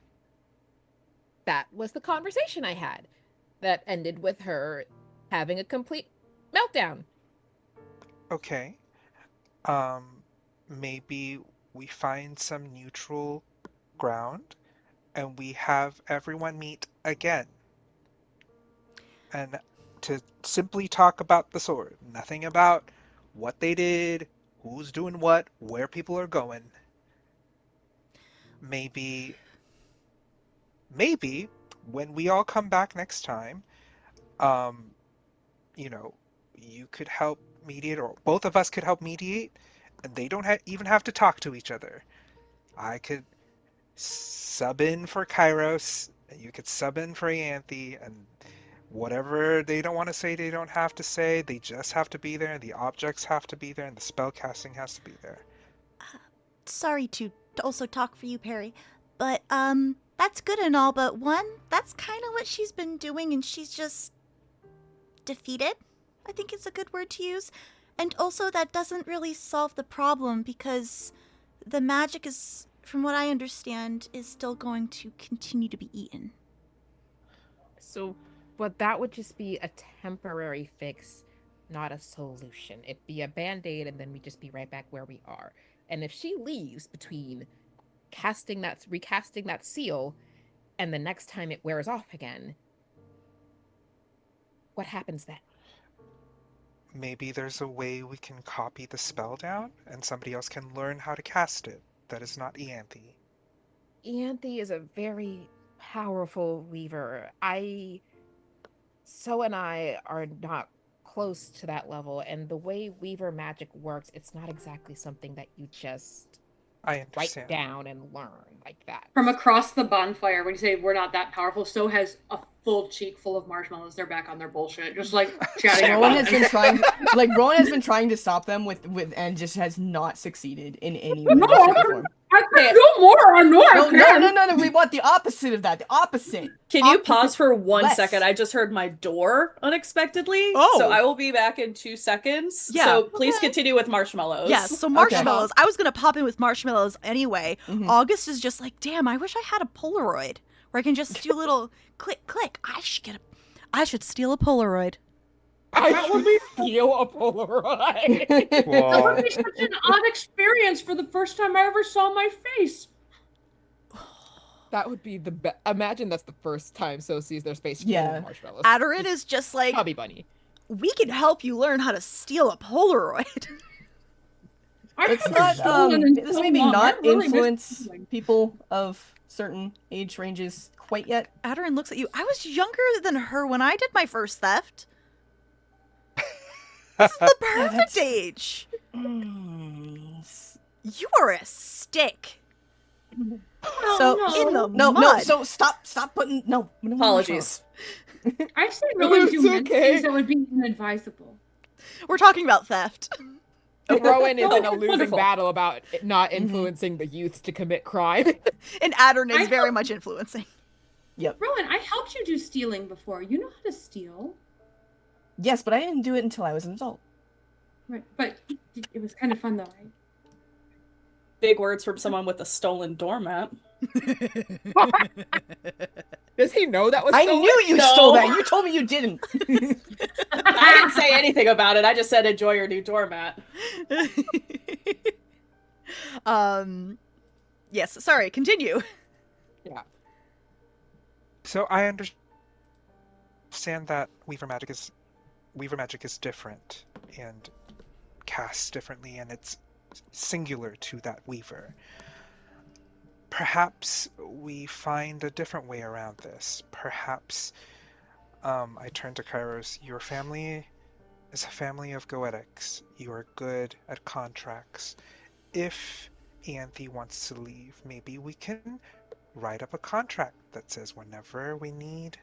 That was the conversation I had. That ended with her having a complete meltdown. Okay. Maybe we find some neutral ground and we have everyone meet again. And to simply talk about the sword. Nothing about what they did, who's doing what, where people are going. Maybe when we all come back next time, you could help mediate, or both of us could help mediate, and they don't even have to talk to each other. I could sub in for Kairos, and you could sub in for Ianthe, and whatever they don't want to say, they don't have to say. They just have to be there, and the objects have to be there, and the spell casting has to be there. Sorry to also talk for you, Peri, but that that's good and all, but one, that's kind of what she's been doing, and she's just defeated, I think is a good word to use. And also that doesn't really solve the problem because the magic is, from what I understand, is still going to continue to be eaten. So, but that would just be a temporary fix, not a solution. It'd be a band-aid and then we'd just be right back where we are. And if she leaves between recasting that seal and the next time it wears off again, what happens then? Maybe there's a way we can copy the spell down and somebody else can learn how to cast it. That is not Ianthe. Ianthe is a very powerful weaver. So and I are not close to that level, and the way weaver magic works, it's not exactly something that you just write down and learn like that. From across the bonfire, when you say we're not that powerful, so has a full cheek full of marshmallows. They're back on their bullshit, just like chatting. Rowan has been trying, Rowan has been trying to stop them with, and just has not succeeded in any way. No, I can do more. I know I can. No. We want the opposite of that. The opposite. Can you pause for 1 second? I just heard my door unexpectedly. Oh. So I will be back in 2 seconds. Yeah. So please continue with marshmallows. Yes, so marshmallows. I was going to pop in with marshmallows anyway. Mm-hmm. August is just like, damn, I wish I had a Polaroid where I can just do a little click, click. I should steal a Polaroid. I would steal a Polaroid. That would be such an odd experience for the first time I ever saw my face. That would be the best. Imagine that's the first time So sees their face full of marshmallows. Adrienne is just like, Chubby bunny. We can help you learn how to steal a Polaroid. Let's not, this maybe not really influence people of certain age ranges quite yet. Adrienne looks at you. I was younger than her when I did my first theft. This is the perfect age. You are a stick. So stop putting no apologies. I say really do things that would be inadvisable. We're talking about theft. Rowan is in a losing battle about not influencing the youth to commit crime. And Adrienne is very much influencing. Yep. Rowan, I helped you do stealing before. You know how to steal. Yes, but I didn't do it until I was an adult. Right, but it was kind of fun though, right? Big words from someone with a stolen doormat. Does he know that was I stolen? knew you stole that. You told me you didn't. I didn't say anything about it. I just said enjoy your new doormat. Yes, sorry, continue. Yeah. So I understand that Weaver magic is different and cast differently, and it's singular to that Weaver. Perhaps we find a different way around this. Perhaps, I turn to Kairos, your family is a family of goetics. You are good at contracts. If Ianthe wants to leave, maybe we can write up a contract that says whenever we need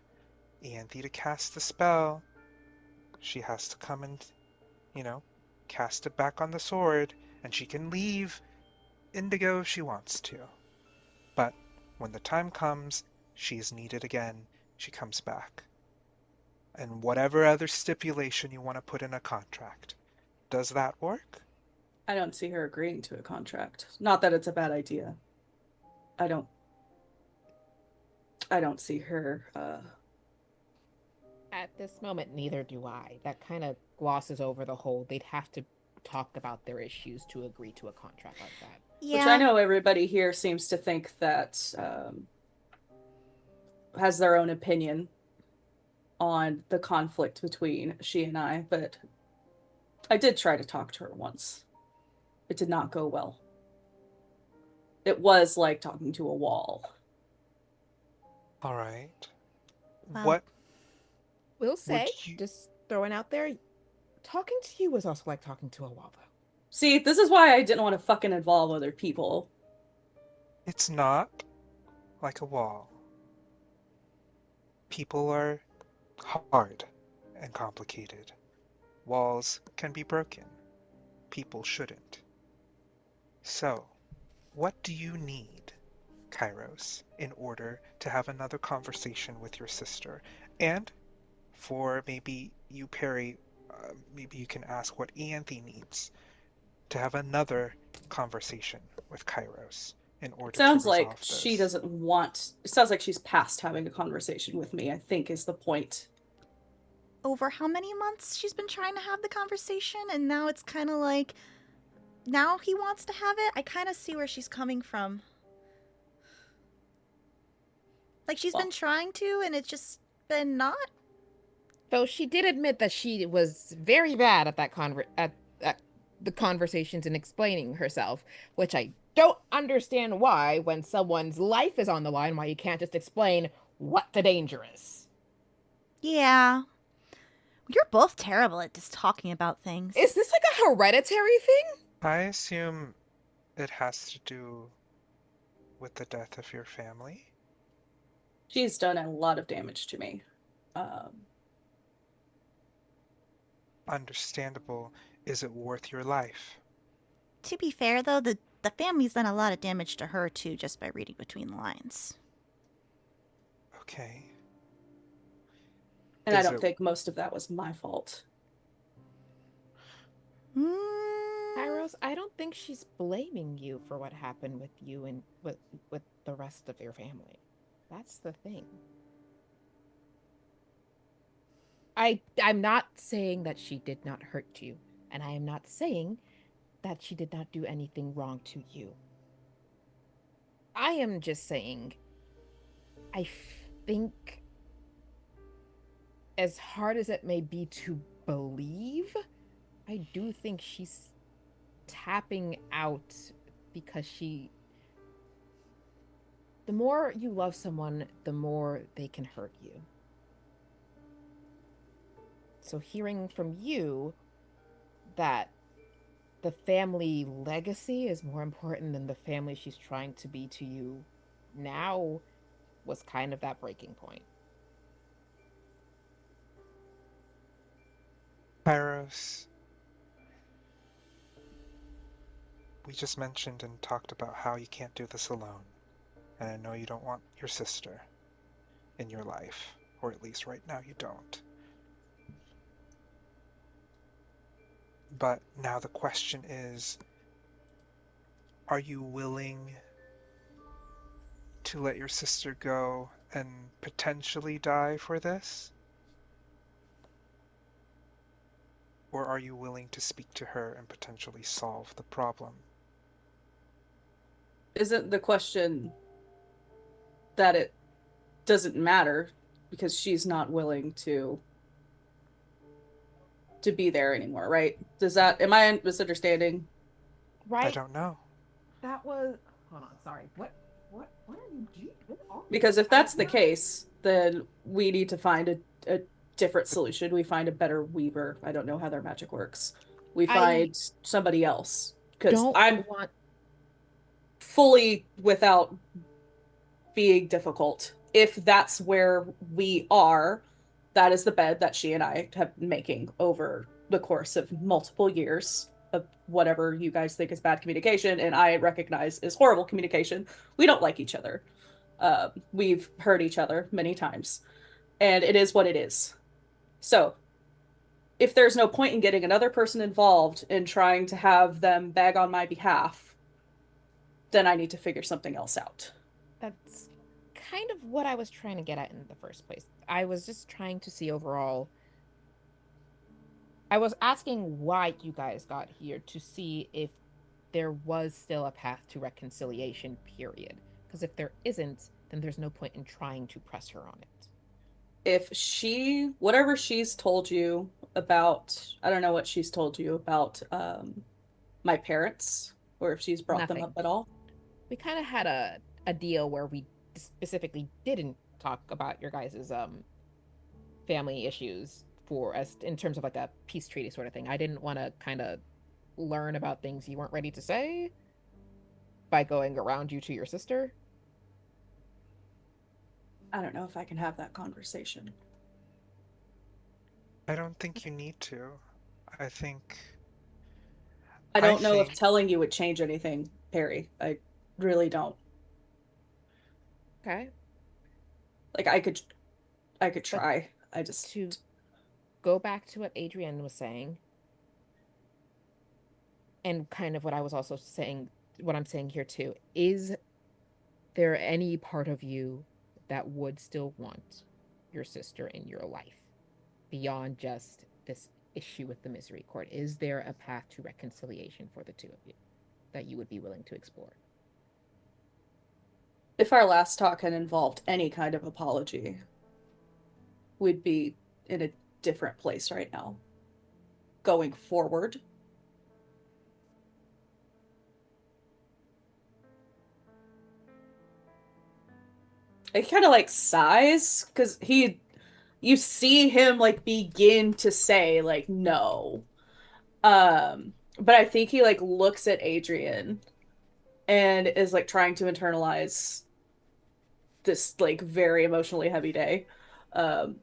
Ianthe to cast the spell, she has to come and, cast it back on the sword, and she can leave Indigo if she wants to. But when the time comes, she is needed again, she comes back. And whatever other stipulation you want to put in a contract. Does that work? I don't see her agreeing to a contract. Not that it's a bad idea. I don't see her, At this moment, neither do I. That kind of glosses over the whole, they'd have to talk about their issues to agree to a contract like that. Yeah. Which I know everybody here seems to think that has their own opinion on the conflict between she and I, but I did try to talk to her once. It did not go well. It was like talking to a wall. All right. Wow. What? We'll say, just throwing out there, talking to you was also like talking to a wall, though. See, this is why I didn't want to fucking involve other people. It's not like a wall. People are hard and complicated. Walls can be broken. People shouldn't. So, what do you need? Kairos in order to have another conversation with your sister. And for maybe you, Peri, maybe you can ask what Ianthe needs to have another conversation with Kairos in order to Sounds like resolve she this. doesn't want. It sounds like she's past having a conversation with me, I think is the point. Over how many months she's been trying to have the conversation, and now it's kind of like, now he wants to have it? I kind of see where she's coming from. Like, she's been trying to, and it's just been not. Though she did admit that she was very bad at that at the conversations and explaining herself, which I don't understand why, when someone's life is on the line, why you can't just explain what the danger is. Yeah. You're both terrible at just talking about things. Is this like a hereditary thing? I assume it has to do with the death of your family. She's done a lot of damage to me. Understandable. Is it worth your life? To be fair, though, the family's done a lot of damage to her, too, just by reading between the lines. Okay. And I don't think most of that was my fault. Kairos, I don't think she's blaming you for what happened with you and with the rest of your family. That's the thing. I'm not saying that she did not hurt you, and I am not saying that she did not do anything wrong to you. I am just saying, I think, as hard as it may be to believe, I do think she's tapping out because the more you love someone, the more they can hurt you. So hearing from you that the family legacy is more important than the family she's trying to be to you now was kind of that breaking point. Kairos, we just mentioned and talked about how you can't do this alone. And I know you don't want your sister in your life, or at least right now you don't. But now the question is, are you willing to let your sister go and potentially die for this? Or are you willing to speak to her and potentially solve the problem? Isn't the question that it doesn't matter because she's not willing to be there anymore, right? Am I misunderstanding? Right. I don't know. That was, hold on, sorry. What are you doing? Because if that's the case, then we need to find a different solution. We find a better weaver. I don't know how their magic works. We find somebody else. Because I'm fully, without being difficult, if that's where we are, that is the bed that she and I have been making over the course of multiple years of whatever you guys think is bad communication, and I recognize is horrible communication. We don't like each other. We've hurt each other many times, and it is what it is. So, if there's no point in getting another person involved in trying to have them beg on my behalf, then I need to figure something else out. That's kind of what I was trying to get at in the first place. I was just trying to see overall. I was asking why you guys got here to see if there was still a path to reconciliation, period. Because if there isn't, then there's no point in trying to press her on it. If whatever she's told you about, I don't know what she's told you about my parents, or if she's brought them up at all. We kind of had a deal where we specifically didn't talk about your guys' family issues in terms of like a peace treaty sort of thing. I didn't want to kind of learn about things you weren't ready to say by going around you to your sister. I don't know if I can have that conversation. I don't think you need to. I don't know if telling you would change anything, Peri. I really don't. Okay. Like I could try. I just To go back to what Adrienne was saying, and kind of what I was also saying, what I'm saying here too, is there any part of you that would still want your sister in your life beyond just this issue with the misery court? Is there a path to reconciliation for the two of you that you would be willing to explore? if our last talk had involved any kind of apology, we'd be in a different place right now. Going forward. It kind of like sighs because you see him like begin to say like no. But I think he like looks at Adrienne and is like trying to internalize this like very emotionally heavy day. Um,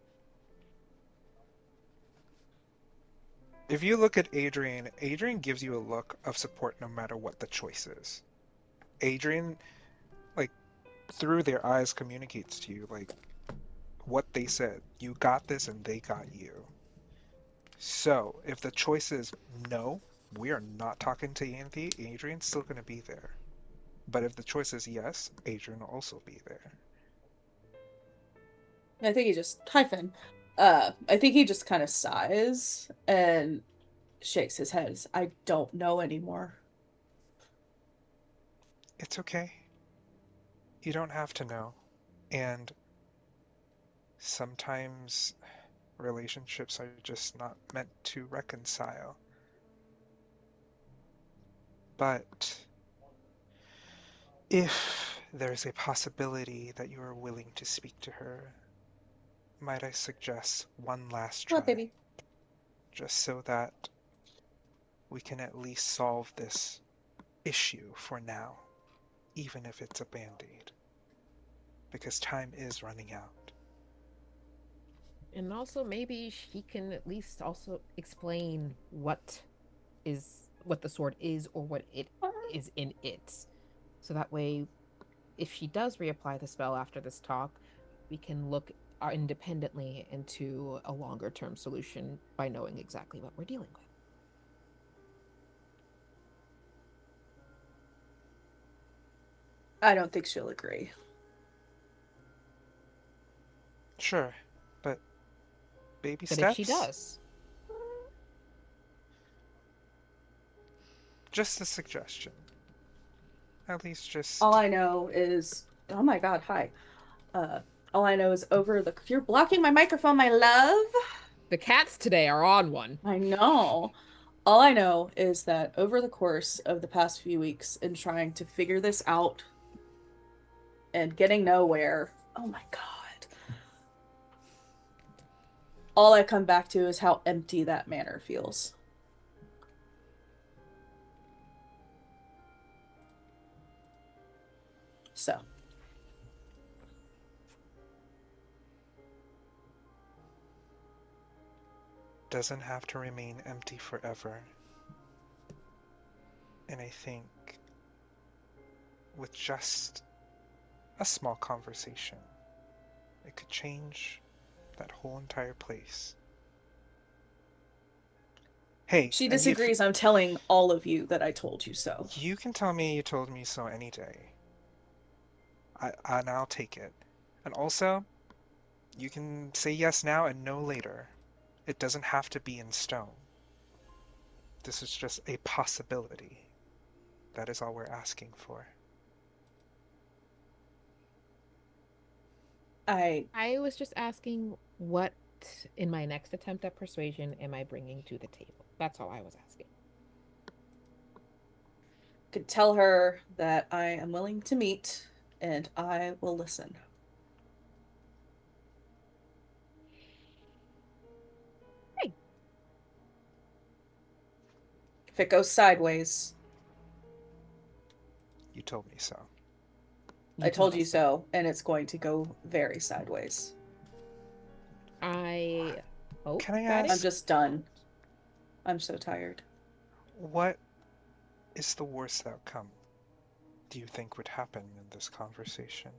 If you look at Adrienne, Adrienne gives you a look of support no matter what the choice is. Adrienne, like, through their eyes communicates to you, like, what they said. You got this and they got you. So, if the choice is no, we are not talking to Anthony, Adrienne's still going to be there. But if the choice is yes, Adrienne will also be there. I think he just hyphen. I think he just kind of sighs and shakes his head. I don't know anymore. It's okay. You don't have to know. And sometimes relationships are just not meant to reconcile. But if there's a possibility that you are willing to speak to her, might I suggest one last try? What, baby? Just so that we can at least solve this issue for now, even if it's a band-aid. Because time is running out. And also maybe she can at least also explain what the sword is or what it is in it. So that way, if she does reapply the spell after this talk, we can look independently into a longer term solution by knowing exactly what we're dealing with. I don't think she'll agree. Sure, but baby But steps? if she does, just a suggestion. At least just... All I know is, oh my god, hi. All I know is over the, you're blocking my microphone, my love. the cats today are on one. I know. All I know is that over the course of the past few weeks in trying to figure this out and getting nowhere, oh my god. All I come back to is how empty that manor feels. So. Doesn't have to remain empty forever. And I think with just a small conversation, it could change that whole entire place. Hey, She disagrees. I'm telling all of you that I told you so. You can tell me you told me so any day. And I'll take it. And also, you can say yes now and no later. It doesn't have to be in stone. This is just a possibility. That is all we're asking for. I was just asking what, in my next attempt at persuasion, am I bringing to the table? That's all I was asking. Could tell her that I am willing to meet and I will listen. Hey. If it goes sideways, you told me so. I told you so, and it's going to go very sideways. I hope. Can I ask? I'm just done. I'm so tired. What is the worst outcome do you think would happen in this conversation?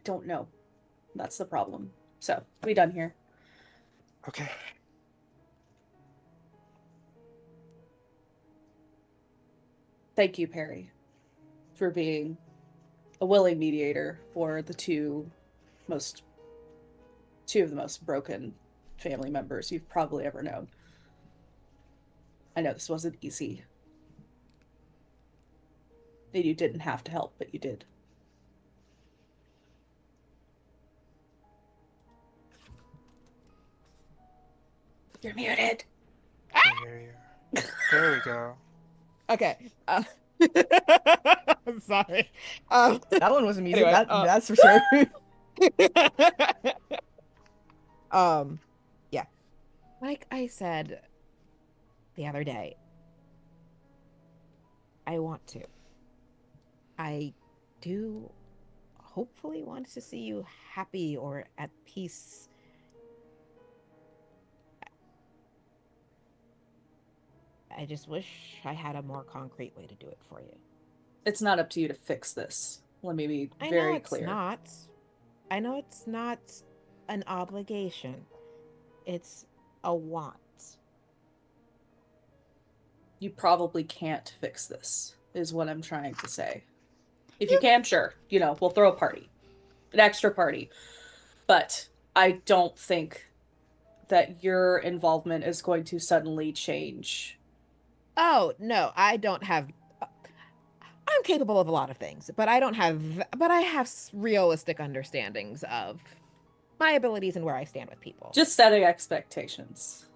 don't know. That's the problem. So, we done here. Okay. Thank you, Peri, for being a willing mediator for two of the most broken family members you've probably ever known. I know this wasn't easy. And you didn't have to help, but you did. You're muted. There we go. Okay. Sorry. That one wasn't music. Anyway, That's for sure. Yeah. Like I said the other day, I want to. I do hopefully want to see you happy or at peace. I just wish I had a more concrete way to do it for you. It's not up to you to fix this. Let me be very clear. I know it's not an obligation. It's a want. You probably can't fix this, is what I'm trying to say. If you can, sure. We'll throw a party. An extra party. But I don't think that your involvement is going to suddenly change. Oh, no, I don't have... I'm capable of a lot of things, but I have realistic understandings of my abilities and where I stand with people. Just setting expectations.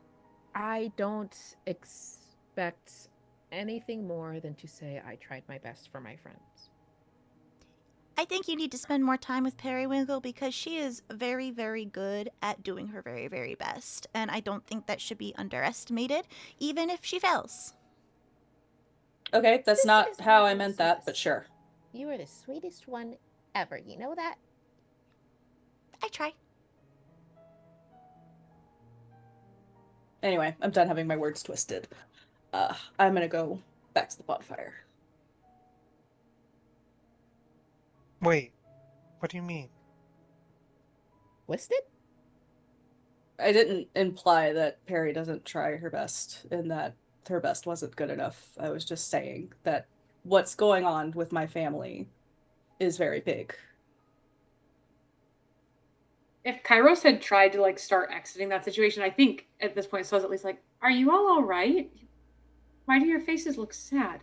I don't expect anything more than to say I tried my best for my friends. I think you need to spend more time with Periwinkle because she is very, very good at doing her very, very best. And I don't think that should be underestimated, even if she fails. Okay, that's not how I meant that, but sure. You are the sweetest one ever. You know that? I try. Anyway, I'm done having my words twisted. I'm gonna go back to the bonfire. Wait, what do you mean? Twisted? I didn't imply that Peri doesn't try her best and that her best wasn't good enough. I was just saying that what's going on with my family is very big. If Kairos had tried to start exiting that situation, I think at this point So's at least like, "Are you all right? Why do your faces look sad?"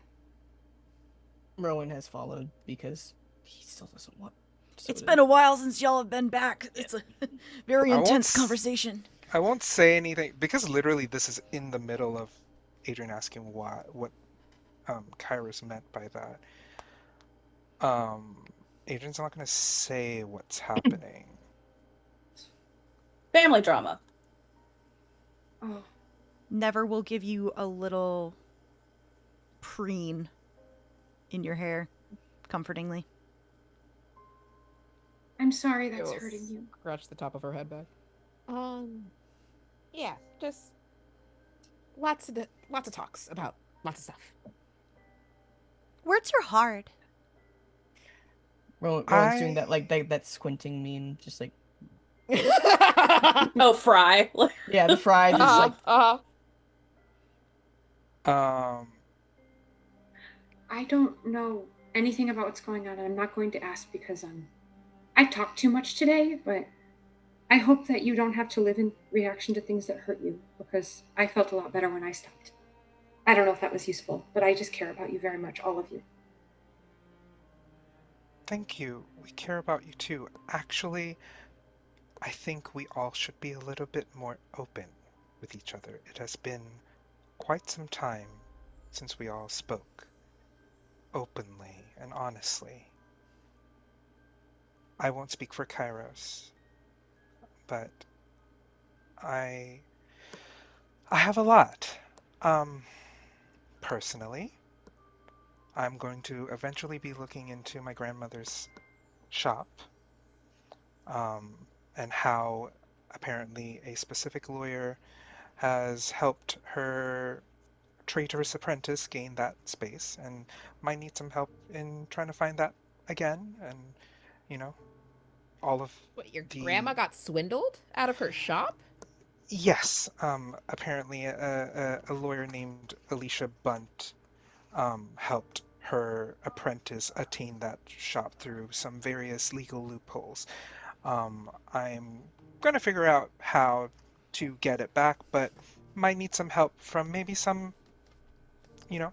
Rowan has followed because he still doesn't want. It's been a while since y'all have been back. It's a very intense conversation. I won't say anything because literally this is in the middle of Adrienne asking what Kairos meant by that. Adrienne's not going to say what's happening. Family drama. Oh. Never will give you a little preen in your hair, comfortingly. I'm sorry that's hurting you. Scratch the top of her head back. Yeah, just lots of talks about lots of stuff. Words are hard. Rowan's doing that that squinting meme, just like. Oh, Fry. Yeah, the Fry just I don't know anything about what's going on, and I'm not going to ask because I've talked too much today, but I hope that you don't have to live in reaction to things that hurt you, because I felt a lot better when I stopped. I don't know if that was useful, but I just care about you very much, all of you. Thank you. We care about you too. Actually, I think we all should be a little bit more open with each other. It has been quite some time since we all spoke openly and honestly. I won't speak for Kairos, but I have a lot. Personally, I'm going to eventually be looking into my grandmother's shop, and how apparently a specific lawyer has helped her traitorous apprentice gain that space, and might need some help in trying to find that again, and all of What, your the... grandma got swindled out of her shop? Yes, apparently a lawyer named Alicia Bunt helped her apprentice attain that shop through some various legal loopholes. I'm gonna figure out how to get it back, but might need some help from maybe some, you know,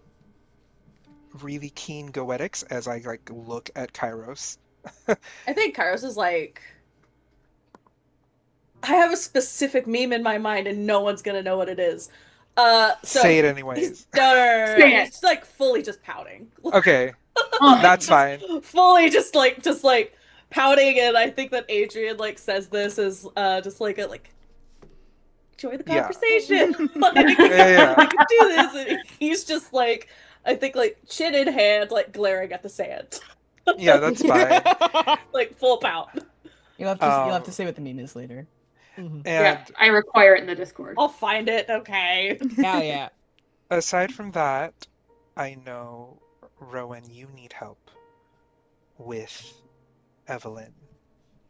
really keen goetics as I like look at Kairos. I think Kairos is like, I have a specific meme in my mind and no one's gonna know what it is. So Say it he's, anyways. no. Say it. He's like fully just pouting. Okay, Oh, that's Just fine. fully just like pouting, and I think that Adrienne like says this as just like a like join the Yeah. conversation. Like, Yeah. we can do this. And he's just like, I think like chin in hand, like glaring at the sand. Yeah, that's fine. Like full pout. You'll have to say what the meme is later. And yeah, I require it in the Discord. I'll find it, okay. Hell yeah. aside from that, I know, Rowan, you need help with Evelyn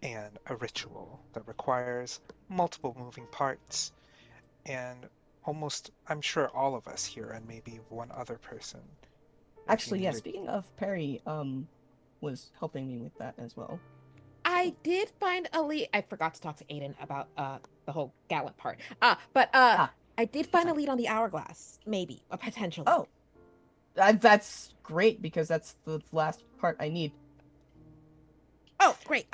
and a ritual that requires multiple moving parts. And almost, I'm sure all of us here, and maybe one other person. Actually, yeah, needed- speaking of Peri, was helping me with that as well. I did find a lead. I forgot to talk to Aiden about the whole gallant part. But Ah, I did find a lead on the hourglass, maybe a potential. Oh, that's great because that's the last part I need. Oh, great.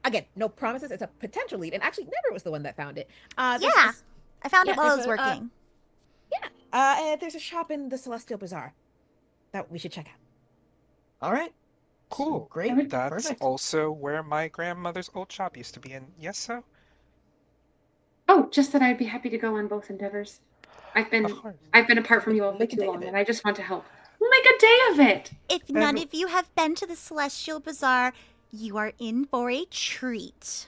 Again, no promises. It's a potential lead, and actually, Never was the one that found it. Yeah, I found it while I was there's working. There's a shop in the Celestial Bazaar that we should check out. All right. Cool. Great. That's Perfect. also where my grandmother's old shop used to be. And yes, so? Oh, just that I'd be happy to go on both endeavors. I've Of been course. apart from you all for Make a too day of long, it. and I just want to help. We'll make a day of it. If none of you have been to the Celestial Bazaar, you are in for a treat.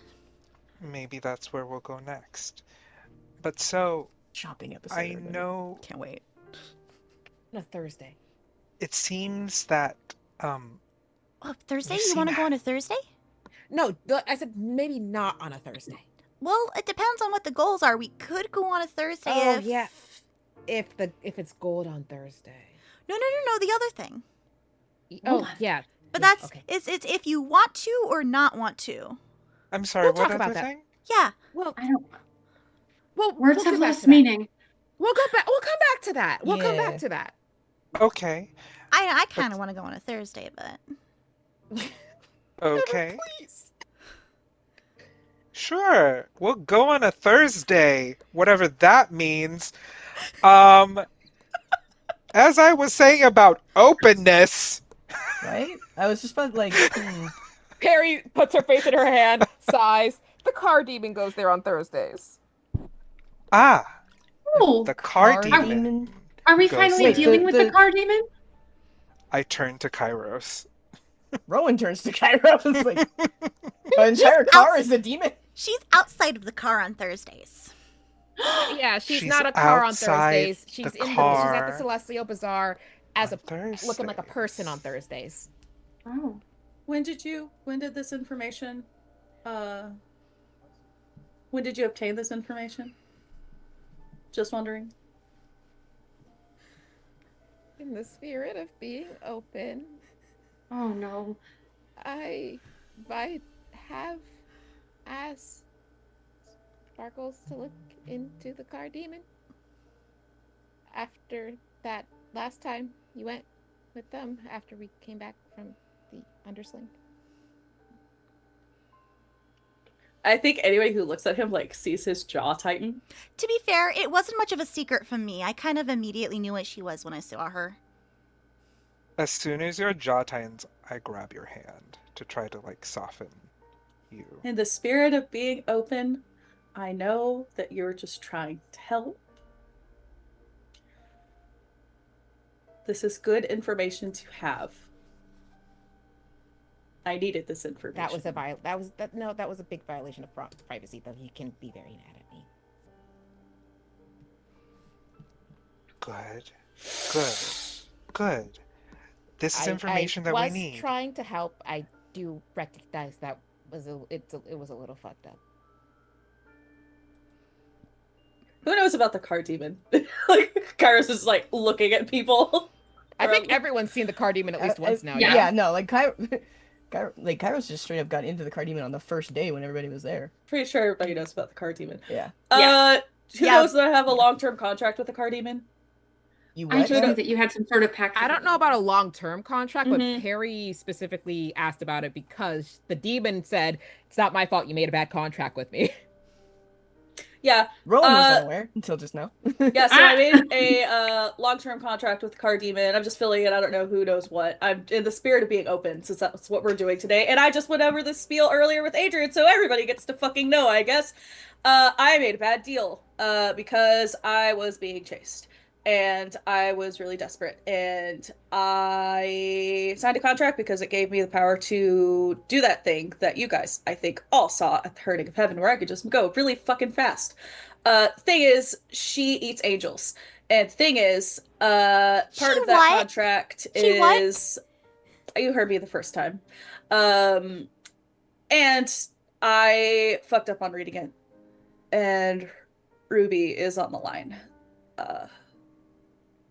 Maybe that's where we'll go next. But so, Shopping episode. I everybody. know Can't wait. On a Thursday. it seems that, Oh, Thursday? You You seem want to go on a Thursday? No, I said maybe not on a Thursday. Well, it depends on what the goals are. We could go on a Thursday Oh if... yeah. If it's gold on Thursday. No, the other thing. Oh on. yeah. But Yeah, that's okay. it's if you want to or not want to. I'm sorry, We'll what talk about other that. thing? Yeah. Well, I don't. well, Words we'll have get back less to that. meaning. We'll go back. We'll come back to that. We'll come Yeah. back to that. Okay, I kind of want to go on a Thursday, but okay. Please. Sure, we'll go on a Thursday, whatever that means. As I was saying about openness, Right? I was just about like, Peri puts her face in her hand, sighs. The car demon goes there on Thursdays. ah, Oh, the car Car demon. demon? are we goes finally there. dealing with the the- car demon? I turned to Kairos. Rowan turns to Kairos like, the entire car is a demon. she's outside of the car on Thursdays. Yeah, she's She's not a car on outside Thursdays. She's the she's at car the Celestial Bazaar as on looking like a Thursdays. person on Thursdays. Oh, When did this information when did you obtain this information? Just wondering. In the spirit of being open, oh no. I have asked Sparkles to look into the car demon. After that last time you went with them, after we came back from the undersling. I think anybody who looks at him like sees his jaw tighten. To be fair, it wasn't much of a secret from me. I kind of immediately knew what she was when I saw her. As soon as your jaw tightens, I grab your hand to try to like soften you. In the spirit of being open, I know that you're just trying to help. This is good information to have. I needed this information. That was a big violation of privacy, though. You can be very mad at me. Good. Good. This is information that we I was need. trying to help. I do recognize that it was a little fucked up. Who knows about the car demon? Like, Kairos is like looking at people. I think everyone's seen the car demon at least once now. Yeah, no, like Kairos just straight up got into the car demon on the first day when everybody was there. Pretty sure everybody knows about the car demon. Yeah. Who knows that I have a long-term contract with the car demon? You I what? told you that you had some sort of pact. I don't know about a long-term contract, but Peri specifically asked about it because the demon said, "It's not my fault you made a bad contract with me." Yeah. Rowan was unaware until just now. Yeah, so I made a long-term contract with the car demon. I'm just filling it. I don't know who knows what. I'm in the spirit of being open, since that's what we're doing today. And I just went over this spiel earlier with Adrienne, so everybody gets to fucking know, I guess. I made a bad deal because I was being chased. And I was really desperate. And I signed a contract because it gave me the power to do that thing that you guys, I think, all saw at the Hurting of Heaven, where I could just go really fucking fast. Thing is, she eats angels. And thing is, part of that contract is... You heard me the first time. And I fucked up on reading it. And Ruby is on the line.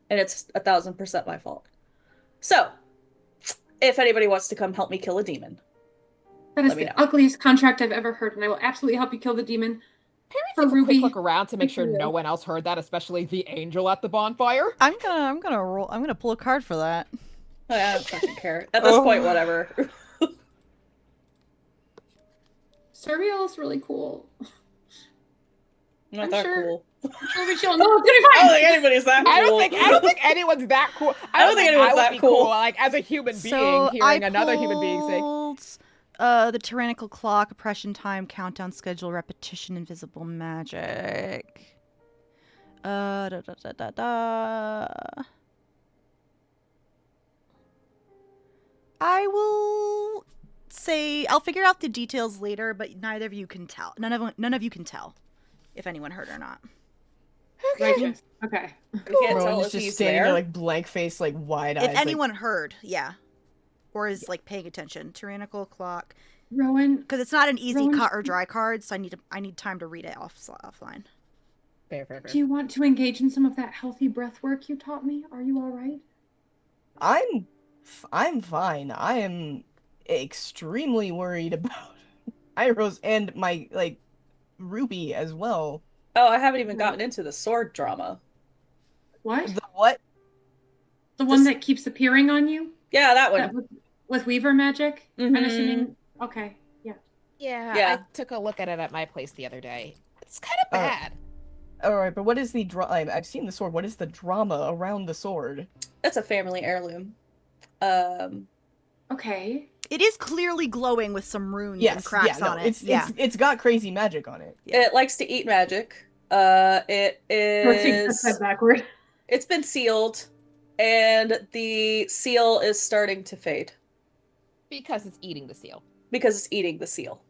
And it's 1000% my fault. So, if anybody wants to come help me kill a demon, that is the ugliest contract I've ever heard, and I will absolutely help you kill the demon. Peri takes a quick look around to make sure no one else heard that, especially the angel at the bonfire. I'm gonna pull a card for that. I don't fucking care. At this point, whatever. Surreal is really cool. Not that cool. I'm sure we chill. No, it's gonna be fine. I don't think anybody's that cool. I don't think anyone's that cool. I don't think anyone's that cool. Like, as a human being, hearing another human being say. The tyrannical clock, oppression time, countdown schedule, repetition, invisible magic. I will say I'll figure out the details later, but neither of you can tell. None of you can tell if anyone heard or not. Okay. We can't tell if just he's standing there. there like blank face, like wide eyes. If anyone heard, yeah. Or is like paying attention. Tyrannical clock. Rowan, because it's not an easy cut or dry card, so I need time to read it offline. Fair. Do you want to engage in some of that healthy breath work you taught me? Are you all right? I'm fine. I am extremely worried about Iros and my Ruby as well. Oh, I haven't even gotten into the sword drama. What? The what? The one that keeps appearing on you? Yeah, that one. With Weaver magic? I'm assuming. Okay, yeah. Yeah, I took a look at it at my place the other day. It's kind of bad. Alright, but what is the I've seen the sword. What is the drama around the sword? It's a family heirloom. Okay. It is clearly glowing with some runes and cracks on it. It's got crazy magic on it. Yeah. It likes to eat magic. It is... Let's backward. It's been sealed, and the seal is starting to fade. Because it's eating the seal. Because it's eating the seal.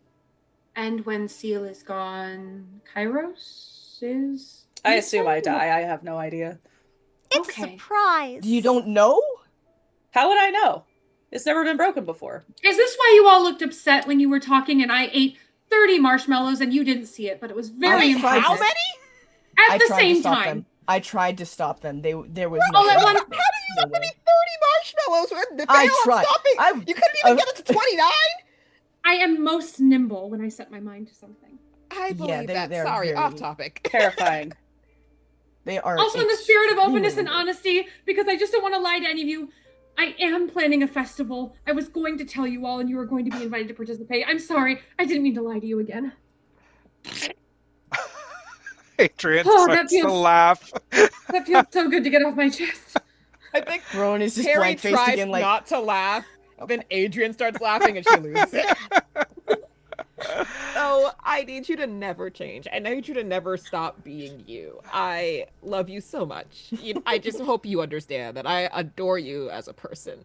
And when seal is gone, Kairos is... I assume I die. I have no idea. It's a surprise. You don't know? How would I know? It's never been broken before. Is this why you all looked upset when you were talking and I ate 30 marshmallows and you didn't see it, but it was very impressive. How many? At the same time. I tried to stop them. There was all at once. How do you have 30 marshmallows? The I fail tried. Stopping. You couldn't even get it to 29? I am most nimble when I set my mind to something. I believe that. Sorry, off topic. Terrifying. They are also in the spirit of openness and honesty, because I just don't want to lie to any of you. I am planning a festival. I was going to tell you all, and you were going to be invited to participate. I'm sorry. I didn't mean to lie to you again. Adrienne starts to laugh. That feels so good to get off my chest. I think Rowan is just Peri blank-faced tries again, like... not to laugh. Then Adrienne starts laughing and she loses it. So I need you to never change. I need you to never stop being you. I love you so much. I just hope you understand that I adore you as a person.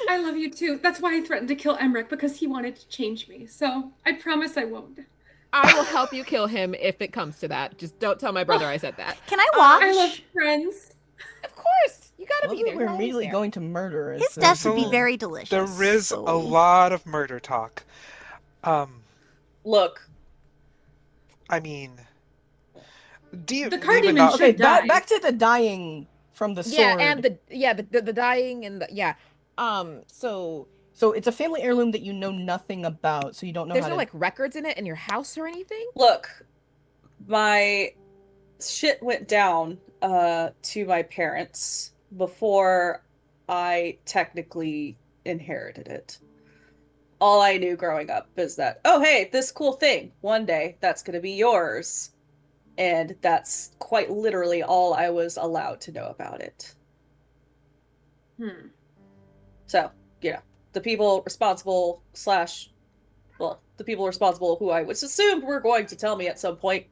I love you too. That's why I threatened to kill Emmerich, because he wanted to change me. So I promise I won't. I will help you kill him if it comes to that. Just don't tell my brother I said that. Can I watch? I love friends. Of course. You gotta be there. We're immediately going to murder. His death would be very delicious. There is a lot of murder talk. Look, I mean, do you The car even demon not? Okay, should die. back to the dying from the Yeah, sword. and the dying and so So it's a family heirloom that you know nothing about, so you don't know there's how no to. like records in it in your house or anything? look, my shit went down to my parents before I technically inherited it. All I knew growing up is that, oh, hey, this cool thing, one day that's going to be yours. And that's quite literally all I was allowed to know about it. So, the people responsible the people responsible who I was assumed were going to tell me at some point.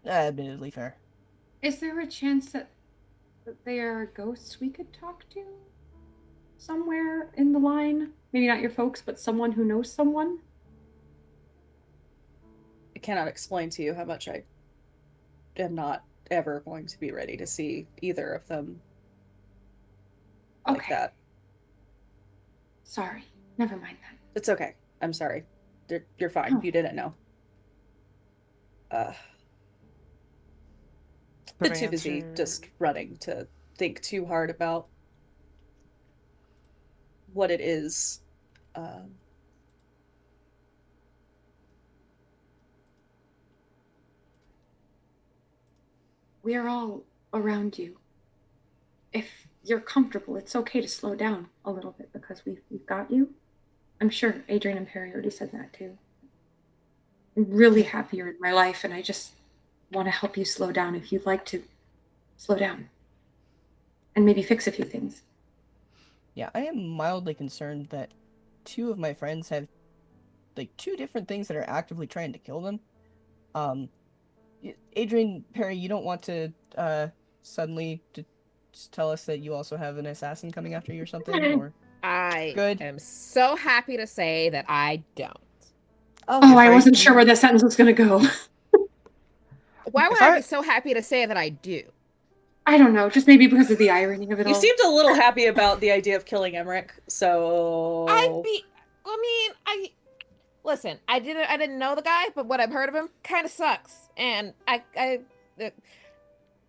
Admittedly fair. Is there a chance that they are ghosts we could talk to? Somewhere in the line? Maybe not your folks, but someone who knows someone? I cannot explain to you how much I am not ever going to be ready to see either of them like that. Sorry. Never mind that. It's okay. I'm sorry. You're fine. Oh. You didn't know. Been too busy just running to think too hard about what it is. We are all around you. If you're comfortable, it's okay to slow down a little bit because we've got you. I'm sure Adrienne and Peri already said that too. I'm really happy you're in my life, and I just want to help you slow down if you'd like to slow down. And maybe fix a few things. Yeah, I am mildly concerned that two of my friends have like two different things that are actively trying to kill them. Adrienne, Peri, you don't want to suddenly just tell us that you also have an assassin coming after you or something? Or I Good. am so happy to say that I don't. Oh, I wasn't sure where that sentence was going to go. Why would I be so happy to say that I do? I don't know, just maybe because of the irony of it all. You seemed a little happy about the idea of killing Emmerich, so Listen, I didn't know the guy, but what I've heard of him kind of sucks. And I'm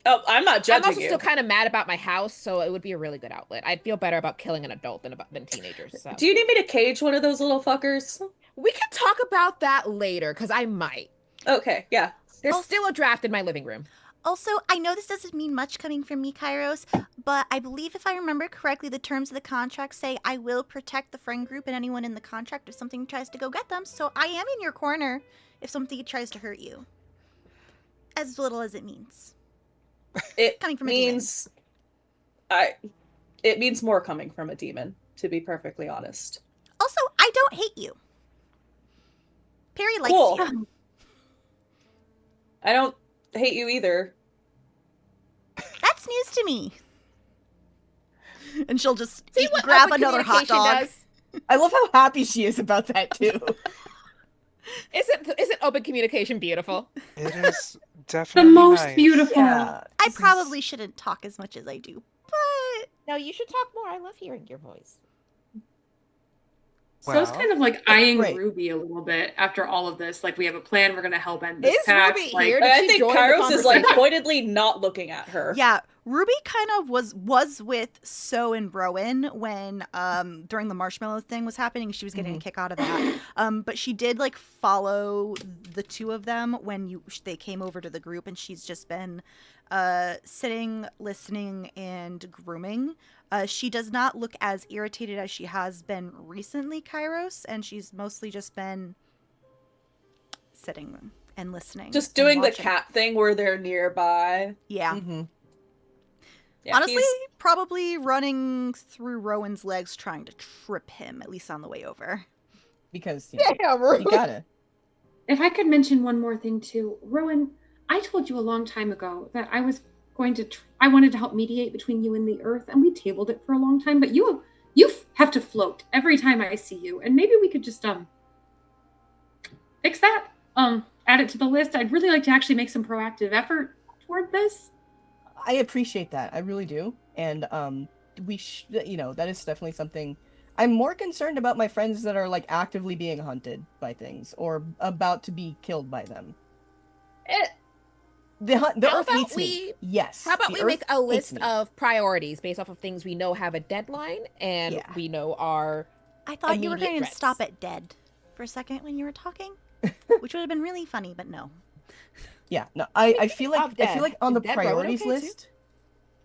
not judging I'm also you. still kind of mad about my house, so it would be a really good outlet. I'd feel better about killing an adult than teenagers. So. Do you need me to cage one of those little fuckers? We can talk about that later, because I might. Okay, yeah. There's still a draft in my living room. Also, I know this doesn't mean much coming from me, Kairos, but I believe if I remember correctly, the terms of the contract say I will protect the friend group and anyone in the contract if something tries to go get them, so I am in your corner if something tries to hurt you. As little as it means. It coming from means it means more coming from a demon, to be perfectly honest. Also, I don't hate you. Peri likes you. I don't hate you either. That's news to me. And she'll just grab another hot dog. Does? I love how happy she is about that too. Isn't open communication beautiful? It is definitely the most nice. beautiful. Yeah, I probably shouldn't talk as much as I do, but No, you should talk more. I love hearing your voice. So it's kind of like eyeing great. Ruby a little bit after all of this. Like, we have a plan. We're going to help end this Is pact. Ruby Like, here? Did I she think join the Kairos is like conversation? pointedly not looking at her. yeah, Ruby kind of was with So and Rowan when during the marshmallow thing was happening. She was getting a kick out of that. But she did like follow the two of them when they came over to the group, and she's just been sitting, listening, and grooming. She does not look as irritated as she has been recently, Kairos, and she's mostly just been sitting and listening. Just and doing the watching. cat thing where they're nearby. Yeah. Yeah, Honestly, probably running through Rowan's legs trying to trip him, at least on the way over. Because Yeah, you gotta. if I could mention one more thing too, Rowan, I told you a long time ago that I was going to I wanted to help mediate between you and the earth, and we tabled it for a long time, but you have to float every time I see you, and maybe we could just fix that, add it to the list. I'd really like to actually make some proactive effort toward this. I appreciate that. I really do. And that is definitely something I'm more concerned about my friends that are like actively being hunted by things or about to be killed by them. The Earth hates me. Yes. How about the we Earth make a hates list me. of priorities based off of things we know have a deadline and Yeah. we know are I thought you were immediate going to threats. stop at dead for a second when you were talking, which would have been really funny, but no. Yeah, no, I feel like on Is the dead Rowan priorities okay, too? list.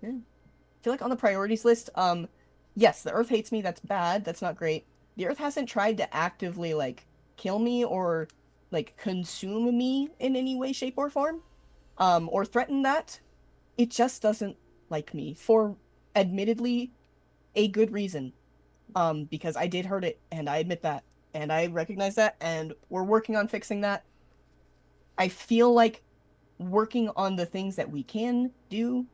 Yeah. I feel like on the priorities list, yes, the Earth hates me, that's bad, that's not great. The Earth hasn't tried to actively like kill me or like consume me in any way, shape, or form. Or threaten that. It just doesn't like me for admittedly a good reason. Because I did hurt it, and I admit that, and I recognize that, and we're working on fixing that. I feel like working on the things that we can do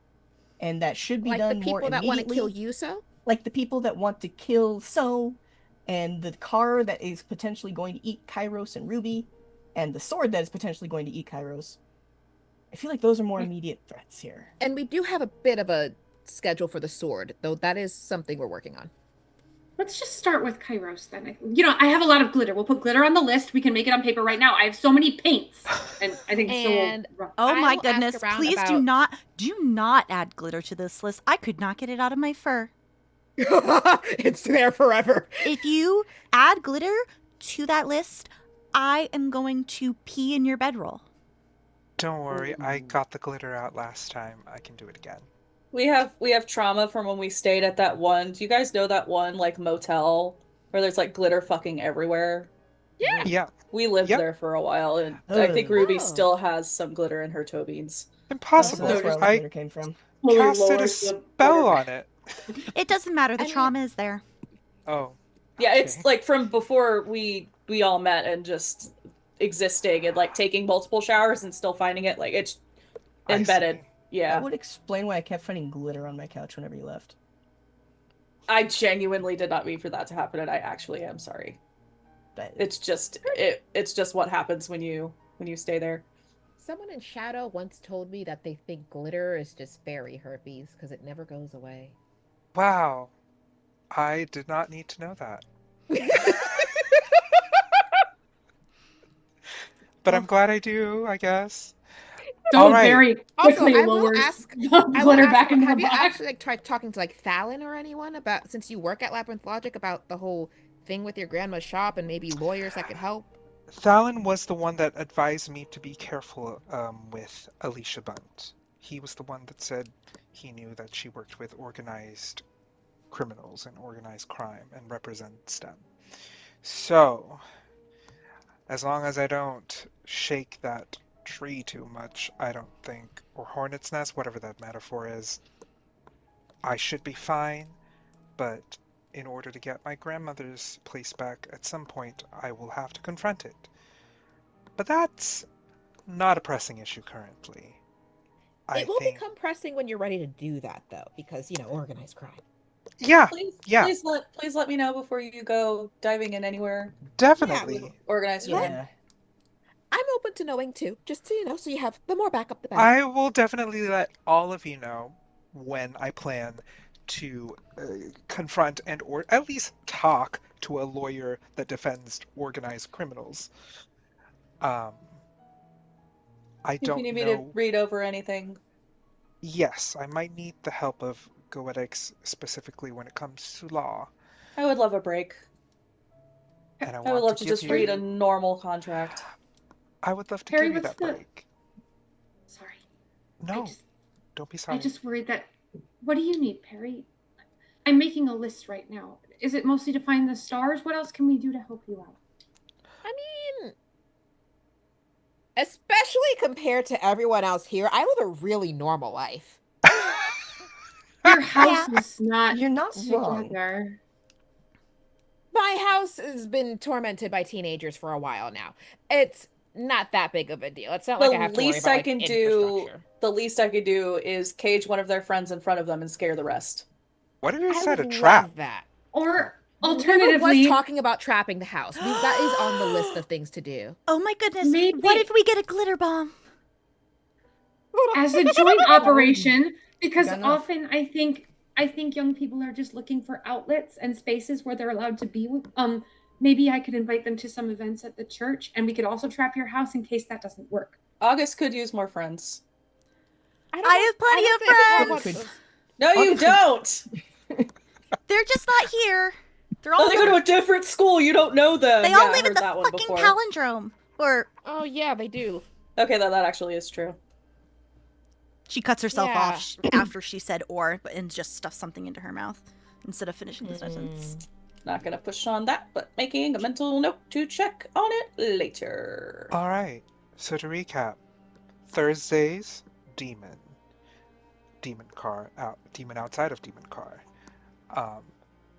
and that should be like done the more people that want to immediately. kill you, so Like the people that want to kill So, and the car that is potentially going to eat Kairos and Ruby, and the sword that is potentially going to eat Kairos. I feel like those are more immediate threats here. and we do have a bit of a schedule for the sword, though that is something we're working on. Let's just start with Kairos then. I have a lot of glitter. We'll put glitter on the list. We can make it on paper right now. I have so many paints, and I think And so. Oh I my will ask goodness, around please about- do not add glitter to this list. I could not get it out of my fur. It's there forever. If you add glitter to that list, I am going to pee in your bedroll. Don't worry, I got the glitter out last time. I can do it again. We have trauma from when we stayed at that one. Do you guys know that one like motel where there's like glitter fucking everywhere? Yeah. We lived Yep. there for a while, and I think Ruby Oh. still has some glitter in her toe beans. Impossible. That's where all the I glitter came from. casted a spell on it. It doesn't matter. The trauma is there. Oh. Yeah, okay. it's like from before we all met and just existing and like taking multiple showers and still finding it. Like it's I embedded. see. Yeah. That would explain why I kept finding glitter on my couch whenever you left. I genuinely did not mean for that to happen, and I actually am sorry. But It's just what happens when you stay there. Someone in Shadow once told me that they think glitter is just fairy herpes because it never goes away. Wow. I did not need to know that. But I'm glad I do, I guess. So All right. very Also, quickly I will lowers ask. the I will glitter ask, back into have the you box. actually like tried talking to like Fallon or anyone about, since you work at Labyrinth Logic, about the whole thing with your grandma's shop and maybe lawyers that could help? Thalon was the one that advised me to be careful with Alicia Bunt. He was the one that said he knew that she worked with organized criminals and organized crime and represents them. So, as long as I don't shake that tree too much, I don't think, or hornet's nest, whatever that metaphor is, I should be fine. But in order to get my grandmother's place back at some point, I will have to confront it. But that's not a pressing issue currently. It will become pressing when you're ready to do that, though, because, organized crime. Yeah, Please let me know before you go diving in anywhere. Definitely. With organized crime. yeah. I'm open to knowing, too, just so so you have the more backup, the better. I will definitely let all of you know when I plan to confront and or at least talk to a lawyer that defends organized criminals. I If don't you need me know. to read over anything. Yes, I might need the help of Goetics specifically when it comes to law. I would love a break. And I would love to just read a normal contract. I would love to Peri, give you what's that the- break. Sorry. No, don't be sorry. I just worried that. What do you need, Peri? I'm making a list right now. Is it mostly to find the stars? What else can we do to help you out? I mean, especially compared to everyone else here, I live a really normal life. Your house is not. You're not wrong. together. My house has been tormented by teenagers for a while now. It's not that big of a deal. It's not like I have to worry about infrastructure. The least I could do is cage one of their friends in front of them and scare the rest. What if you I set a would trap? love that. Or We alternatively, was talking about trapping the house. That is on the list of things to do. Oh my goodness. Maybe- What if we get a glitter bomb? as a joint operation, because Got enough. often I think I think young people are just looking for outlets and spaces where they're allowed to be with. Maybe I could invite them to some events at the church, and we could also trap your house in case that doesn't work. August could use more friends. I have plenty of friends. No, you don't. They're just not here. They're all. Oh, they go to a different school. You don't know them. They Yeah, all I live in heard the that one fucking before. palindrome. Or Oh yeah, they do. Okay, that actually is true. she cuts herself Yeah. off after she said "or," but and just stuffs something into her mouth instead of finishing the sentence. Not gonna push on that, but making a mental note to check on it later. All right. So to recap, Thursdays, demon outside of demon car.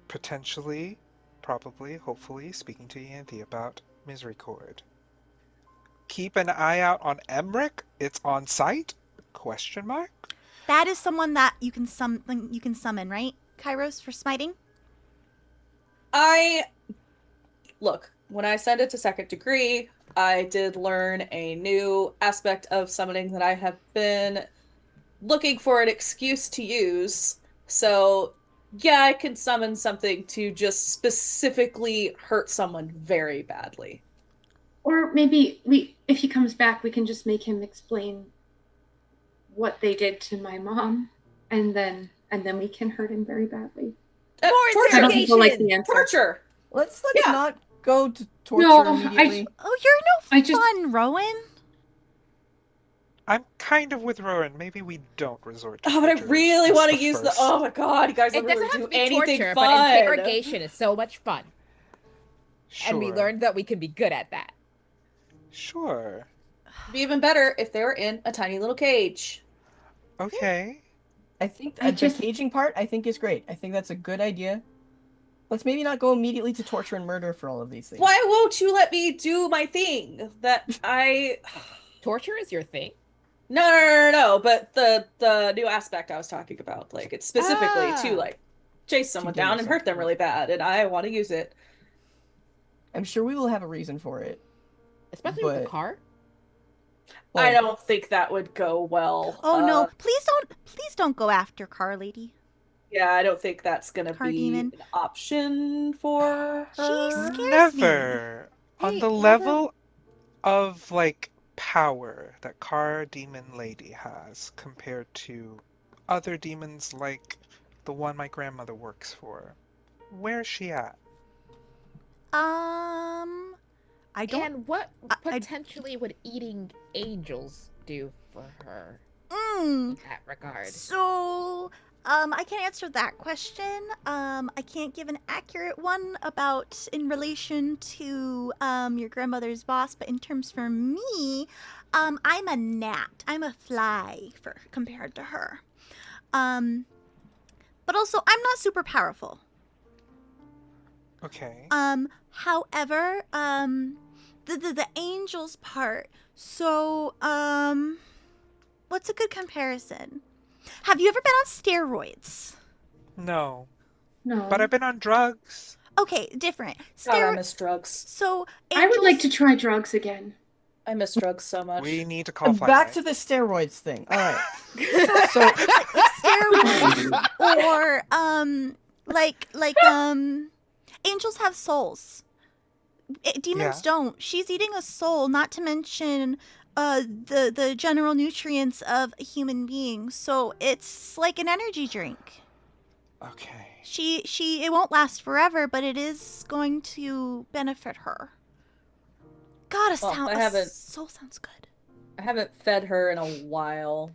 Potentially, probably, hopefully, speaking to Yanthi about Miserycord. Keep an eye out on Emric. It's on site? Question mark? That is someone that you can summon, right? Kairos for smiting. Look, when I sent it to second degree, I did learn a new aspect of summoning that I have been looking for an excuse to use. So, yeah, I can summon something to just specifically hurt someone very badly. Or maybe if he comes back, we can just make him explain what they did to my mom, and then we can hurt him very badly. Torture. I don't think he'll like the answer. Torture. Let's Yeah. not go to torture No, immediately. Oh, you're no I just- fun, Rowan. I'm kind of with Rowan. Maybe we don't resort to Oh, but I torture really as want to the use the. first. Oh my god, you guys It don't doesn't really have do to be anything torture, fun. but interrogation is so much fun. And we Sure. learned that we can be good at that. Sure. It'd be even better if they were in a tiny little cage. Okay. I think I the just- caging part, I think, is great. I think that's a good idea. Let's maybe not go immediately to torture and murder for all of these things. Why won't you let me do my thing? That I. Torture is your thing. No. But the new aspect I was talking about, like it's specifically to like chase someone give down and hurt them yourself- really bad, and I want to use it. I'm sure we will have a reason for it. Especially with the But- car. I Well, don't think that would go well. Oh no! Please don't go after Car Lady. Yeah, I don't think that's gonna Car be demon. an option for She her. scares me. Never. On Hey, the never- level of like power that Car Demon Lady has compared to other demons like the one my grandmother works for, where's she at? I don't. And what I- potentially would eating angels do for her Mm. in that regard? So, I can't answer that question. I can't give an accurate one about in relation to your grandmother's boss, but in terms for me, I'm a gnat. I'm a fly compared to her. But also I'm not super powerful. Okay. However, the angels part. So, what's a good comparison? Have you ever been on steroids? No. No. But I've been on drugs. Okay, different. God, I miss drugs. So I would like angels- to try drugs again. I miss drugs so much. We need to call Flight back Night. to the steroids thing. All right. So steroids or angels have souls. Demons Yeah. don't. She's eating a soul, not to mention the general nutrients of a human being. So it's like an energy drink. Okay. It won't last forever, but it is going to benefit her. God, Well, I a haven't- soul sounds good. I haven't fed her in a while,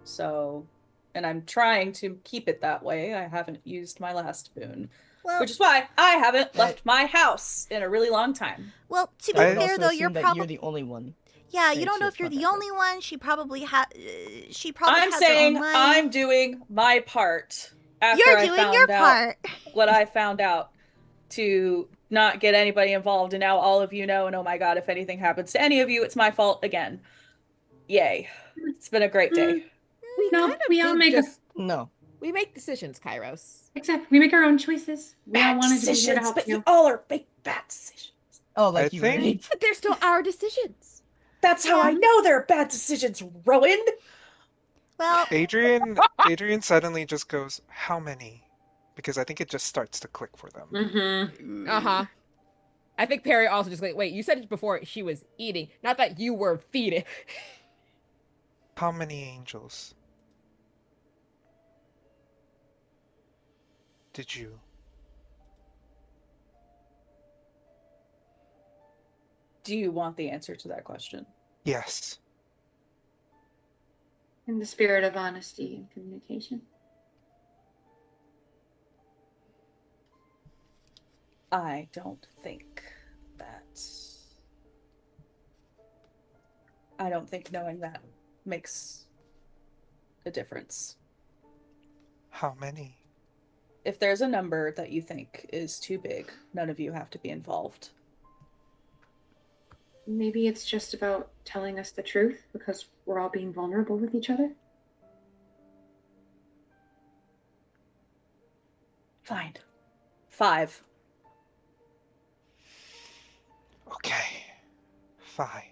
so, and I'm trying to keep it that way. I haven't used my last boon, Well, which is why I haven't left my house in a really long time. well, to be I would fair also though, assume you're that probably you're the only one. yeah. You Thanks, don't know yes, if you're the contact only one. She probably has. She probably I'm has saying her own I'm life. doing my part. After You're I doing found your out part. what I found out to not get anybody involved, and now all of you know, and oh my god, if anything happens to any of you, it's my fault again. Yay. It's been a great day. No, we all make No. We make decisions, Kairos. Except we make our own choices. We all Bad wanted to be here to decisions, help but you. you all are big bad decisions. Oh, like I you think- really? But they're still our decisions. That's how I know they're bad decisions, Rowan. Well, Adrienne suddenly just goes, "How many?" Because I think it just starts to click for them. Mm-hmm. Uh-huh. I think Peri also just like, wait, you said it before she was eating, not that you were feeding. How many angels did you? Do you want the answer to that question? Yes. In the spirit of honesty and communication. I don't think that. I don't think knowing that makes a difference. How many? If there's a number that you think is too big, none of you have to be involved. Maybe it's just about telling us the truth because we're all being vulnerable with each other. Fine. 5. Okay. 5.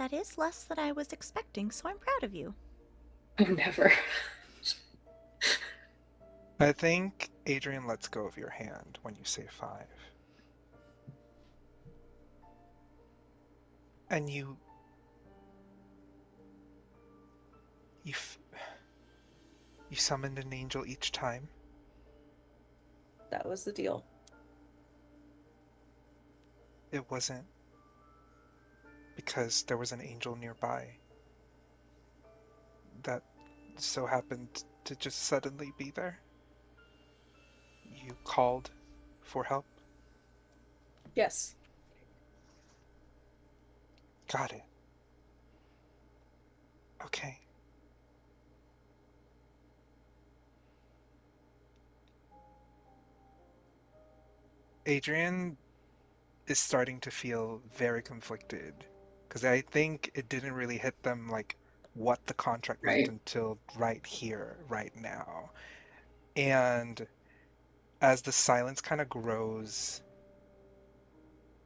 that is less than I was expecting, so I'm proud of you. Oh, never. I think Adrienne lets go of your hand when you say 5. And you summoned an angel each time? That was the deal. It wasn't because there was an angel nearby that so happened to just suddenly be there? You called for help? Yes. Got it. Okay. Adrienne is starting to feel very conflicted because I think it didn't really hit them like what the contract meant until right here, right now. And as the silence kind of grows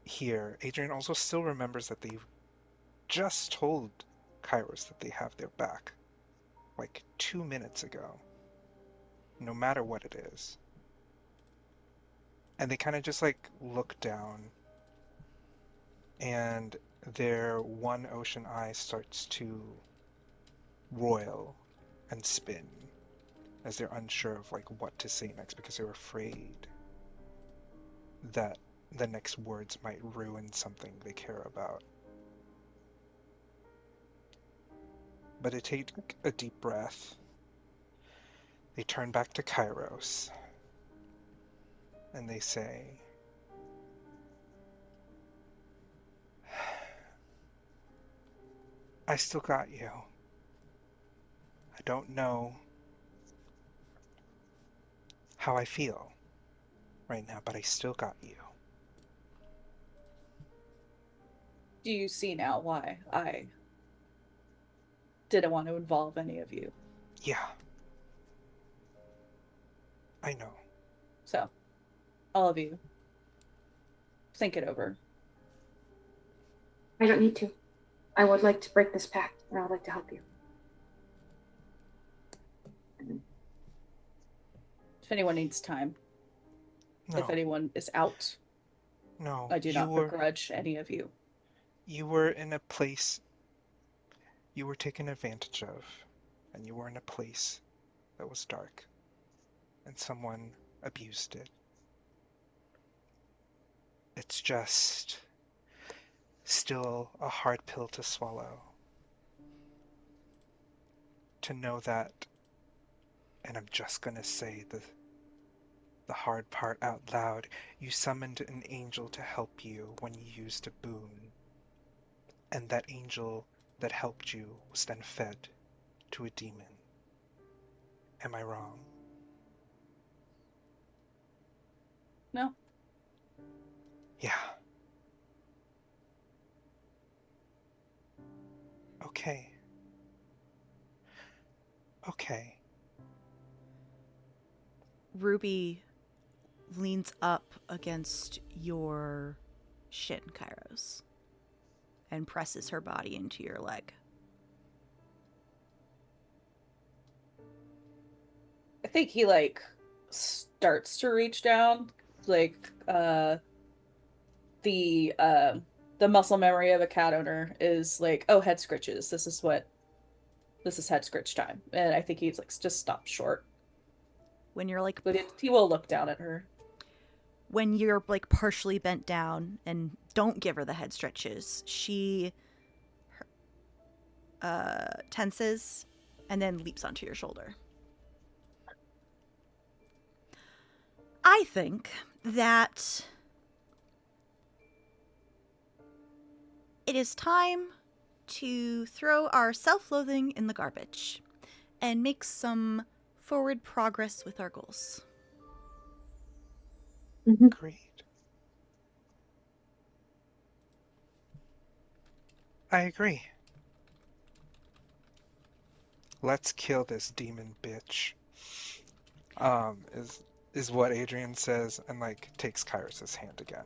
here, Adrienne also still remembers that they just told Kairos that they have their back like 2 minutes ago, no matter what it is. And they kind of just like look down, and their one ocean eye starts to roil and spin as they're unsure of like what to say next because they're afraid that the next words might ruin something they care about. But they take a deep breath. They turn back to Kairos and they say, I still got you. I don't know how I feel right now, but I still got you. Do you see now why I didn't want to involve any of you? Yeah. I know. So, all of you, think it over. I don't need to. I would like to break this pact, and I would like to help you. If anyone needs time, No. if anyone is out, No. I do not begrudge any of you. You were in a place you were taken advantage of, and you were in a place that was dark, and someone abused it. It's just still a hard pill to swallow. To know that, and I'm just gonna say the hard part out loud, you summoned an angel to help you when you used a boon. And that angel that helped you was then fed to a demon. Am I wrong? No. Yeah. Okay. Okay. Ruby leans up against your shin, Kairos, and presses her body into your leg. I think he like starts to reach down, like the muscle memory of a cat owner is like, oh, head scritches. This is head scritch time, and I think he's like just stopped short. When you're like, but he will look down at her. When you're like partially bent down and don't give her the head stretches, she tenses and then leaps onto your shoulder. I think that it is time to throw our self-loathing in the garbage and make some forward progress with our goals. Great. I agree. Let's kill this demon bitch. Is what Adrienne says, and like takes Kairos' hand again.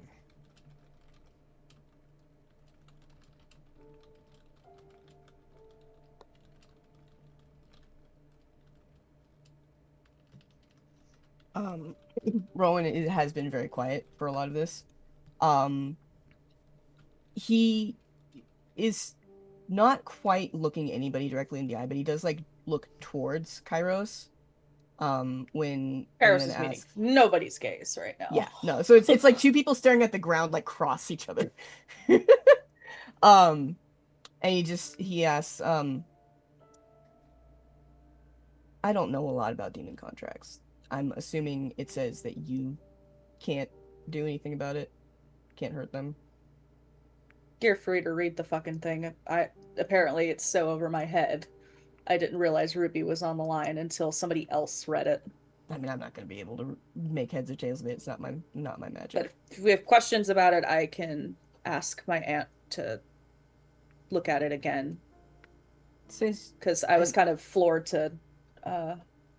Rowan has been very quiet for a lot of this. He is not quite looking anybody directly in the eye, but he does like look towards Kairos. When Kairos is meeting nobody's gaze right now. Yeah, no. So it's like two people staring at the ground, like cross each other. And he asks, I don't know a lot about demon contracts. I'm assuming it says that you can't do anything about it, can't hurt them. You're free to read the fucking thing. Apparently it's so over my head. I didn't realize Ruby was on the line until somebody else read it. I mean, I'm not going to be able to make heads or tails of it. It's not my magic. But if we have questions about it, I can ask my aunt to look at it again. Because I was kind of floored to...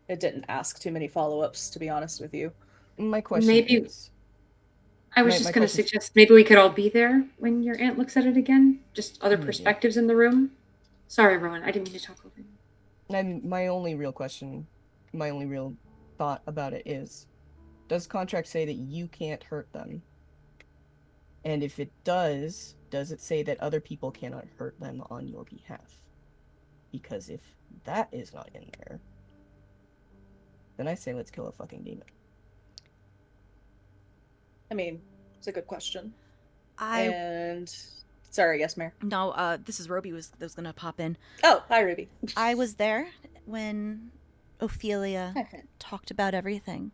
it didn't ask too many follow-ups, to be honest with you. My question is... I was just going to suggest maybe we could all be there when your aunt looks at it again. Just other perspectives in the room. Sorry, Rowan. I didn't mean to talk over you. My only real thought about it is, does contract say that you can't hurt them? And if it does it say that other people cannot hurt them on your behalf? Because if that is not in there, then I say let's kill a fucking demon. I mean, it's a good question. Sorry, yes, Mayor. No, this is Ruby was gonna pop in. Oh, hi, Ruby. I was there when Ophelia talked about everything.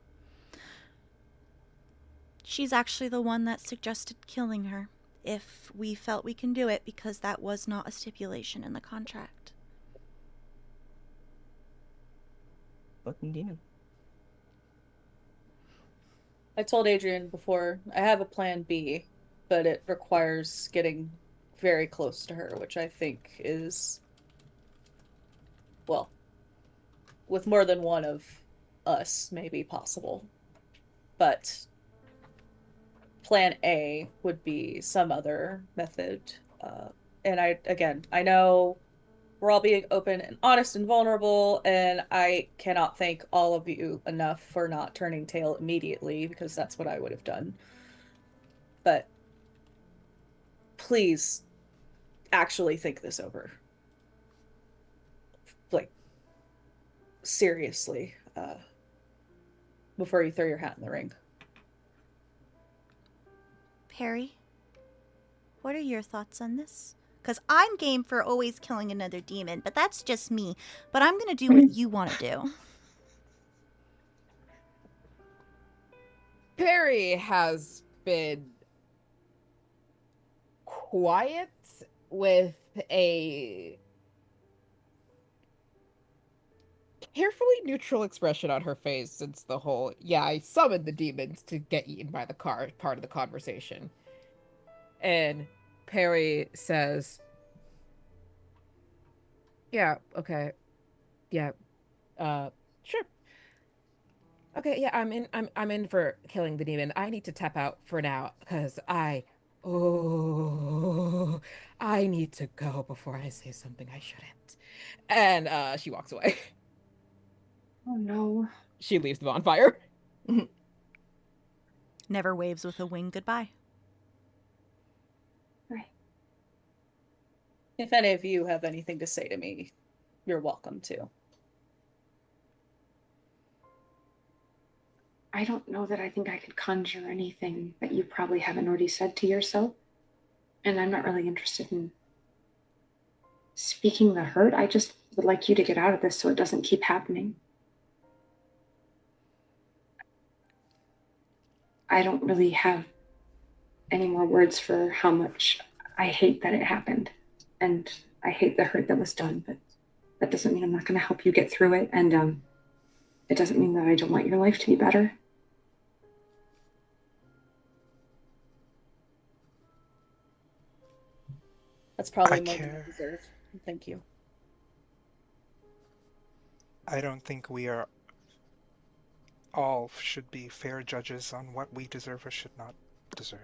She's actually the one that suggested killing her, if we felt we can do it, because that was not a stipulation in the contract. Fucking demon. I told Adrienne before, I have a plan B, but it requires getting very close to her, which I think is, well, with more than one of us may be possible. But plan A would be some other method. And I know we're all being open and honest and vulnerable, and I cannot thank all of you enough for not turning tail immediately, because that's what I would have done. But please actually think this over. Like, seriously, before you throw your hat in the ring. Peri, what are your thoughts on this? Because I'm game for always killing another demon, but that's just me. But I'm going to do what you want to do. Peri has been quiet with a carefully neutral expression on her face since the whole, I summoned the demons to get eaten by the car part of the conversation. And Peri says, yeah, okay. Yeah. Sure. Okay, yeah, I'm in for killing the demon. I need to tap out for now because I need to go before I say something I shouldn't. And she walks away. Oh no. she leaves the bonfire. Never waves with a wing goodbye. Right. If any of you have anything to say to me, you're welcome to. I don't know that I think I could conjure anything that you probably haven't already said to yourself. And I'm not really interested in speaking the hurt. I just would like you to get out of this so it doesn't keep happening. I don't really have any more words for how much I hate that it happened. And I hate the hurt that was done, but that doesn't mean I'm not going to help you get through it. And it doesn't mean that I don't want your life to be better. That's probably more than you deserve. Thank you. I don't think we are all should be fair judges on what we deserve or should not deserve.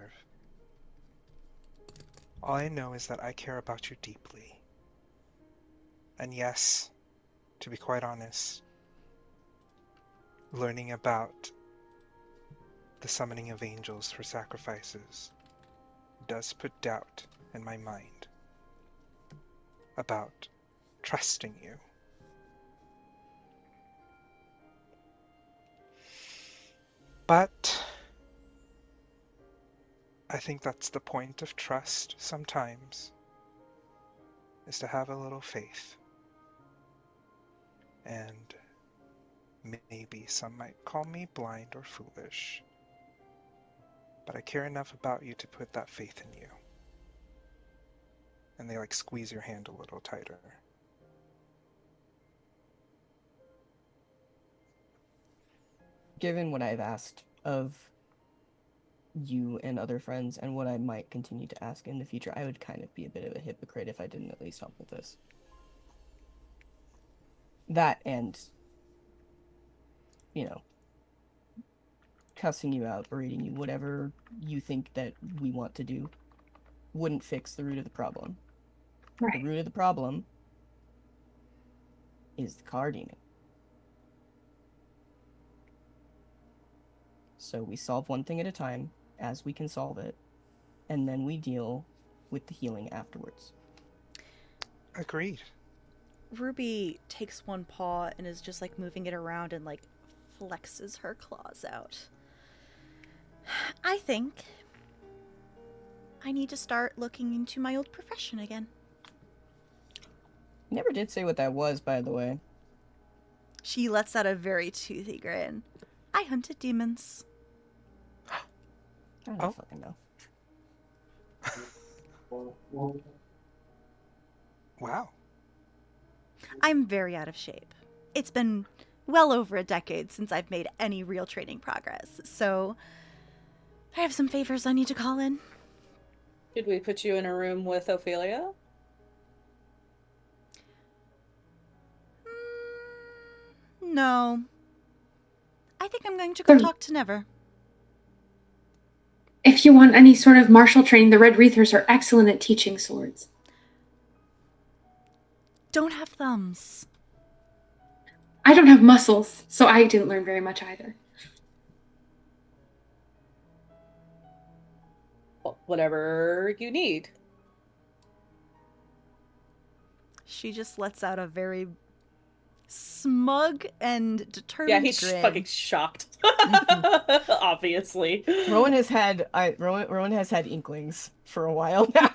All I know is that I care about you deeply. And yes, to be quite honest, learning about the summoning of angels for sacrifices does put doubt in my mind about trusting you. But I think that's the point of trust sometimes, is to have a little faith. And maybe some might call me blind or foolish, but I care enough about you to put that faith in you. And they like squeeze your hand a little tighter. Given what I've asked of you and other friends, and what I might continue to ask in the future, I would kind of be a bit of a hypocrite if I didn't at least help with this. That and, you know, cussing you out, berating you, whatever you think that we want to do, wouldn't fix the root of the problem. Right. The root of the problem is the card demon. So we solve one thing at a time, as we can solve it, and then we deal with the healing afterwards. Agreed. Ruby takes one paw and is just like moving it around and like flexes her claws out. I think I need to start looking into my old profession again. Never did say what that was, by the way. She lets out a very toothy grin. I hunted demons. I don't fucking know. Wow. I'm very out of shape. It's been well over a decade since I've made any real training progress, so I have some favors I need to call in. Did we put you in a room with Ophelia? No. I think I'm going to go talk to Never. If you want any sort of martial training, the Red Wreathers are excellent at teaching swords. Don't have thumbs. I don't have muscles, so I didn't learn very much either. Well, whatever you need. She just lets out a very smug and determined Yeah, he's grin. fucking shocked. Obviously. Rowan has had inklings for a while now.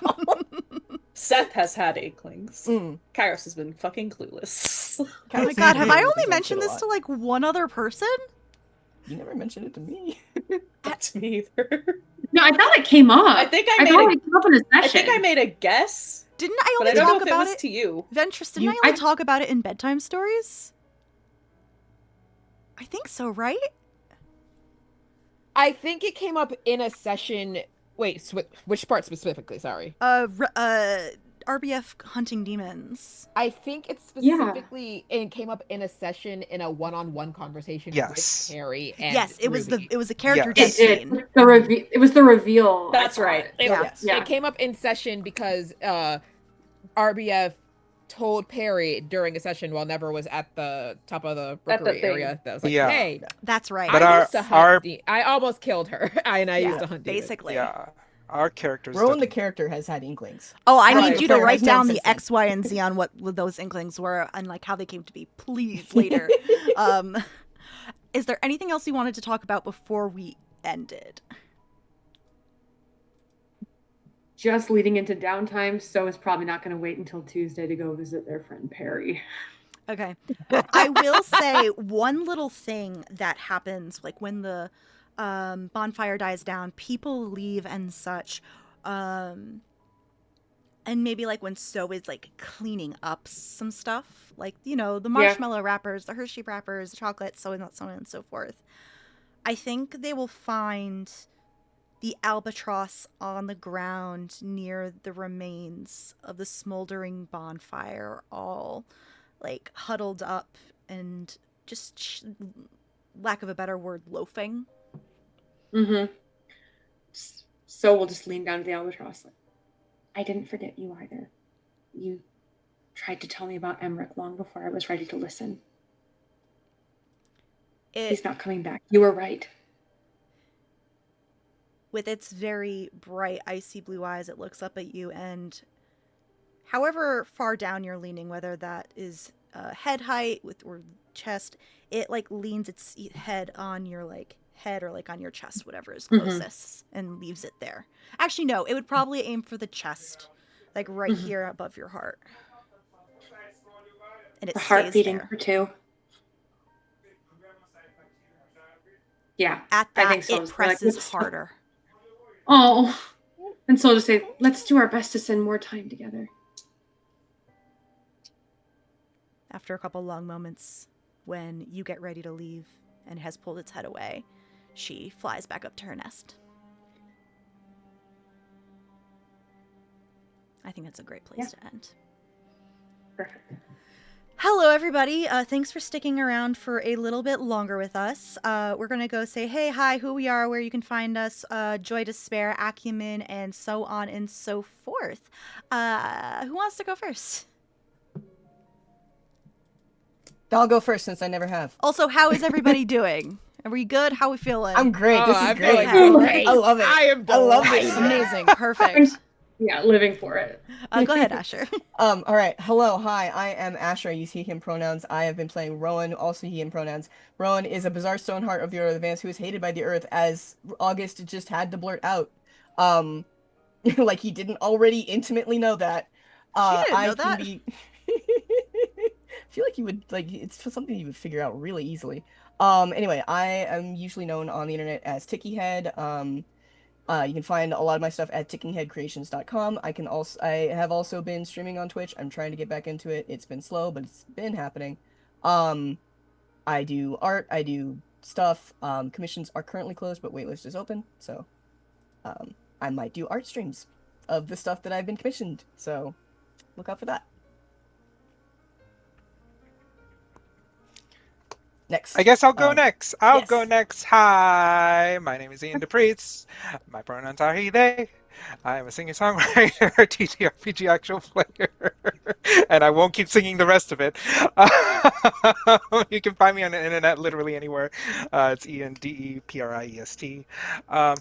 Seth has had inklings. Kairos has been fucking clueless. Oh my god, have I only mentioned this to like one other person? You never mentioned it to me. Not to me either. No, I thought it came up. I think I thought it came up in a session. I think I made a guess. Didn't I But only I don't talk know if about it was to you. Ventris, didn't I only talk about it in bedtime stories? I think so, right? I think it came up in a session. Wait, which part specifically? Sorry. RBF hunting demons. I think it specifically it came up in a session in a one-on-one conversation with Peri and yes, it Ruby. was a character It did. scene. It was the reveal. That's right. It came up in session because RBF told Peri during a session while Never was at the top of the At the rookery thing. area. That was like, Yeah. hey, That's right. But I used to hunt. I almost killed her, and I Yeah, used to hunt demons. basically. Yeah, our characters. Rowan the didn't- character has had inklings. Oh, I Right. need you to Player write has known down the since then. X, Y, and Z on what those inklings were and like how they came to be, please, later. Is there anything else you wanted to talk about before we ended? Just leading into downtime, so is probably not going to wait until Tuesday to go visit their friend Peri. Okay. I will say one little thing that happens, like when the bonfire dies down, people leave and such. And maybe like when So is like cleaning up some stuff, like, you know, the marshmallow wrappers, the Hershey wrappers, the chocolate, so on and so forth. I think they will find the albatross on the ground near the remains of the smoldering bonfire, all like huddled up and just, lack of a better word, loafing. Mm-hmm. So we'll just lean down to the albatross. I didn't forget you either. You tried to tell me about Emmerich long before I was ready to listen. He's not coming back. You were right. With its very bright, icy blue eyes, it looks up at you, and however far down you're leaning, whether that is head height or chest, it like leans its head on your like head or like on your chest, whatever is closest, and leaves it there. Actually, no, it would probably aim for the chest, like right here above your heart. And it The heart stays beating there. for two. Yeah, At I that, think so. it presses harder. Oh, and so to say, let's do our best to spend more time together. After a couple long moments, when you get ready to leave and has pulled its head away, she flies back up to her nest. I think that's a great place to end. Perfect. Hello, everybody. Thanks for sticking around for a little bit longer with us. We're going to go say, hey, hi, who we are, where you can find us, Joy, Despair, Acumen, and so on and so forth. Who wants to go first? I'll go first since I never have. Also, how is everybody doing? Are we good? How are we feeling? I'm great. This is I'm great. feeling great. I love it. I am I love this. delighted. Amazing. Perfect. Yeah, living for it. Go ahead, Asher. All right. Hello. Hi. I am Asher. You see him pronouns. I have been playing Rowan, also he him pronouns. Rowan is a bizarre stoneheart of the Order of Advance who is hated by the Earth, as August just had to blurt out. Like he didn't already intimately know that. She didn't know that. I feel like you would, like, it's something you would figure out really easily. Anyway, I am usually known on the internet as TickieHead. You can find a lot of my stuff at tickingheadcreations.com. I have also been streaming on Twitch. I'm trying to get back into it. It's been slow, but it's been happening. I do art, I do stuff. Commissions are currently closed, but waitlist is open. So, I might do art streams of the stuff that I've been commissioned. So, look out for that. Next. I guess I'll go next. I'll yes. go next. Hi, my name is Ian DePriest. My pronouns are he, they. I am a singer-songwriter, TTRPG actual player, and I won't keep singing the rest of it. You can find me on the internet literally anywhere. It's Ian, DEPRIEST.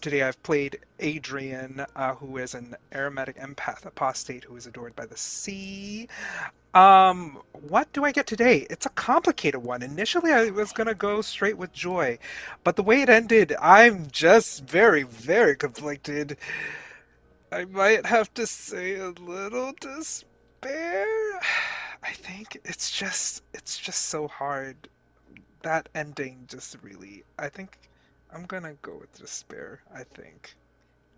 Today I've played Adrienne, who is an aromatic empath apostate who is adored by the sea. What do I get today? It's a complicated one. Initially, I was gonna go straight with Joy, but the way it ended, I'm just very, very conflicted. I might have to say a little despair. I think it's just so hard. That ending just really, I think I'm gonna go with despair, I think.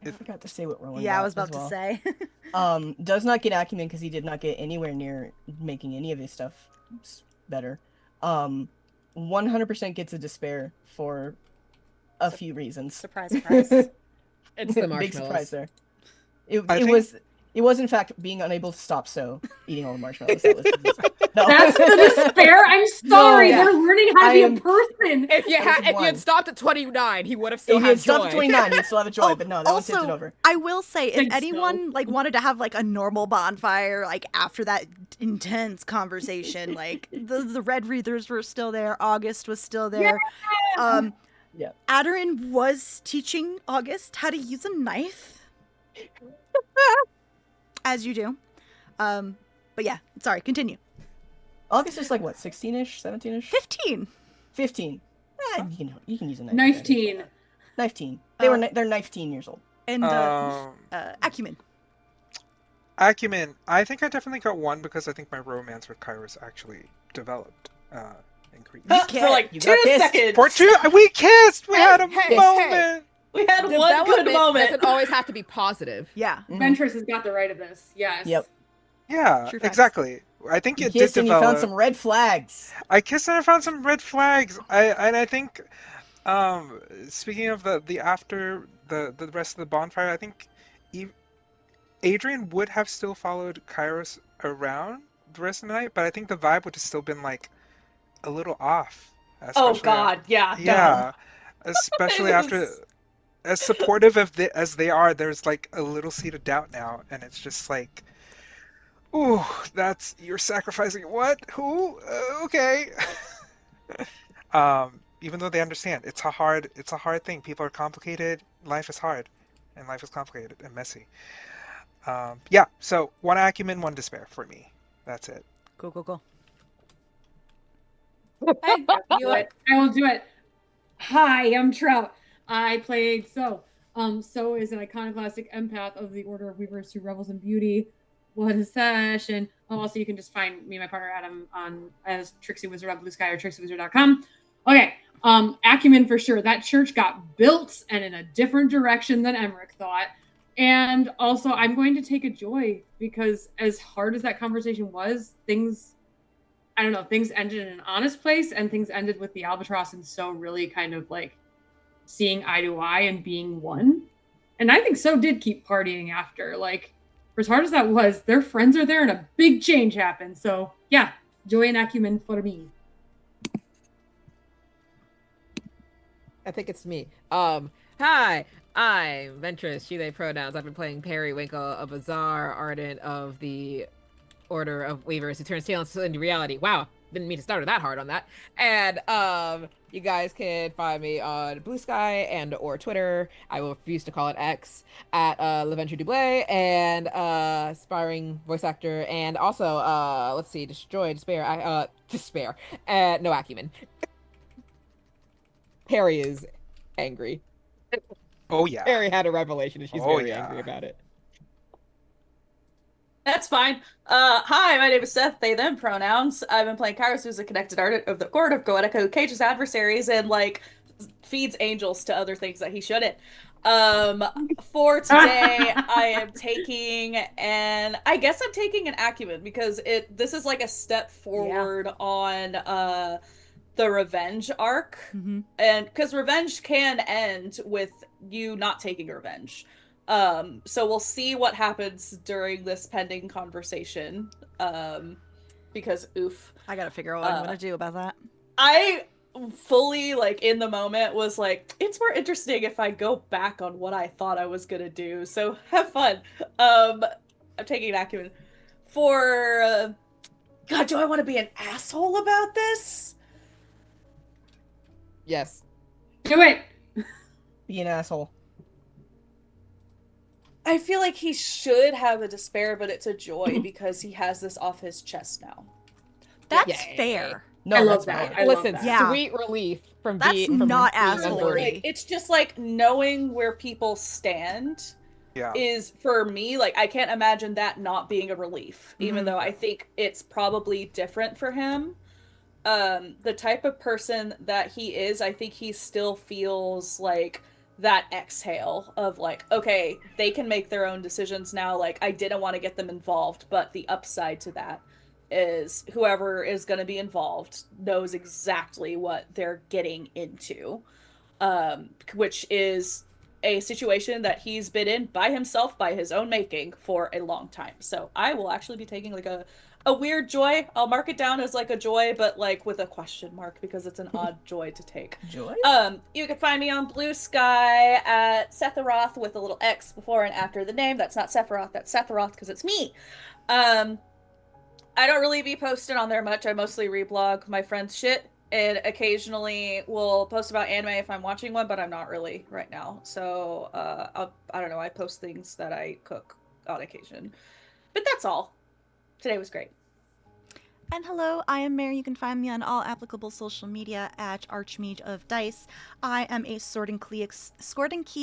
I forgot to say what Rowan Yeah, got I was about as well. to say. Does not get acumen because he did not get anywhere near making any of his stuff better. 100% gets a despair for a few reasons. Surprise, surprise. It's the Big marshmallows. surprise there. It was in fact being unable to stop eating all the marshmallows. That was No. That's the despair. I'm sorry. No. They're learning how to I be am- a person. If you That was a had one. stopped at 29, he would have still If you had had stopped joy. at 29, you'd still have a joy, but no, that one tips it Also, over. I will say, if Think so. anyone like wanted to have like a normal bonfire, like after that intense conversation, like the Red Wreathers were still there, August was still there. Yeah. Adrienne was teaching August how to use a knife, as you do. But yeah, sorry, continue. August is like what, 16-ish, 17-ish? 15. 15. You can use a knife. Knife teen. Knife teen. They're 19 years old. And acumen. Acumen. I think I definitely got 1 because I think my romance with Kairos actually developed. Increased. For like You 2 got kissed. seconds. For 2, we kissed. We had a hey, moment. We had one good Development moment. doesn't always have to be positive. Yeah. Ventris has got the right of this. Yes. Yep. Yeah, True facts. exactly. I think You it did kissed and you develop. found some red flags. I kissed and I found some red flags. I think, speaking of the after the rest of the bonfire, I think Adrienne would have still followed Kairos around the rest of the night, but I think the vibe would have still been like a little off. Oh especially God, yeah. Yeah, especially It after, was- as supportive as they are, there's like a little seed of doubt now, and it's just like, ooh, you're sacrificing what? Who? Okay. Even though they understand, it's a hard thing. People are complicated. Life is hard, and life is complicated and messy. Yeah. So 1 acumen, 1 despair for me. That's it. Go. I do it. I will do it. Hi, I'm Trout. I played So. So is an iconoclastic empath of the Order of Weavers who revels in beauty. What a session. Also, you can just find me and my partner Adam as Trixie Wizard on Bluesky or TrixieWizard.com. Okay. Acumen for sure. That church got built and in a different direction than Emmerich thought. And also, I'm going to take a joy because as hard as that conversation was, things ended in an honest place, and things ended with the albatross and So really kind of like seeing eye to eye and being one. And I think So did keep partying after. Like, for as hard as that was, their friends are there and a big change happened. So yeah, joy and acumen for me. I think it's me. Hi, I'm Ventris, she, they pronouns. I've been playing Peri Winkle, a bizarre ardent of the Order of Weavers who turns tale into reality. Wow, didn't mean to start that hard on that. And you guys can find me on Bluesky and or Twitter. I will refuse to call it X at Leventure Dublé, and aspiring voice actor, and also let's see, despair, no acumen. Peri is angry. Oh yeah. Peri had a revelation and she's Oh, very yeah. angry about it. That's fine. Hi, my name is Seth, they, them pronouns. I've been playing Kairos, who's a connected art of the Court of Goetica, who cages adversaries and, like, feeds angels to other things that he shouldn't. For today, I am taking an acumen because this is like a step forward on the revenge arc. Mm-hmm. And because revenge can end with you not taking revenge. So we'll see what happens during this pending conversation. Because oof. I gotta figure out what I'm gonna do about that. I fully, like, in the moment was like, it's more interesting if I go back on what I thought I was gonna do. So have fun. I'm taking an acumen. For God, do I want to be an asshole about this? Yes. Do it. Be an asshole. I feel like he should have a despair, but it's a joy because he has this off his chest now. That's Yay. fair. No, I love that's that. fine. I love Listen, that. Yeah. sweet relief from That's from not being asshole-y. under- Like, it's just like knowing where people stand Yeah. is, for me, like, I can't imagine that not being a relief, even Mhm. though I think it's probably different for him. The type of person that he is, I think he still feels like that exhale of like, okay, they can make their own decisions now. Like, I didn't want to get them involved, but the upside to that is whoever is going to be involved knows exactly what they're getting into, which is a situation that he's been in by himself, by his own making, for a long time. So I will actually be taking like a a weird joy. I'll mark it down as like a joy, but like with a question mark because it's an odd joy to take. Joy? You can find me on Bluesky at Setharoth with a little X before and after the name. That's not Sephiroth, that's Setharoth because it's me. I don't really be posting on there much. I mostly reblog my friends' shit and occasionally will post about anime if I'm watching one, but I'm not really right now. So I don't know. I post things that I cook on occasion. But that's all. Today was great. And hello, I am Mary. You can find me on all applicable social media at Archmage of Dice. I am a Sword and Key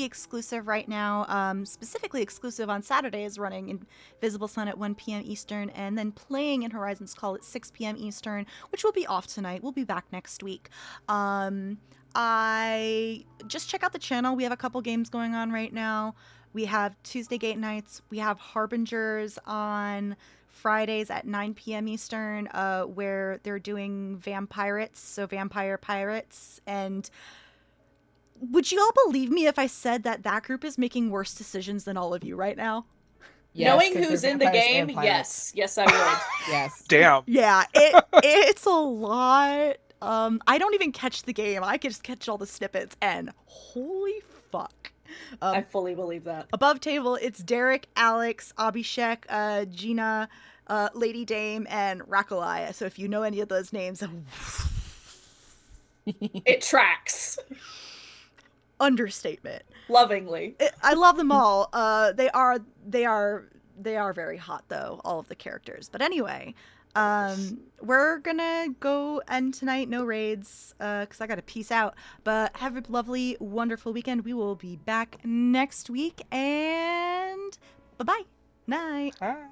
exclusive right now, specifically exclusive on Saturdays, running Invisible Sun at 1 p.m. Eastern, and then playing in Horizon's Call at 6 p.m. Eastern, which will be off tonight. We'll be back next week. I just check out the channel. We have a couple games going on right now. We have Tuesday Gate Nights. We have Harbingers on Fridays at 9 p.m. Eastern, where they're doing Vampirates, so Vampire Pirates. And would you all believe me if I said that group is making worse decisions than all of you right now? Yes, knowing who's in the game, yes. Yes, I would. Yes. Damn. Yeah, it's a lot. I don't even catch the game. I can just catch all the snippets, and holy fuck. I fully believe that. Above table, it's Derek, Alex, Abhishek, Gina, Lady Dame, and Rakalai. So if you know any of those names, it tracks. Understatement. Lovingly. I love them all. They are very hot though, all of the characters. But anyway, we're gonna go end tonight. No raids, because I gotta peace out. But have a lovely, wonderful weekend. We will be back next week, and bye-bye. Night. Bye.